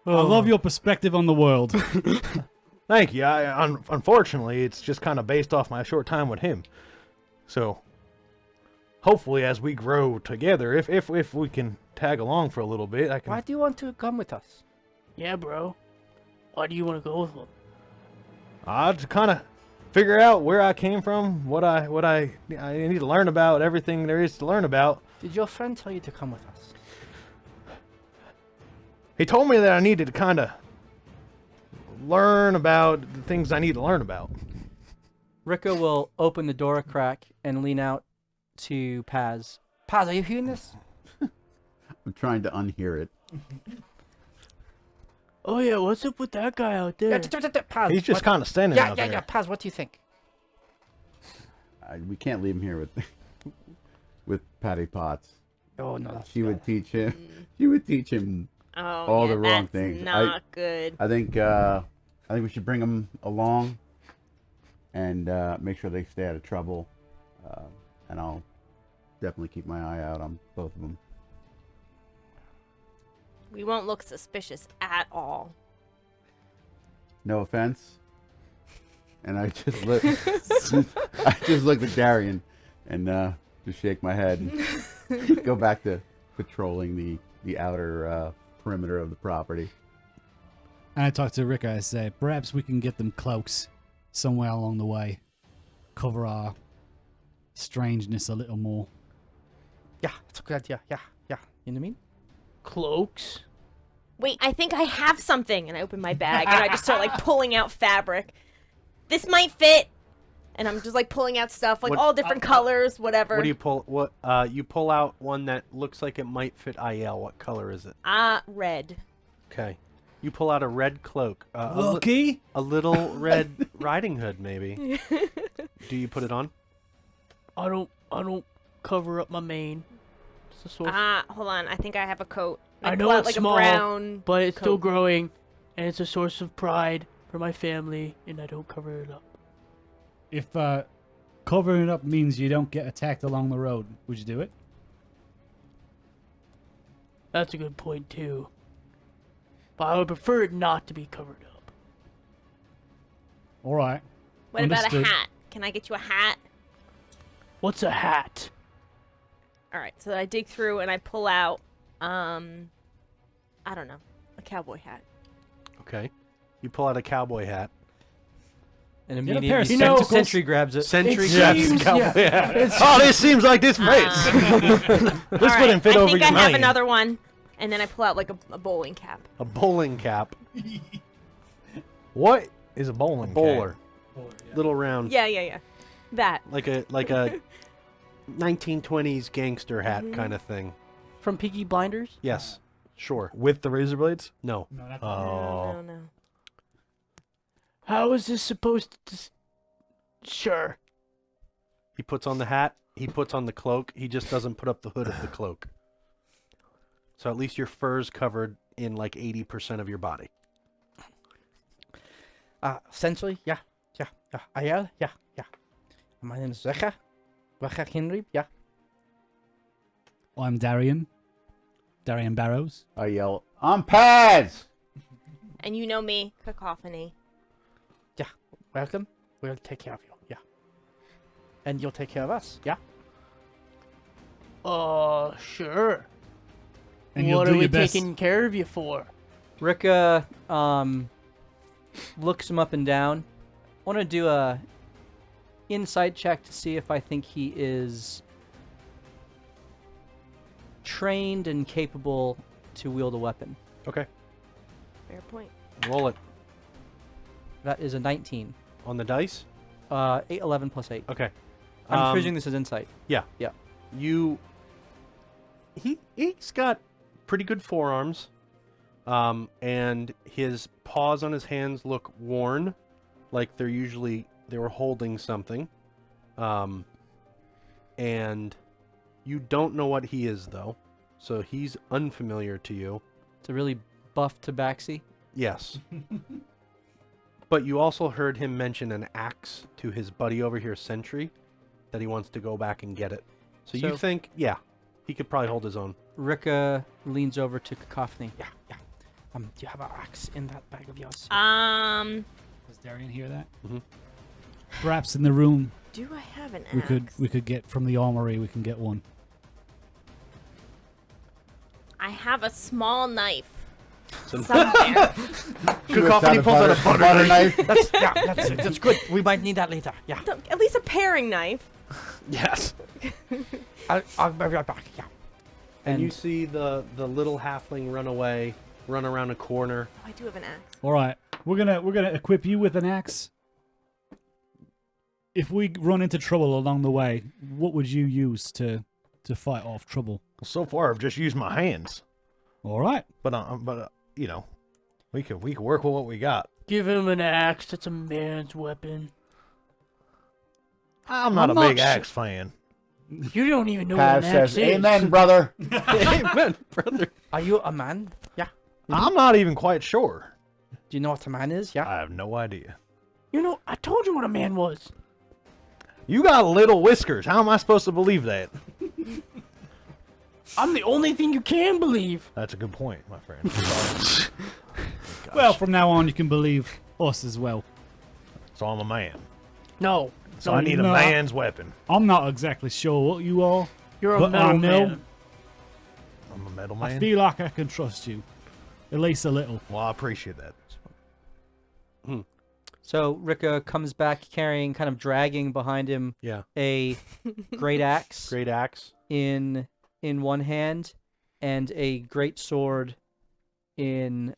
I love your perspective on the world. Thank you. Unfortunately, it's just kind of based off my short time with him. So, hopefully, as we grow together, if we can tag along for a little bit, I can. Why do you want to come with us? Yeah, bro. Why do you want to go with them? To kind of figure out where I came from, what I need to learn about, everything there is to learn about. Did your friend tell you to come with us? He told me that I needed to kind of learn about the things I need to learn about. Rico will open the door a crack and lean out to Paz. Paz, are you hearing this? I'm trying to unhear it. Oh yeah, what's up with that guy out there? Paz, He's just kind of standing out there. Paz, what do you think? We can't leave him here with with Patty Potts. Oh no, that's She would teach him. She would teach him Oh, all yeah, the wrong that's things. Not good. I think we should bring them along and make sure they stay out of trouble. And I'll definitely keep my eye out on both of them. We won't look suspicious at all. No offense. And I just look. I just look at Darian and just shake my head and go back to patrolling the outer perimeter of the property. And I talked to Rick. I say, perhaps we can get them cloaks somewhere along the way. Cover our strangeness a little more. Yeah, it's a good idea. Yeah. You know what I mean? Cloaks. Wait, I think I have something. And I open my bag and I just start like pulling out fabric. This might fit. And I'm just like pulling out stuff, like What- all different colors, whatever. What do you pull? What you pull out one that looks like it might fit IL. What color is it? Red. Okay. You pull out a red cloak. Lucky? A little red riding hood, maybe. Do you put it on? I don't cover up my mane. It's a source. Hold on. I think I have a coat. I know pull out, it's like small, a brown but it's still coat. growing, and it's a source of pride for my family, and I don't cover it up. If covering it up means you don't get attacked along the road, would you do it? That's a good point too. But I would prefer it not to be covered up. All right. What about a Understood. hat? Can I get you a hat? What's a hat? All right. So I dig through and I pull out, I don't know, a cowboy hat. Okay. You pull out a cowboy hat. And Get a pair of immediately, spectacles. Sentry grabs it. Sentry It grabs seems- the cowboy yeah, hat. it's- Oh, this seems like this face. All This right, wouldn't fit I over think your I have mane. another one, and then I pull out like a bowling cap. A bowling cap. What is a bowling cap? Bowler. Little round. Yeah. That. Like a 1920s gangster hat kind of thing. From Peaky Blinders? Yes. Sure. With the razor blades? No. No, that's Oh. No. How is this supposed to? Sure. He puts on the hat. He puts on the cloak. He just doesn't put up the hood of the cloak. So at least your fur's covered in like 80% of your body. Essentially, yeah. Ayel, yeah. My name is Recha Henry, yeah. I'm Darian. Darian Barrows. I yell, "I'm Paz!" And you know me, Cacophony. Welcome. We'll take care of you, yeah. And you'll take care of us, yeah. Sure. And you'll What do are we your best. taking care of you for? Ricka looks him up and down. I want to do a insight check to see if I think he is trained and capable to wield a weapon. Okay. Fair point. Roll it. That is a 19. On the dice? 8, 11 plus 8. Okay. I'm presuming this is insight. He's got pretty good forearms. And his paws on his hands look worn. Like they were holding something. And you don't know what he is, though. So he's unfamiliar to you. It's a really buff tabaxi. Yes. But you also heard him mention an axe to his buddy over here, Sentry, that he wants to go back and get it. So you So- think, yeah, he could probably hold his own. Ricka leans over to Cacophony. Yeah. Do you have an axe in that bag of yours? Does Darian hear that? Mhm. Perhaps in the room Do I have an we axe? could get from the armory. We can get one. I have a small knife. So- Somewhere. Cacophony pulls out a butter knife. That's good. We might need that later. Yeah. At least a paring knife. Yes. I'll be right back. Yeah. And you see the little halfling run away, run around a corner. Oh, I do have an axe. All right, we're gonna equip you with an axe. If we run into trouble along the way, what would you use to fight off trouble? So far, I've just used my hands. All right. But you know, we could work with what we got. Give him an axe. That's a man's weapon. I'm not a big axe fan. You don't even know Paz what an axe says, is. "Amen, brother." Amen, brother. Are you a man? Yeah. I'm not even quite sure. Do you know what a man is? Yeah. I have no idea. You know, I told you what a man was. You got little whiskers. How am I supposed to believe that? I'm the only thing you can believe. That's a good point, my friend. Sorry. Well, from now on, you can believe us as well. So I'm a man. No. So no, I need a no. man's weapon. I'm not exactly sure what you are. You're a But I metal know- man. I'm a metal I man. feel like I can trust you. At least a little. Well, I appreciate that. So Rika comes back carrying, kind of dragging behind him, Yeah. a great axe Great axe. in one hand and a great sword in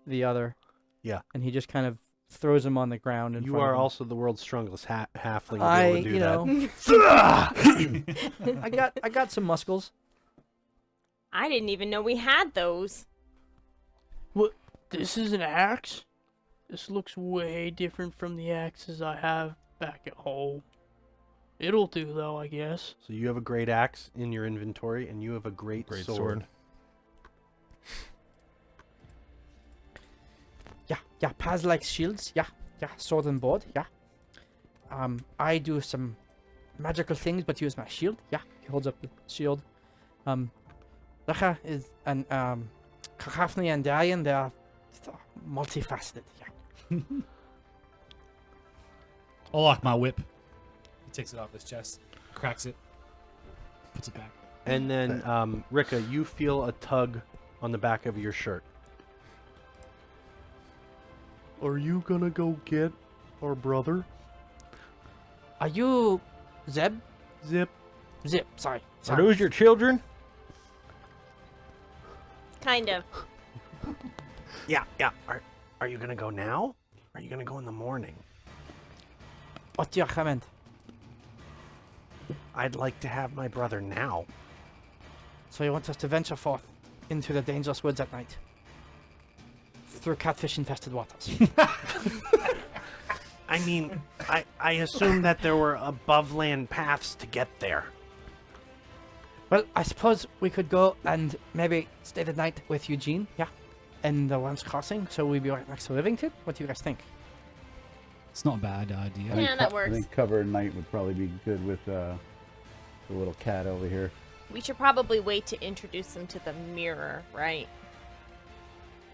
the other. Yeah. And he just kind of throws him on the ground in You front are of him. also the world's strongest halfling to I, be able to do you that. know, I got some muscles. I didn't even know we had those. What? This is an axe? This looks way different from the axes I have back at home. It'll do, though, I guess. So you have a great axe in your inventory, and you have a great sword. Yeah, Paz likes shields. Yeah, sword and board. Yeah. I do some magical things, but use my shield. Yeah, he holds up the shield. Lecha is an Kakafni and Diane. They are multifaceted. Yeah. I like my whip. He takes it off his chest, cracks it, puts it back. And then, Rika, you feel a tug on the back of your shirt. Are you gonna go get our brother? Are you Zeb? Zip. Zip. Sorry. Are those your children? Kind of. Yeah. Are you gonna go now? Or are you gonna go in the morning? What do you recommend? I'd like to have my brother now. So you want us to venture forth into the dangerous woods at night? Through catfish-infested waters. I mean, I assumed that there were above land paths to get there. Well, I suppose we could go and maybe stay the night with Eugene, yeah, in the Worms Crossing, so we'd be right next to Livington. What do you guys think? It's not a bad idea. Yeah, that I works. think cover at night would probably be good with the little cat over here. We should probably wait to introduce them to the mirror, right?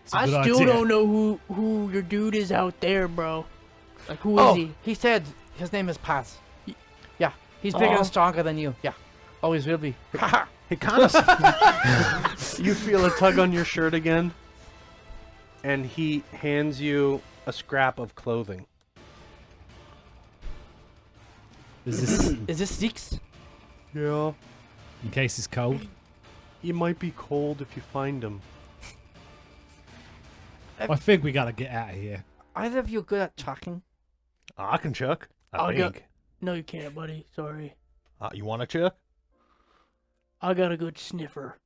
It's a I good still idea. don't know who your dude is out there, bro. Like, who is he? He said his name is Paz. Yeah, he's bigger Oh. and stronger than you. Yeah, always will be. It kind of. You feel a tug on your shirt again, and he hands you a scrap of clothing. Is this Is this Zeke's? Yeah. in case it's cold? You might be cold if you find him. I think we gotta get out of here. Either of you good at tracking? I can chuck. I I'll go- think. No, you can't, buddy. Sorry. You want to chuck? I got a good sniffer.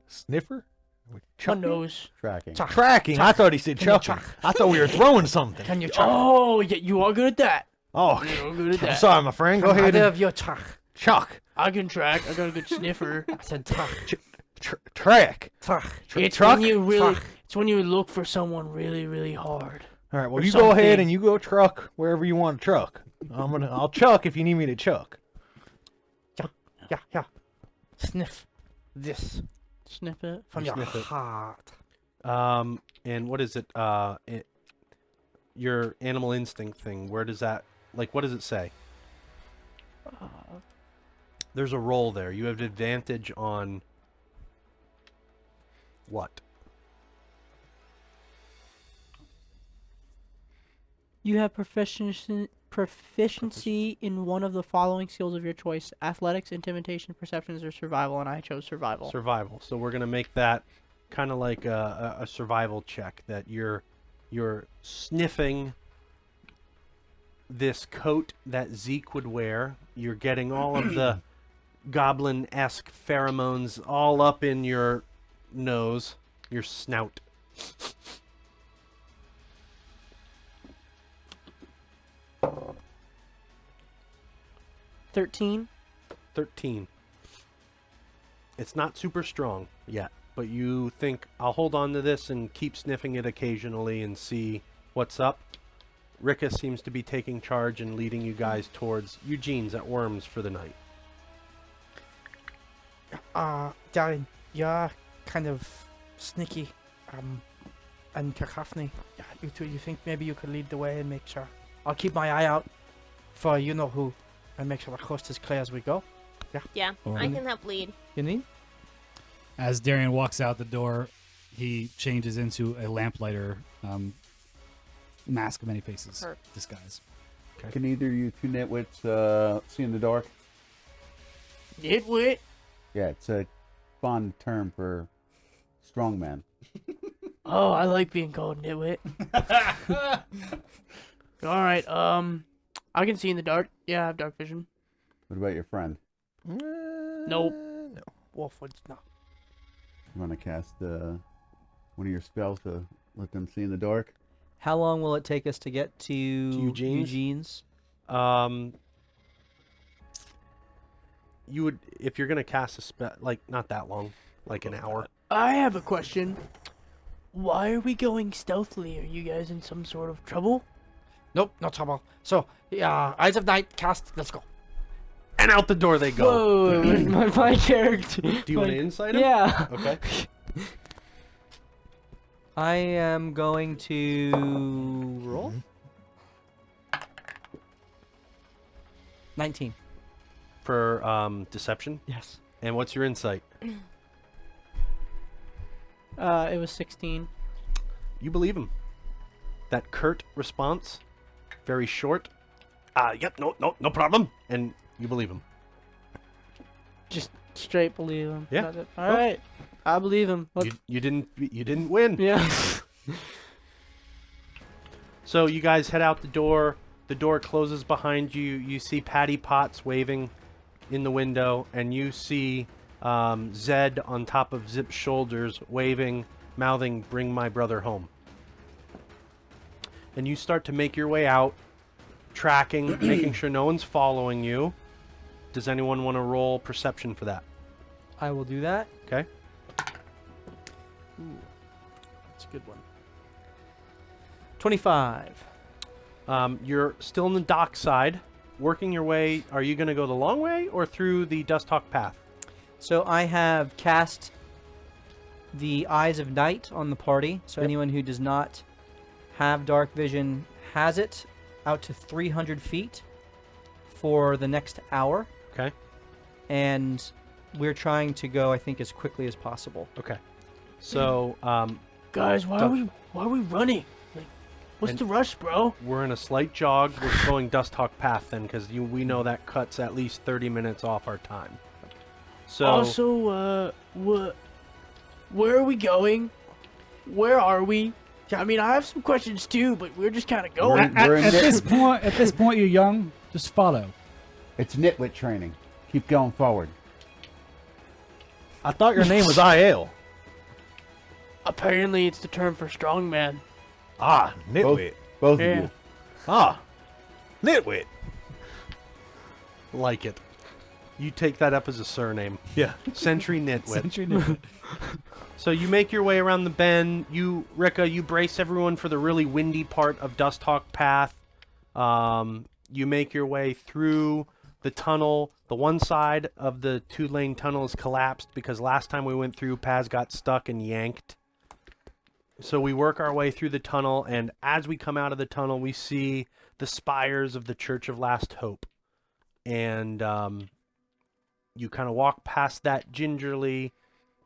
Sniffer? My Chuck? nose. Tracking. Tracking. I thought he said Can you chucking. chuck? I thought we were throwing something. Can you track? Oh, yeah, you are good at that. Oh, You're good at I'm that. sorry, my friend. Go ahead Either and of you track. chuck. I can track. I got a good sniffer. I said track. Track. Track. It's truck? when you really. Truck. It's when you look for someone really, really hard. All right. Well, Or you go ahead something. and you go truck wherever you want to truck. I'll chuck if you need me to chuck. Yeah. Sniff this Sniff it. from You your sniff it. heart. And what is it? Your animal instinct thing. Where does that? Like, what does it say? There's a roll there. You have advantage on what? You have proficiency in one of the following skills of your choice: athletics, intimidation, perceptions, or survival. And I chose survival. Survival. So we're gonna make that kind of like a survival check. That you're sniffing this coat that Zeke would wear. You're getting all of the goblin-esque pheromones all up in your nose, your snout. $13. 13. It's not super strong yet, but you think, I'll hold on to this and keep sniffing it occasionally and see what's up. Rika seems to be taking charge and leading you guys towards Eugene's at Worms for the night. Darren, you're kind of sneaky, and cacophony. Yeah, you two, you think maybe you could lead the way and make sure? I'll keep my eye out for you-know-who and make sure the coast is clear as we go. Yeah, I Alright. can help lead. You need? As Darian walks out the door, he changes into a lamplighter mask of many faces Perfect. disguise. Can either of you two nitwits see in the dark? Nitwit. Yeah, it's a fond term for strongman. Oh, I like being called nitwit. All right. I can see in the dark. Yeah, I have dark vision. What about your friend? Nope. No. Wolfwood's not. You want to cast one of your spells to let them see in the dark? How long will it take us to get to Eugene's? Eugene's? You would, if you're gonna cast a spell, like not that long, like an hour. I have a question. Why are we going stealthily? Are you guys in some sort of trouble? Nope, no trouble. So, Eyes of Night, cast, let's go. And out the door they go. Whoa, my character. Do you want to insight him? Yeah. Okay. I am going to roll. 19. For deception. Yes. And what's your insight? It was 16. You believe him. That curt response, very short. Yep, no problem. And you believe him. Just straight believe him. Yeah. All right. I believe him. You didn't win. Yeah. So you guys head out the door. The door closes behind you. You see Patty Potts waving in the window, and you see Zed on top of Zip's shoulders, waving, mouthing, "Bring my brother home." And you start to make your way out, tracking, making sure no one's following you. Does anyone want to roll perception for that? I will do that. Okay. That's a good one. 25. You're still in the dock side, working your way. Are you going to go the long way or through the Dusthawk path? So I have cast the Eyes of Night on the party. So Yep. anyone who does not have dark vision has it out to 300 feet for the next hour. Okay. And we're trying to go, I think, as quickly as possible. Okay. So Guys, why are we running? Like, what's And- the rush, bro? we're in a slight jog. We're going Dusthawk path then, because we know that cuts at least 30 minutes off our time. So Also, where are we going? Where are we? I mean, I have some questions too, but we're just kind of going. We're in At nit- this point, you're young. Just follow. It's nitwit training. Keep going forward. I thought your name was IL. Apparently, it's the term for strongman. Ah, Nitwit. Both Yeah. of you. Ah, Nitwit. like it. You take that up as a surname. Yeah. Sentry Nitwit. Century Nitwit. So you make your way around the bend. Rika, you brace everyone for the really windy part of Dusthawk Path. You make your way through the tunnel. The one side of the two-lane tunnel is collapsed because last time we went through, Paz got stuck and yanked. So we work our way through the tunnel, and as we come out of the tunnel, we see the spires of the Church of Last Hope. And you kind of walk past that gingerly.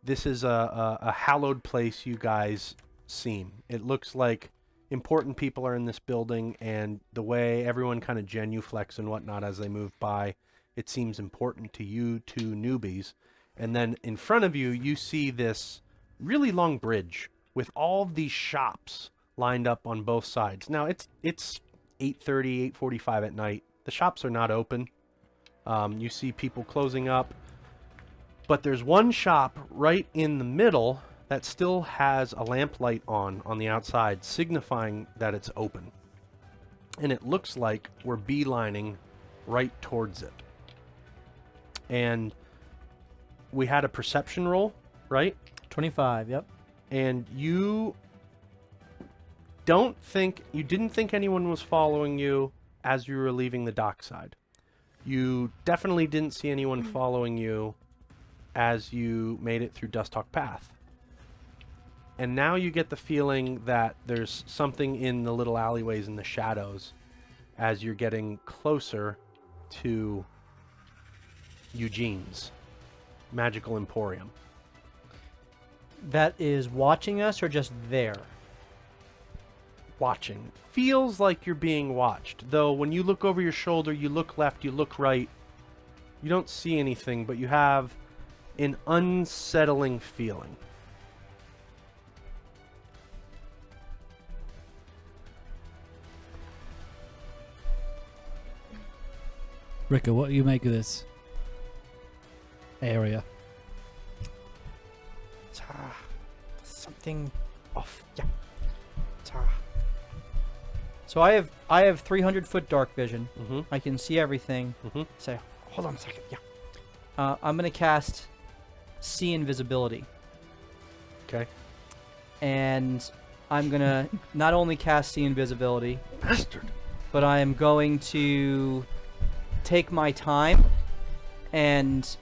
This is a hallowed place, you guys seem. It looks like important people are in this building, and the way everyone kind of genuflects and whatnot as they move by, it seems important to you two newbies. And then in front of you, you see this really long bridge with all of these shops lined up on both sides. Now, it's 8:30, 8:45 at night. The shops are not open. You see people closing up. But there's one shop right in the middle that still has a lamplight on the outside, signifying that it's open. And it looks like we're beelining right towards it. And we had a perception roll, right? 25, yep. And you didn't think anyone was following you as you were leaving the dockside. You definitely didn't see anyone following you as you made it through Dusthawk Path. And now you get the feeling that there's something in the little alleyways in the shadows as you're getting closer to Eugene's Magical Emporium. That is watching us or just there? Watching. Feels like you're being watched. Though when you look over your shoulder, you look left, you look right, you don't see anything, but you have an unsettling feeling. Ricka, what do you make of this area? Something off. Yeah. So I have 300-foot dark vision. Mm-hmm. I can see everything. Mm-hmm. So Hold on a second. Yeah. I'm going to cast See Invisibility. Okay. And I'm going to not only cast See Invisibility, Bastard. but I am going to take my time and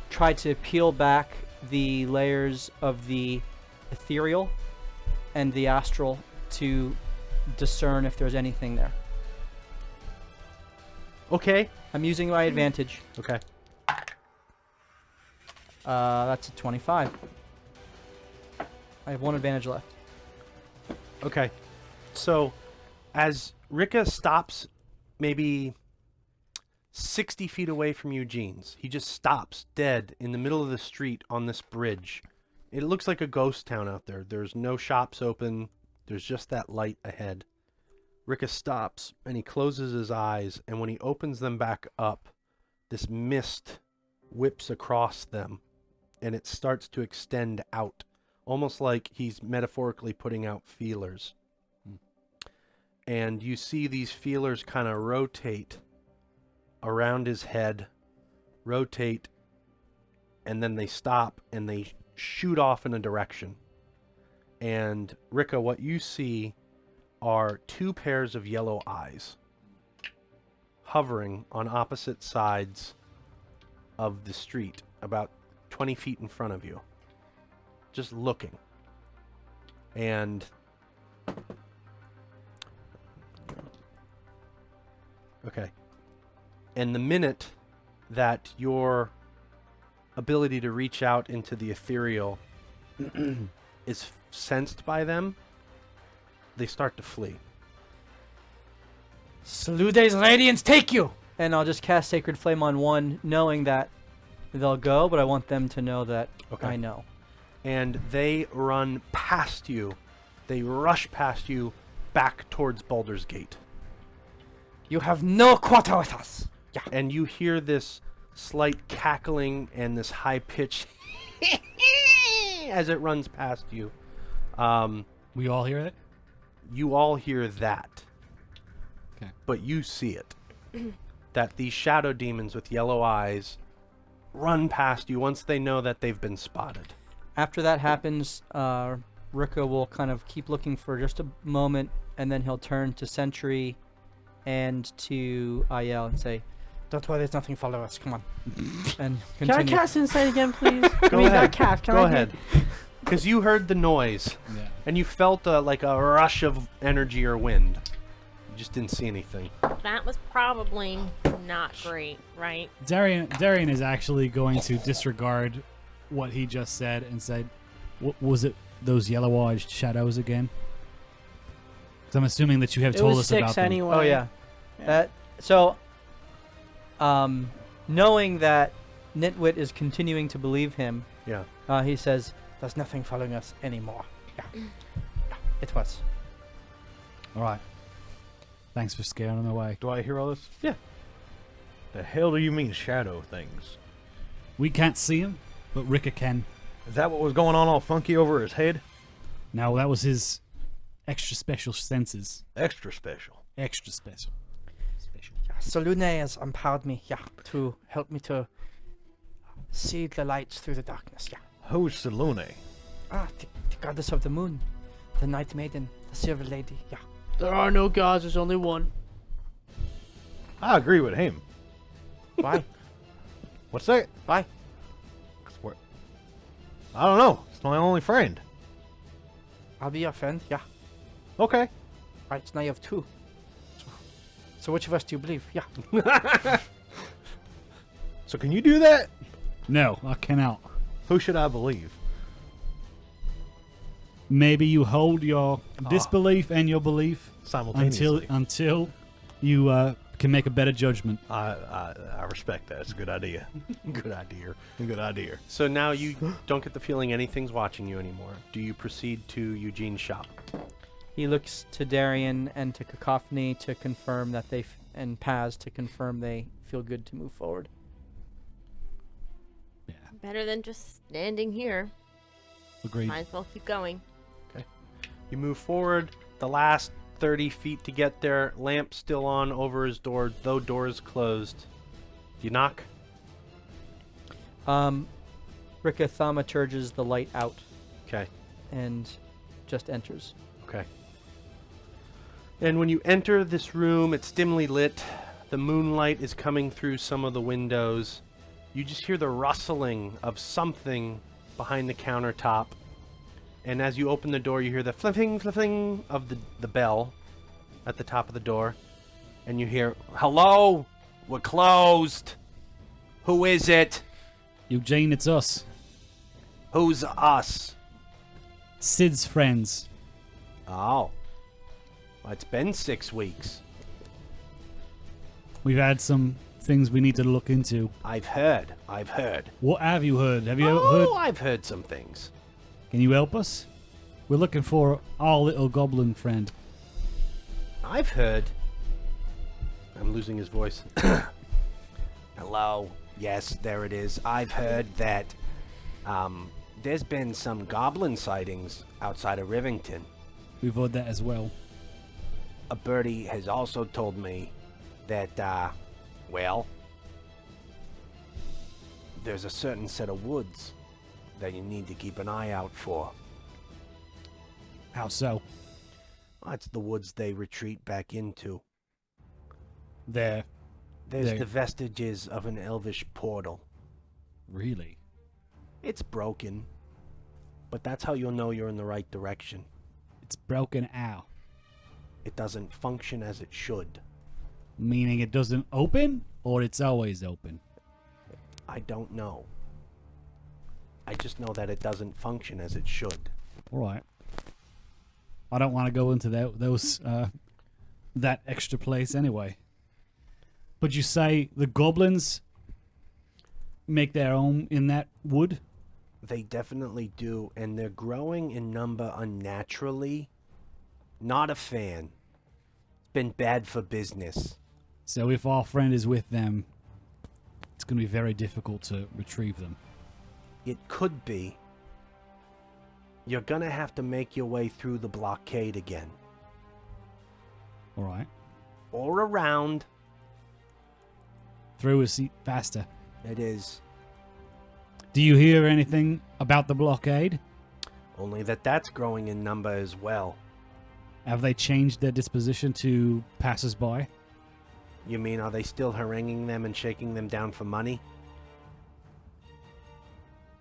try to peel back the layers of the ethereal and the astral to discern if there's anything there. Okay. I'm using my advantage. Okay. That's a 25. I have one advantage left. Okay. So, as Ricka stops maybe 60 feet away from Eugene's, he just stops dead in the middle of the street on this bridge. It looks like a ghost town out there. There's no shops open. There's just that light ahead. Ricka stops and he closes his eyes, and when he opens them back up, this mist whips across them and it starts to extend out, almost like he's metaphorically putting out feelers. And you see these feelers kind of rotate around his head, rotate, and then they stop and they shoot off in a direction. And Ricka, what you see are two pairs of yellow eyes hovering on opposite sides of the street, about 20 feet in front of you, just looking. And okay. And the minute that your ability to reach out into the ethereal is sensed by them, they start to flee. Salude's radiance take you! And I'll just cast Sacred Flame on one, knowing that they'll go, but I want them to know that I know. And they run past you. They rush past you back towards Baldur's Gate. You have no quarter with us! Yeah. And you hear this slight cackling and this high pitch as it runs past you. We all hear it? You all hear that. Okay. But you see it. That these shadow demons with yellow eyes run past you once they know that they've been spotted. After that happens, Ricka will kind of keep looking for just a moment, and then he'll turn to Sentry and to Ayel and say, Don't worry, there's nothing follow us. Come on. and Can I continue. cast insight again, please? Go ahead. Not cast. Can Go I ahead. Because you heard the noise, Yeah. and you felt like a rush of energy or wind. You just didn't see anything. That was probably not great, right? Darian is actually going to disregard what he just said and said, "What was it? Those yellow-eyed shadows again?" Because I'm assuming that you have It told was us 6 about them. anyway. Oh, yeah. Knowing that Nitwit is continuing to believe him, Yeah. he says, There's nothing following us anymore. Yeah. It was. All right. Thanks for scaring them away. Do I hear all this? Yeah. The hell do you mean shadow things? We can't see him, but Ricker can. Is that what was going on all funky over his head? Now, that was his extra special senses. Extra special. Extra special. Yeah, Solune has empowered me, to help me to see the lights through the darkness, Who's Salune? The goddess of the moon, the night maiden, the silver lady, There are no gods, there's only one. I agree with him. Why? What's that? Why? 'Cause I don't know. It's my only friend. I'll be your friend, Okay. Right, so now you have two. So which of us do you believe? Yeah. So can you do that? No, I cannot. Who should I believe? Maybe you hold your disbelief and your belief Simultaneously. until you can make a better judgment. I respect that. It's a good idea. Good idea. Good idea. So now you don't get the feeling anything's watching you anymore. Do you proceed to Eugene's shop? He looks to Darian and to Cacophony to confirm that and Paz to confirm they feel good to move forward. Yeah, Better than just standing here. agreed. Might as well keep going. You move forward. The last 30 feet to get there. Lamp still on over his door, though door is closed. You knock. Rika thaumaturges the light out Okay. and just enters. Okay. And when you enter this room, it's dimly lit. The moonlight is coming through some of the windows. You just hear the rustling of something behind the countertop. And as you open the door, you hear the flipping of the bell at the top of the door. And you hear, "Hello? We're closed. Who is it? Eugene, it's us. Who's us?" Syd's friends. Oh. Well, it's been 6 weeks. We've had some things we need to look into. I've heard. What have you heard? Have you Oh, heard? I've heard some things. Can you help us? We're looking for our little goblin friend. I've heard. I'm losing his voice. Hello. Yes, there it is. I've heard that there's been some goblin sightings outside of Rivington. We've heard that as well. A birdie has also told me that, well, there's a certain set of woods that you need to keep an eye out for. How so? That's the woods they retreat back into. There. There's the vestiges of an elvish portal. Really? It's broken, but that's how you'll know you're in the right direction. It's broken out. It doesn't function as it should. Meaning it doesn't open, or it's always open? I don't know. I just know that it doesn't function as it should. All right. I don't want to go into that extra place anyway. But you say the goblins make their own in that wood? They definitely do, and they're growing in number unnaturally. Not a fan. It's been bad for business. So if our friend is with them, it's going to be very difficult to retrieve them. It could be. You're gonna have to make your way through the blockade again. All right. Or around. Through is faster. It is. Do you hear anything about the blockade? Only that that's growing in number as well. Have they changed their disposition to passers-by? You mean, are they still haranguing them and shaking them down for money?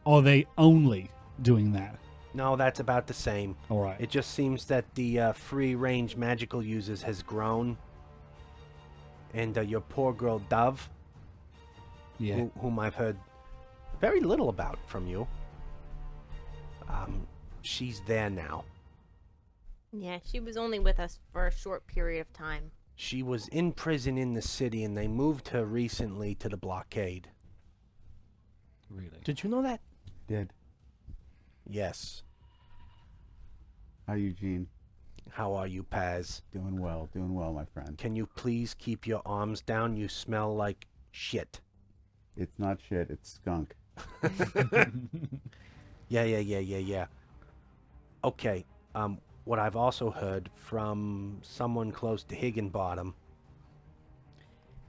Are they only doing that? No, that's about the same. All right. It just seems that the free-range magical users has grown. And your poor girl Dove, Yeah. whom I've heard very little about from you, she's there now. Yeah, she was only with us for a short period of time. She was in prison in the city, and they moved her recently to the blockade. Really? Did you know that? Did. Yes. Hi, Eugene. How are you, Paz? Doing well, my friend. Can you please keep your arms down? You smell like shit. It's not shit, it's skunk. Yeah. Okay. What I've also heard from someone close to Higginbottom.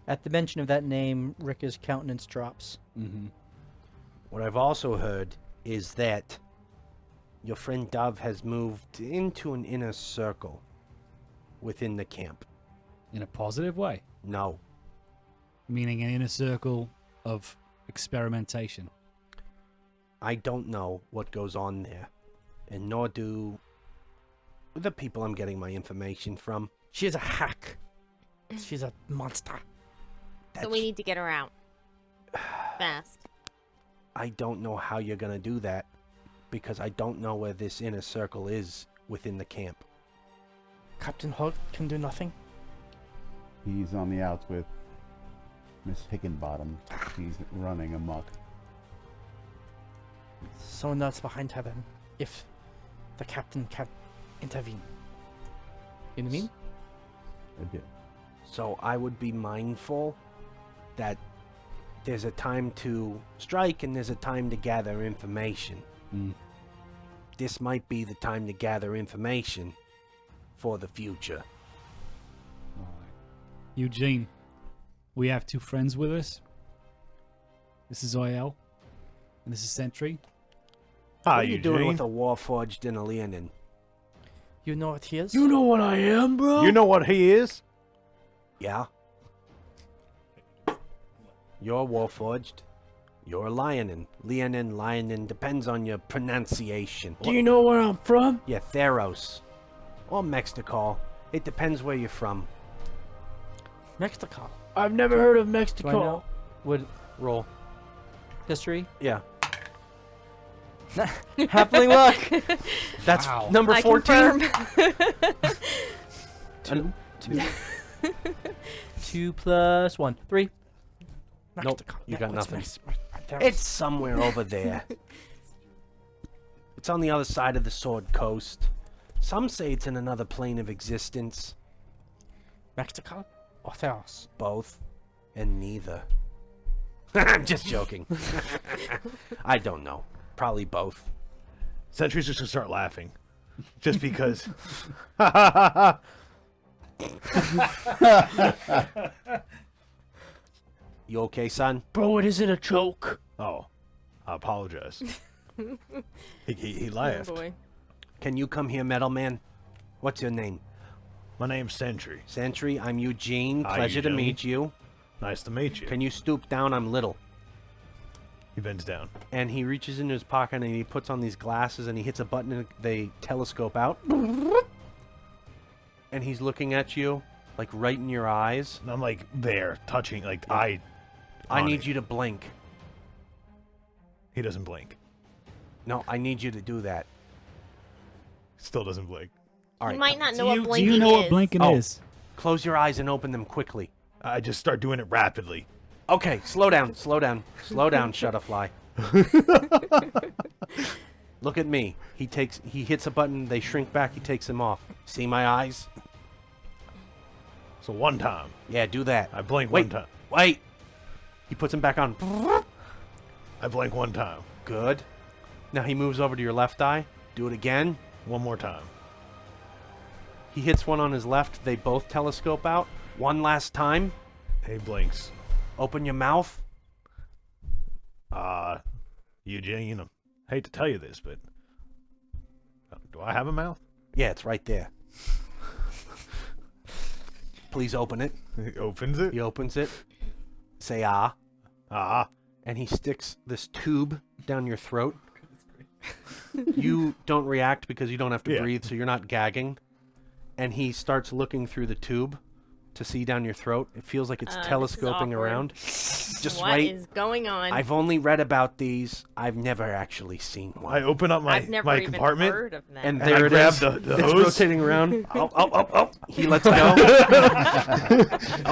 At the mention of that name, Rika's countenance drops. Mm-hmm. What I've also heard is that your friend Dove has moved into an inner circle within the camp. In a positive way, No. meaning an inner circle of experimentation. I don't know what goes on there, and nor do the people I'm getting my information from. She's a hack. She's a monster. So we need to get her out. Fast. I don't know how you're gonna do that, because I don't know where this inner circle is within the camp. Captain Holt can do nothing. He's on the outs with Miss Higginbottom. She's running amok. Someone else behind her then, if the captain can't intervene. You know what I mean? I did. So I would be mindful that there's a time to strike and there's a time to gather information. Mm. This might be the time to gather information for the future. All right. Eugene, we have two friends with us. This is Oyel, and this is Sentry. What Hi, are you doing Eugene. with a Warforged and a Leonin? You know what he is? You know what I am, bro? You know what he is? Yeah? You're Warforged. You're Leonin. Leonin, depends on your pronunciation. Do you know where I'm from? Yeah, Theros. Or Mexico. It depends where you're from. Mexico. I've never heard of Do I know? Mexico. Would Roll. history? Yeah. Halfling luck. That's Wow. number I 14. confirm. 2 plus 1. 3. Nope, Mexico. you got what's nothing. Mex- It's somewhere over there. It's on the other side of the Sword Coast. Some say it's in another plane of existence. Mexico or Theros? Both. And neither. I'm just joking. I don't know. Probably both. Sentry's just gonna start laughing. Just because. You okay, son? Bro, it isn't a joke. Oh, I apologize. He Oh, laughed. boy. Can you come here, Metal Man? What's your name? My name's Sentry. Sentry, I'm Eugene. Hi, Pleasure to Eugene. meet you. Nice to meet you. Can you stoop down? I'm little. He bends down. And he reaches into his pocket and he puts on these glasses and he hits a button and they telescope out. And he's looking at you, like right in your eyes. And I'm like there, touching, like Yeah. I I on need it. you to blink. He doesn't blink. No, I need you to do that. Still doesn't blink. All You right. might not know do what you blinking know is. what blinking Oh. is? Close your eyes and open them quickly. I just start doing it rapidly. Okay, slow down, slow down. Slow down, Shutterfly. Look at me. He hits a button, they shrink back, he takes them off. See my eyes? So one time, Yeah, do that. I blink Wait. one time. Wait. He puts them back on. I blink one time. Good. Now he moves over to your left eye. Do it again. One more time. He hits one on his left. They both telescope out. One last time. He blinks. Open your mouth. Eugene, I hate to tell you this, but do I have a mouth? Yeah, it's right there. Please open it. He opens it. He opens it. Say ah. Ah, And he sticks this tube down your throat. You don't react because you don't have to Yeah. breathe, so you're not gagging. And he starts looking through the tube to see down your throat. It feels like it's This is telescoping awkward. around. Just What wait. is going on? I've only read about these. I've never actually seen one. I open up my I've never my even compartment. heard of them. And And there I it grab is. the It's hose. rotating around. Oh. He lets go.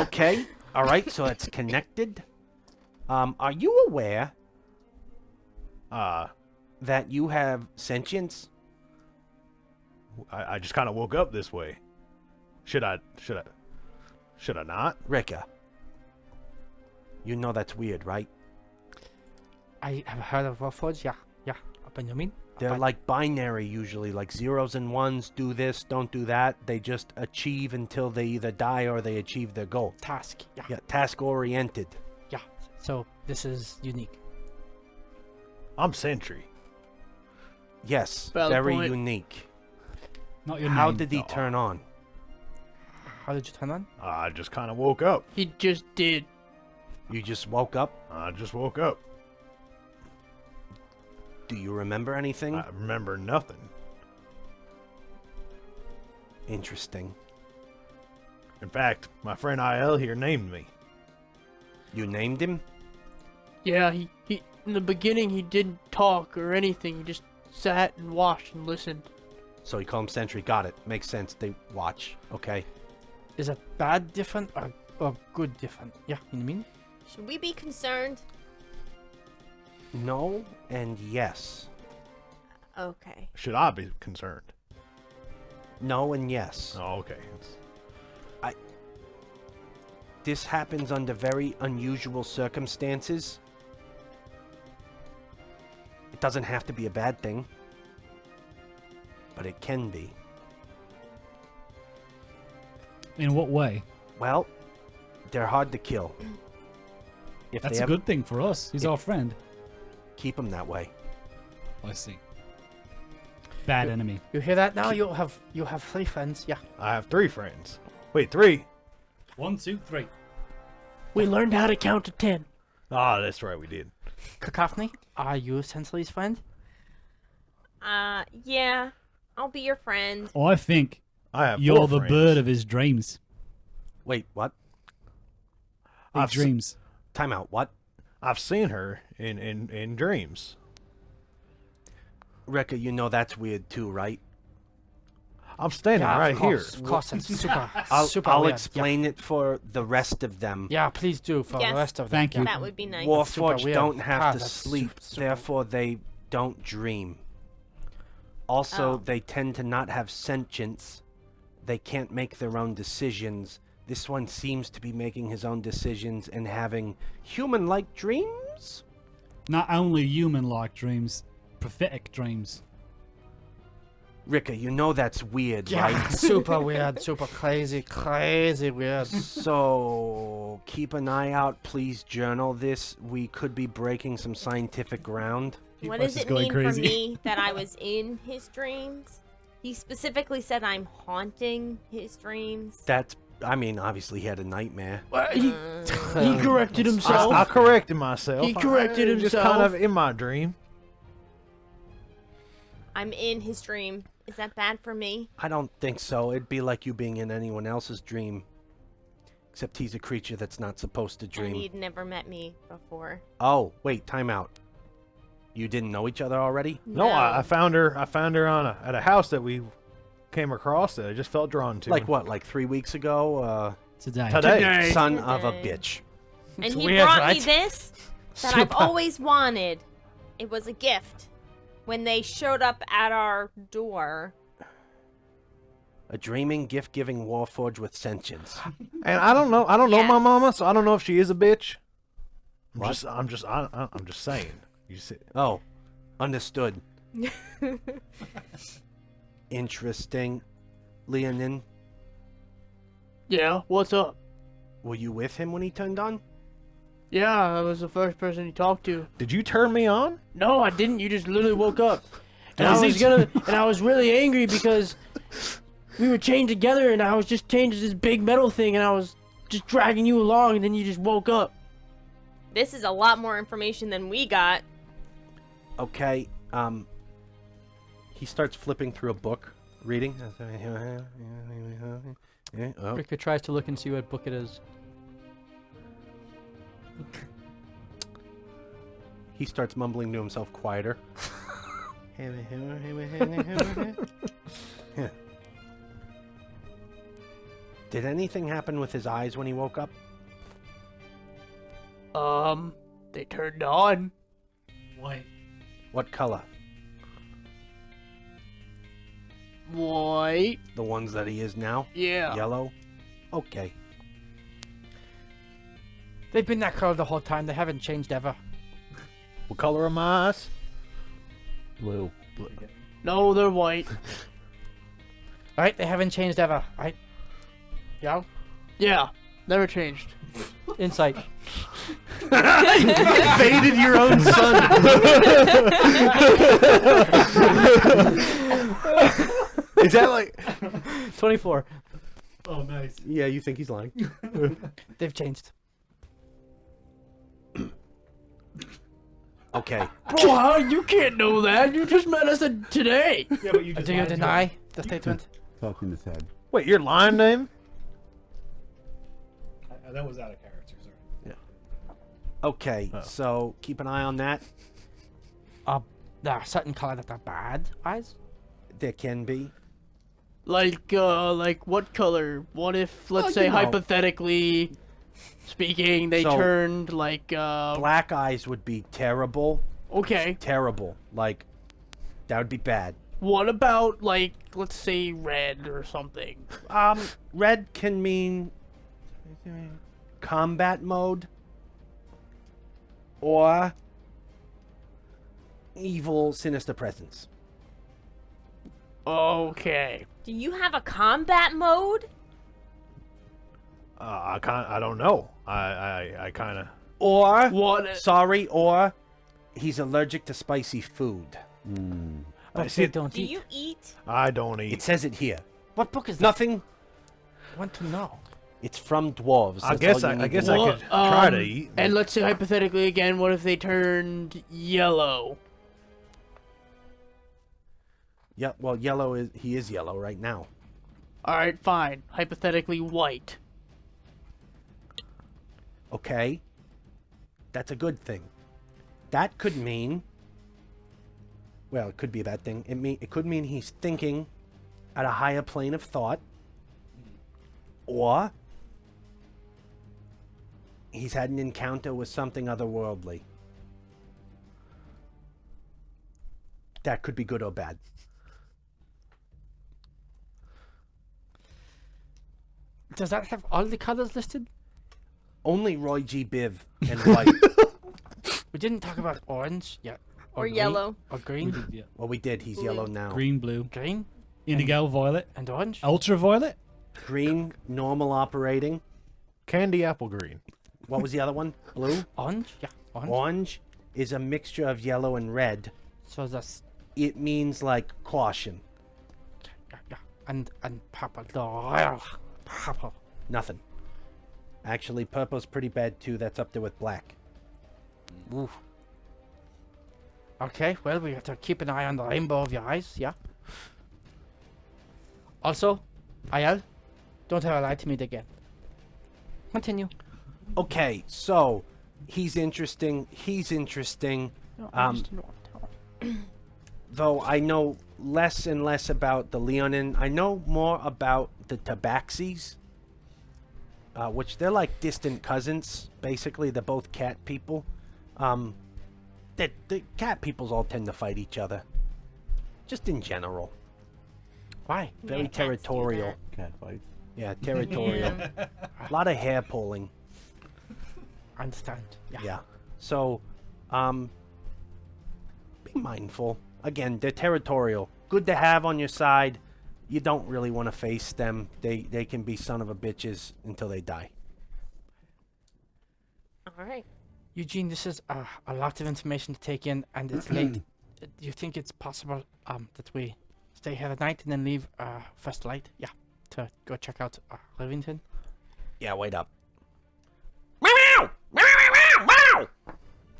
Okay. All right. So it's connected. Are you aware that you have sentience? I just kind of woke up this way. Should I not? Rika. You know that's weird, right? I have heard of Warforged. Yeah. Benjamin. They're like binary usually, like zeros and ones, do this, don't do that. They just achieve until they either die or they achieve their goal. Task. Yeah. Yeah, task-oriented. Yeah. So this is unique. I'm Sentry. Yes, Valid very point. unique. Not your How name. did he turn on? How did you turn on? I just kind of woke up. He just did. You just woke up? I just woke up. Do you remember anything? I remember nothing. Interesting. In fact, my friend IL here named me. You named him? Yeah, he in the beginning he didn't talk or anything. He just sat and watched and listened. So you call him Sentry. Got it. Makes sense. They watch. Okay. Is it bad different or good different? Yeah, you know what I mean? Should we be concerned? No and yes. Okay. Should I be concerned? No and yes. Oh, okay. This happens under very unusual circumstances. It doesn't have to be a bad thing, but it can be. In what way? Well, they're hard to kill. If That's they a ever good thing for us. He's If- our friend. keep them that way. I see. Bad enemy. You hear that now? You have 3 friends. Yeah. I have 3 friends. Wait, 3? 1, 2, 3. We learned how to count to 10. Ah, that's right, we did. Cacophony, are you Sensory's friend? Yeah. I'll be your friend. I think I have you're 4 the friends. bird of his dreams. Wait, what? Big I've s- dreams. Time out. What? I've seen her in dreams. Rekka, you know that's weird too, right? I'm standing Yeah, right of here. course, Of course, it's super, I'll super I'll weird. explain it for the rest of them. Yeah, please do for Yes. the rest of them. Thank you. That would be nice. super Warforged weird. don't have Ah, to that's sleep, super- therefore they don't dream. Also, Oh. they tend to not have sentience. They can't make their own decisions. This one seems to be making his own decisions and having human-like dreams? Not only human-like dreams, prophetic dreams. Rika, you know that's weird, Yeah, right? super weird, super crazy weird. So, keep an eye out. Please journal this. We could be breaking some scientific ground. What Voice does is it going mean crazy. for me that I was in his dreams? He specifically said I'm haunting his dreams. That's, I mean, obviously he had a nightmare. He corrected himself. I corrected myself. He corrected I- Just himself. kind of in my dream. I'm in his dream. Is that bad for me? I don't think so. It'd be like you being in anyone else's dream. Except he's a creature that's not supposed to And dream. he'd never met me before. Oh, wait, time out. You didn't know each other already? No, I found her. I found her at a house that we came across that I just felt drawn to. Like what, like 3 weeks ago? Today. Today. Son of a Today. bitch. And It's he weird, brought me right? this that I've Super. always wanted. It was a gift. When they showed up at our door. A dreaming, gift-giving warforged with sentience. And I don't know. I don't know my Yes. mama, so I don't know if she is a bitch. What? I'm just saying. You see, Oh, understood. Interesting. Leonin, Yeah, what's up? were you with him when he turned on? Yeah, I was the first person he talked to. did you turn me on? No, I didn't. You just literally woke up. And Does I he was gonna, and I was really angry because we were chained together, and I was just chained to this big metal thing, and I was just dragging you along, and then you just woke up. This is a lot more information than we got. Okay, he starts flipping through a book, reading. Oh, Rika tries to look and see what book it is. he starts mumbling to himself quieter. Did anything happen with his eyes when he woke up? They turned on. White. What color? White. The ones that he is now? Yeah. Yellow? Okay. They've been that color the whole time. They haven't changed ever. What color are my eyes? Blue. No, they're white. Right, they haven't changed ever. Right? Yeah. Yeah, never changed. Insight. Faded your own son. Is that like? 24. Oh, nice. Yeah, you think he's lying. They've changed. Okay. Wow, you can't know that. You just met us today. Yeah, but you Do you deny the statement? Talking his head. Wait, you're lying to him? That was out of character, sorry. Okay, so keep an eye on that. There are certain colors that are bad eyes. There can be. Like what color? What if, let's say, you know. hypothetically speaking, they So- turned like Black eyes would be terrible. okay. Terrible. Like, that would be bad. What about like, let's say, red or something? Red can mean combat mode or evil, sinister presence. Okay. Do you have a combat mode? I don't know. I kind of. Or, What? or he's allergic to spicy food. But see they it- don't Do eat. you eat? I don't It eat. says it here. What book is that? Nothing. I want to know. It's from dwarves. I That's guess all you I need guess to know. I could try to eat. And let's say hypothetically again, what if they turned yellow? Yeah, well, yellow is he is yellow right now. All right, fine. Hypothetically white. Okay, that's a good thing. That could mean. Well, it could be a bad thing. It could mean he's thinking at a higher plane of thought, or he's had an encounter with something otherworldly. That could be good or bad. Does that have all the colors listed? Only Roy G. Biv and white. We didn't talk about orange yet. Or green, yellow. Or green. Yeah. Well, we did. He's yellow now. Green, blue, Green indigo, violet, and orange. ultraviolet. Green, normal operating. Candy apple green. What was the other one? Blue? Orange? Yeah, orange. Orange is a mixture of yellow and red. So that's It means like caution. yeah. And purple. Purple. Nothing. Actually, purple's pretty bad too. That's up there with black. Oof. Okay, well, we have to keep an eye on the rainbow of your eyes, yeah? Also, Ayal, don't ever lie to me again. Continue. Okay, so he's interesting. He's interesting. Though I know less and less about the Leonin. I know more about the Tabaxis, which they're like distant cousins. Basically, they're both cat people. The cat peoples all tend to fight each other. Just in general. Why? Very Yeah, cats do territorial. Cat fights. Yeah, territorial. A lot of hair pulling. Understand. Yeah. Yeah. So, be mindful. Again, they're territorial. Good to have on your side. You don't really want to face them. They can be son of a bitches until they die. All right. Eugene, this is a lot of information to take in, and it's late. Do you think it's possible that we stay here at night and then leave first light? Yeah, to go check out Rivington? Yeah, wait up. Meow! Meow, meow, meow!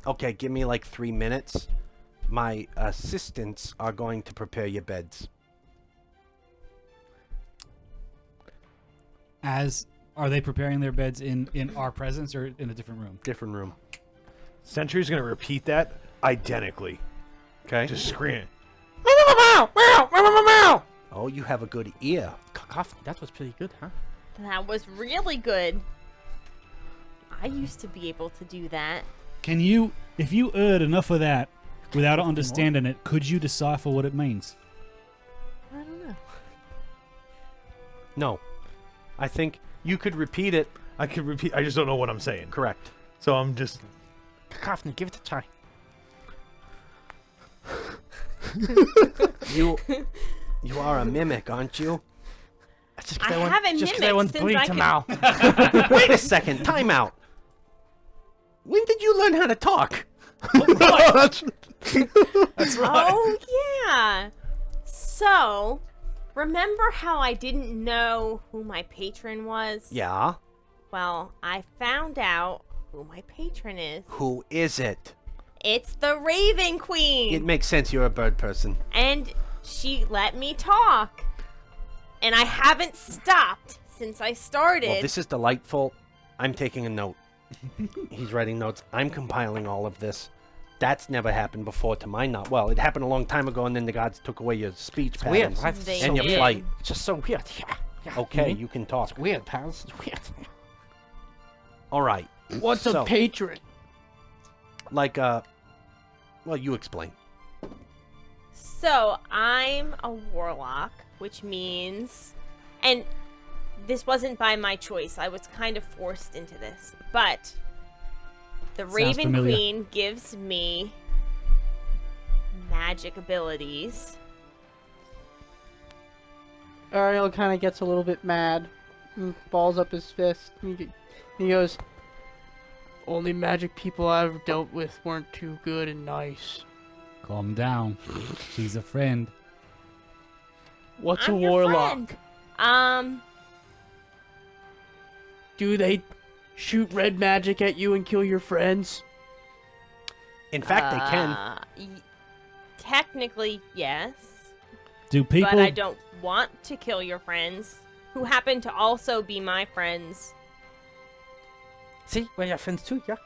Okay, give me like 3 minutes. My assistants are going to prepare your beds. Are they preparing their beds in our presence or in a different room? Different room. Sentry's gonna repeat that identically. Okay. Just scream. Oh, you have a good ear. Cacophony, that was pretty good, huh? That was really good. I used to be able to do that. Can you, if you heard enough of that without understanding it, could you decipher what it means? I don't know. No. I think you could repeat it. I can repeat. I just don't know what I'm saying. Correct. So I'm just. Cacophony, give it a try. You are a mimic, aren't you? I haven't mimicked since I can... Wait a second, time out. When did you learn how to talk? That's Oh, yeah. So, remember how I didn't know who my patron was? Yeah. Well, I found out who my patron is. Who is it? It's the Raven Queen. It makes sense you're a bird person. And she let me talk. And I haven't stopped since I started. Well, this is delightful. I'm taking a note. He's writing notes. I'm compiling all of this. That's never happened before to my knowledge. Well, it happened a long time ago, and then the gods took away your speech Weird, patterns right? They and your did. flight. It's just so weird. Yeah. Okay, you can talk. It's weird, pals. It's weird. All right. What's So, a patron? Like, well, you explain. So, I'm a warlock, which means... And this wasn't by my choice. I was kind of forced into this. But the Raven familiar. Queen gives me magic abilities. Ariel kind of gets a little bit mad, and balls up his fist. And he goes, Only magic people I ever dealt with weren't too good and nice. Calm down. She's a friend. What's I'm a your warlock? friend. Do they shoot red magic at you and kill your friends? In fact, they can. Technically, yes. Do people? But I don't want to kill your friends, who happen to also be my friends. See, we're your friends too, yeah?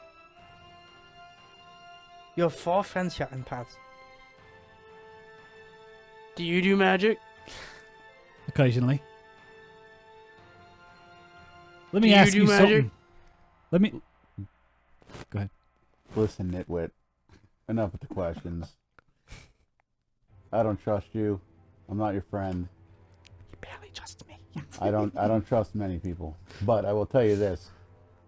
You have 4 friends here in pals. Do you do magic? Occasionally. Let Do me you ask do you magic? something. Let me. Go ahead. Listen, Nitwit. Enough with the questions. I don't trust you. I'm not your friend. You barely trust me. I don't trust many people. But I will tell you this.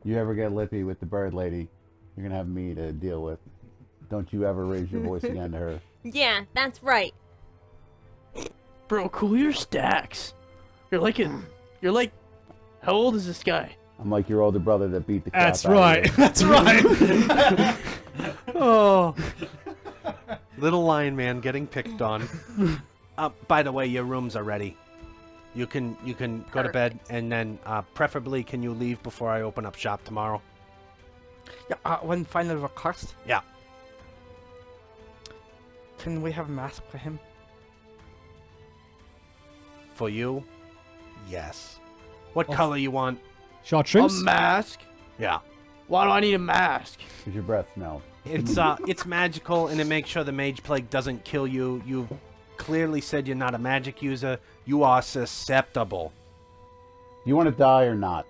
You ever get lippy with the bird lady, you're gonna have me to deal with. Don't you ever raise your voice again to her. Yeah, that's right. Bro, cool your stacks. You're like, how old is this guy? I'm like your older brother that beat the crap That's out of right. you. That's right. Oh. Little lion man getting picked on. By the way, your rooms are ready. You can go to bed, and then preferably can you leave before I open up shop tomorrow? Yeah, one final request. Yeah. Can we have a mask for him? For you? Yes. What color you want? A Chartreuse? mask? Yeah. Why do I need a mask? Because your breath smells. It's magical, and it makes sure the Mage Plague doesn't kill you. You clearly said you're not a magic user. You are susceptible. You want to die or not?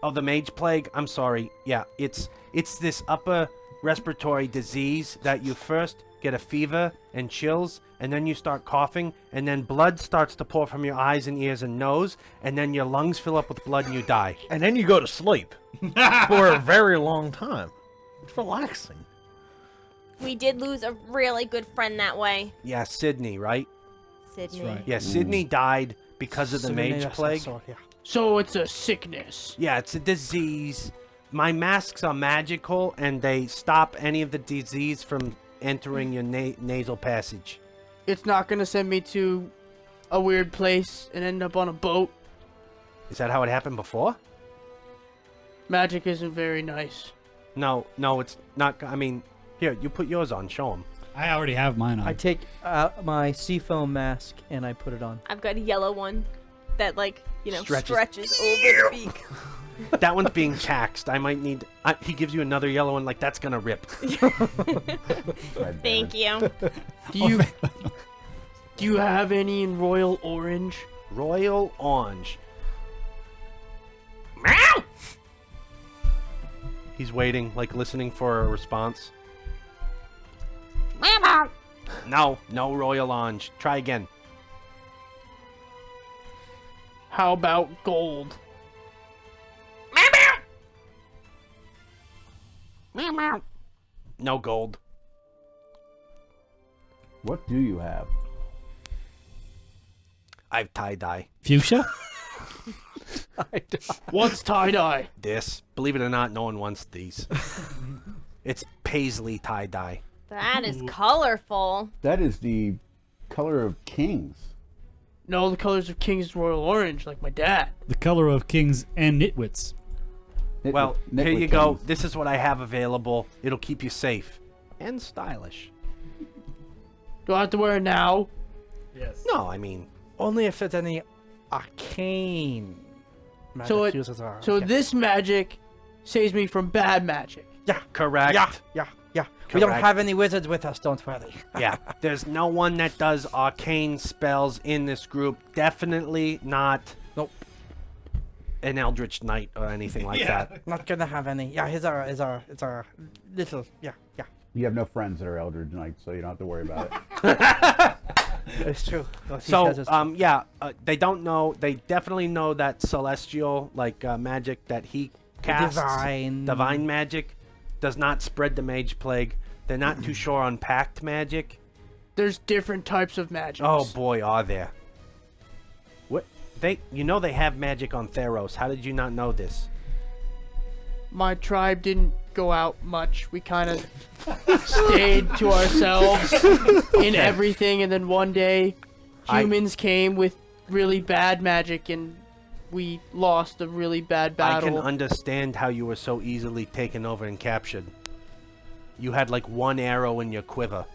Oh, the Mage Plague? I'm sorry. Yeah, it's this upper respiratory disease that you first get a fever and chills, and then you start coughing, and then blood starts to pour from your eyes and ears and nose, and then your lungs fill up with blood and you die. And then you go to sleep for a very long time. It's relaxing. We did lose a really good friend that way. Yeah, Sydney, right? Sydney. right. Yeah, Sydney died because of the Mage Plague. Yeah. So it's a sickness. Yeah, it's a disease. My masks are magical, and they stop any of the disease from entering your nasal passage. It's not gonna send me to a weird place and end up on a boat. Is that how it happened before? Magic isn't very nice. No, it's not. I mean, here, you put yours on. Show them. I already have mine on. I take my seafoam mask and I put it on. I've got a yellow one that, like, Stretches. stretches over the beak. That one's being taxed. I might need... he gives you another yellow one, like, that's gonna rip. Thank you. Do you have any in royal orange? Royal Orange. Meow! He's waiting, like, listening for a response. No Royal Orange. Try again. How about gold? No gold. What do you have? I've tie-dye. Fuchsia? What's tie-dye? This. Believe it or not, no one wants these. It's paisley tie-dye. That is colorful. That is the color of kings. No, the colors of King's Royal Orange, like my dad. The color of kings and nitwits. Well, Nitwit here you go. kings. This is what I have available. It'll keep you safe. And stylish. Do I have to wear it now? No, I mean... Only if there's any arcane magic So it- uses are. So this magic saves me from bad magic. Correct. Yeah. We don't Correct. have any wizards with us, don't worry. Yeah. There's no one that does arcane spells in this group. Definitely not... Nope. An Eldritch Knight or anything like that. Not gonna have any. Yeah, it's our little. Yeah. You have no friends that are Eldritch Knights, so you don't have to worry about it. It's true. What he So, says is true. yeah, they don't know. They definitely know that celestial, magic that he casts. Divine magic does not spread the Mage Plague. They're not too sure on Pact magic. There's different types of magic. Oh boy, are there. What? They have magic on Theros. How did you not know this? My tribe didn't go out much. We kind of stayed to ourselves in everything, and then one day humans came with really bad magic, and we lost a really bad battle. I can understand how you were so easily taken over and captured. You had like one arrow in your quiver.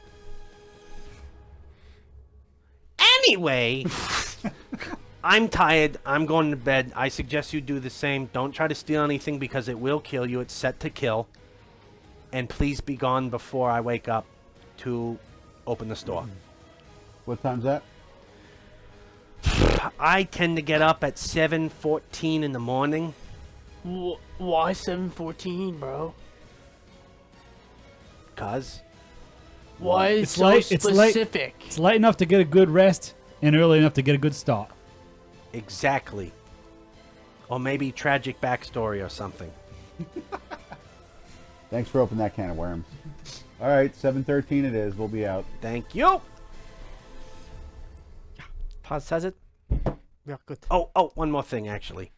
Anyway, I'm tired. I'm going to bed. I suggest you do the same. Don't try to steal anything because it will kill you. It's set to kill. And please be gone before I wake up to open the store. What time's that? I tend to get up at 7:14 in the morning. Why 7:14, bro? Cause Why is It's so late- it's late. specific? It's late enough to get a good rest and early enough to get a good start. exactly. Or maybe tragic backstory or something. Thanks for opening that can of worms. All right, 7:13 it is. We'll be out. Thank you. Paz says it. Yeah, good. Oh, one more thing, actually.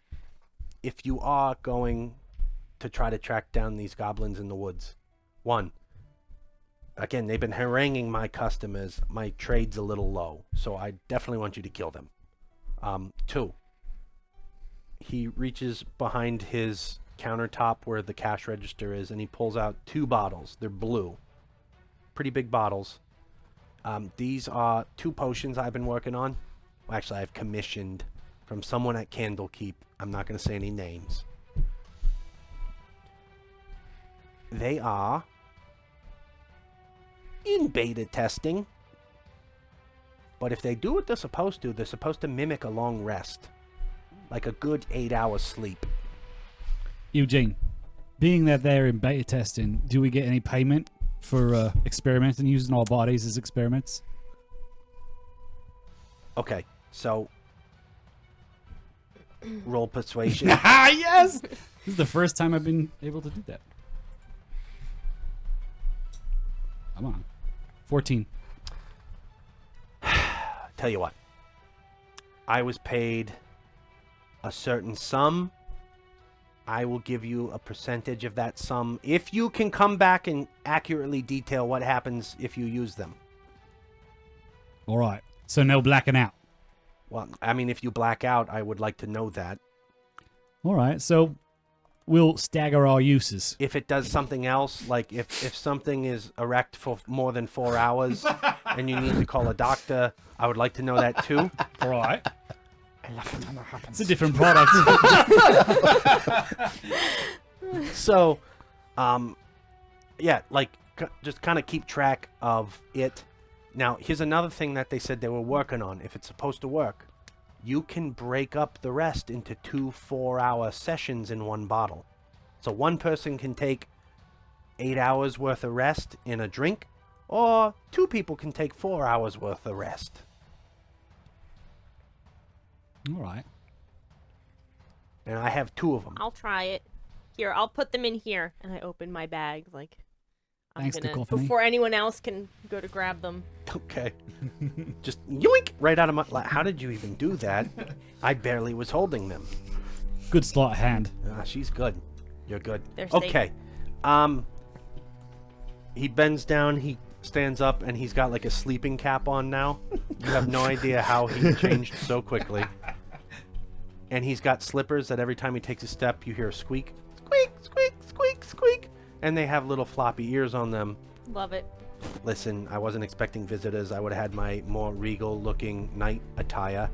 If you are going to try to track down these goblins in the woods, one, again, they've been haranguing my customers. My trade's a little low, so I definitely want you to kill them. Two, he reaches behind his countertop where the cash register is, and he pulls out 2 bottles. They're blue. Pretty big bottles. These are 2 potions I've been working on. Well, actually, I've commissioned from someone at Candlekeep. I'm not going to say any names. They are in beta testing. But if they do what they're supposed to mimic a long rest. Like a good 8 hours sleep. Eugene, being that they're in beta testing, do we get any payment for experimenting, using our bodies as experiments? Okay, so roll persuasion. Ah, yes! This is the first time I've been able to do that. Come on. 14. Tell you what. I was paid a certain sum. I will give you a percentage of that sum if you can come back and accurately detail what happens if you use them. All right. So no blacking out. Well, I mean, if you black out, I would like to know that. All right. So we'll stagger our uses. If it does something else, like if something is erect for more than 4 hours and you need to call a doctor, I would like to know that too. All right. I love it when that happens. It's a different product. So, yeah, like, just kind of keep track of it. Now, here's another thing that they said they were working on. If it's supposed to work, you can break up the rest into 2 4-hour sessions in one bottle. So one person can take 8 hours worth of rest in a drink, or 2 people can take 4 hours worth of rest. All right. And I have 2 of them. I'll try it. Here, I'll put them in here. And I open my bag, like, Thanks, I'm gonna, Cacophony. before anyone else can go to grab them. Okay. Just yoink right out of my. How did you even do that? I barely was holding them. Good slot hand. She's good. You're good. They're safe. Okay. He bends down. He stands up, and he's got like a sleeping cap on now. You have no idea how he changed so quickly. And he's got slippers that every time he takes a step, you hear a squeak, squeak, squeak, squeak, squeak, and they have little floppy ears on them. Love it. Listen, I wasn't expecting visitors. I would have had my more regal-looking knight attire.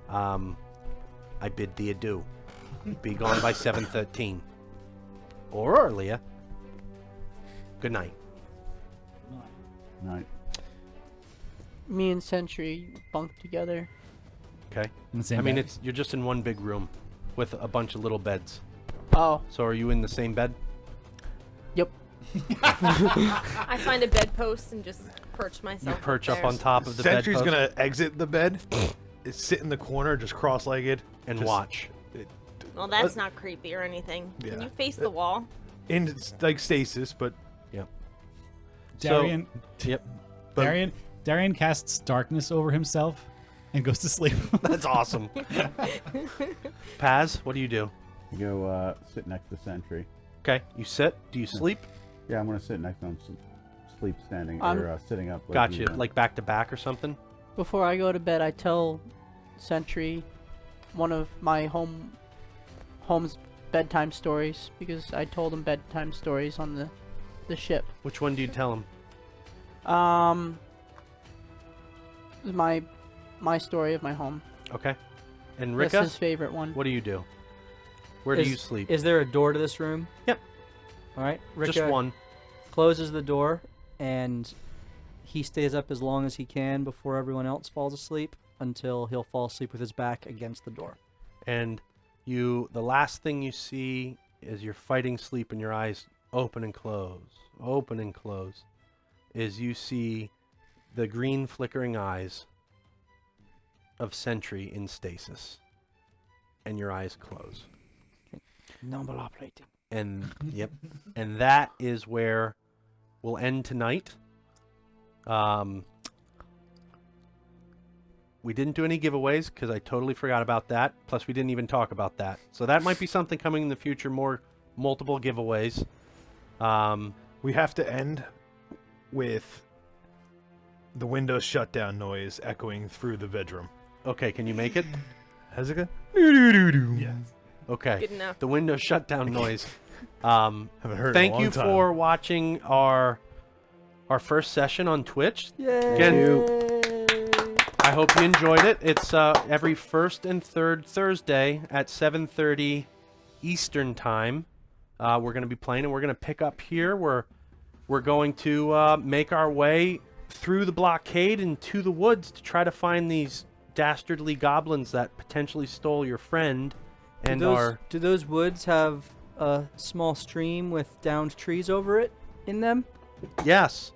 I bid thee adieu. Be gone by 7:13. Or earlier. Good night. Right. Me and Sentry bunked together. Okay? In the same I mean, bed. you're just in one big room with a bunch of little beds. Oh, So are you in the same bed? yep. I find a bedpost and just perch myself. You perch up there. on top of the Sentry's bedpost gonna exit the bed, sit in the corner, just cross-legged, and just watch. Well, that's not creepy or anything. Yeah. Can you face the wall? in like stasis, but Darian, Yep. Darian casts darkness over himself and goes to sleep. That's awesome. Paz, what do you do? You go sit next to Sentry. Okay, you sit. Do you sleep? Yeah, I'm gonna sit next to him, sleep standing I'm- or sitting up. Gotcha. you, Like back to back or something? Before I go to bed, I tell Sentry one of my home's bedtime stories because I told him bedtime stories on the ship. Which one do you tell him? My story of my home. Okay. And That's Rika, his favorite one. what do you do? Where do you sleep? Is there a door to this room? Yep. All right. Rika Just one. closes the door, and he stays up as long as he can before everyone else falls asleep until he'll fall asleep with his back against the door. And the last thing you see is you're fighting sleep and your eyes open and close, is you see the green flickering eyes of Sentry in stasis. And your eyes close. Normal operating. And yep. And that is where we'll end tonight. We didn't do any giveaways because I totally forgot about that. Plus, we didn't even talk about that. So that might be something coming in the future, more multiple giveaways. we have to end with the Windows shutdown noise echoing through the bedroom. Okay, can you make it? Hezekiah? Yeah. Okay. Good enough. The Windows shutdown noise. Haven't heard Thank in a long you time. for watching our first session on Twitch. Yay! Again, I hope you enjoyed it. It's every first and third Thursday at 7:30 Eastern Time. We're going to be playing, and we're going to pick up here. We're going to make our way through the blockade and to the woods to try to find these dastardly goblins that potentially stole your friend and Do those woods have a small stream with downed trees over it in them? Yes.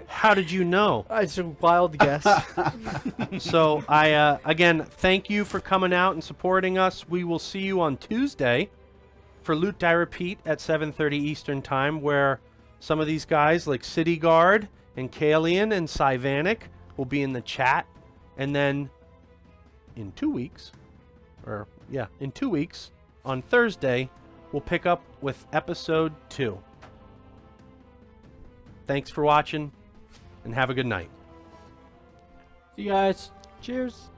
How did you know? It's a wild guess. So I again thank you for coming out and supporting us. We will see you on Tuesday for Loot Die Repeat at 7:30 Eastern Time, where some of these guys like City Guard and Kalian and Sivanic will be in the chat, and then in 2 weeks, on Thursday, we'll pick up with episode 2. Thanks for watching, and have a good night. See you guys. Cheers.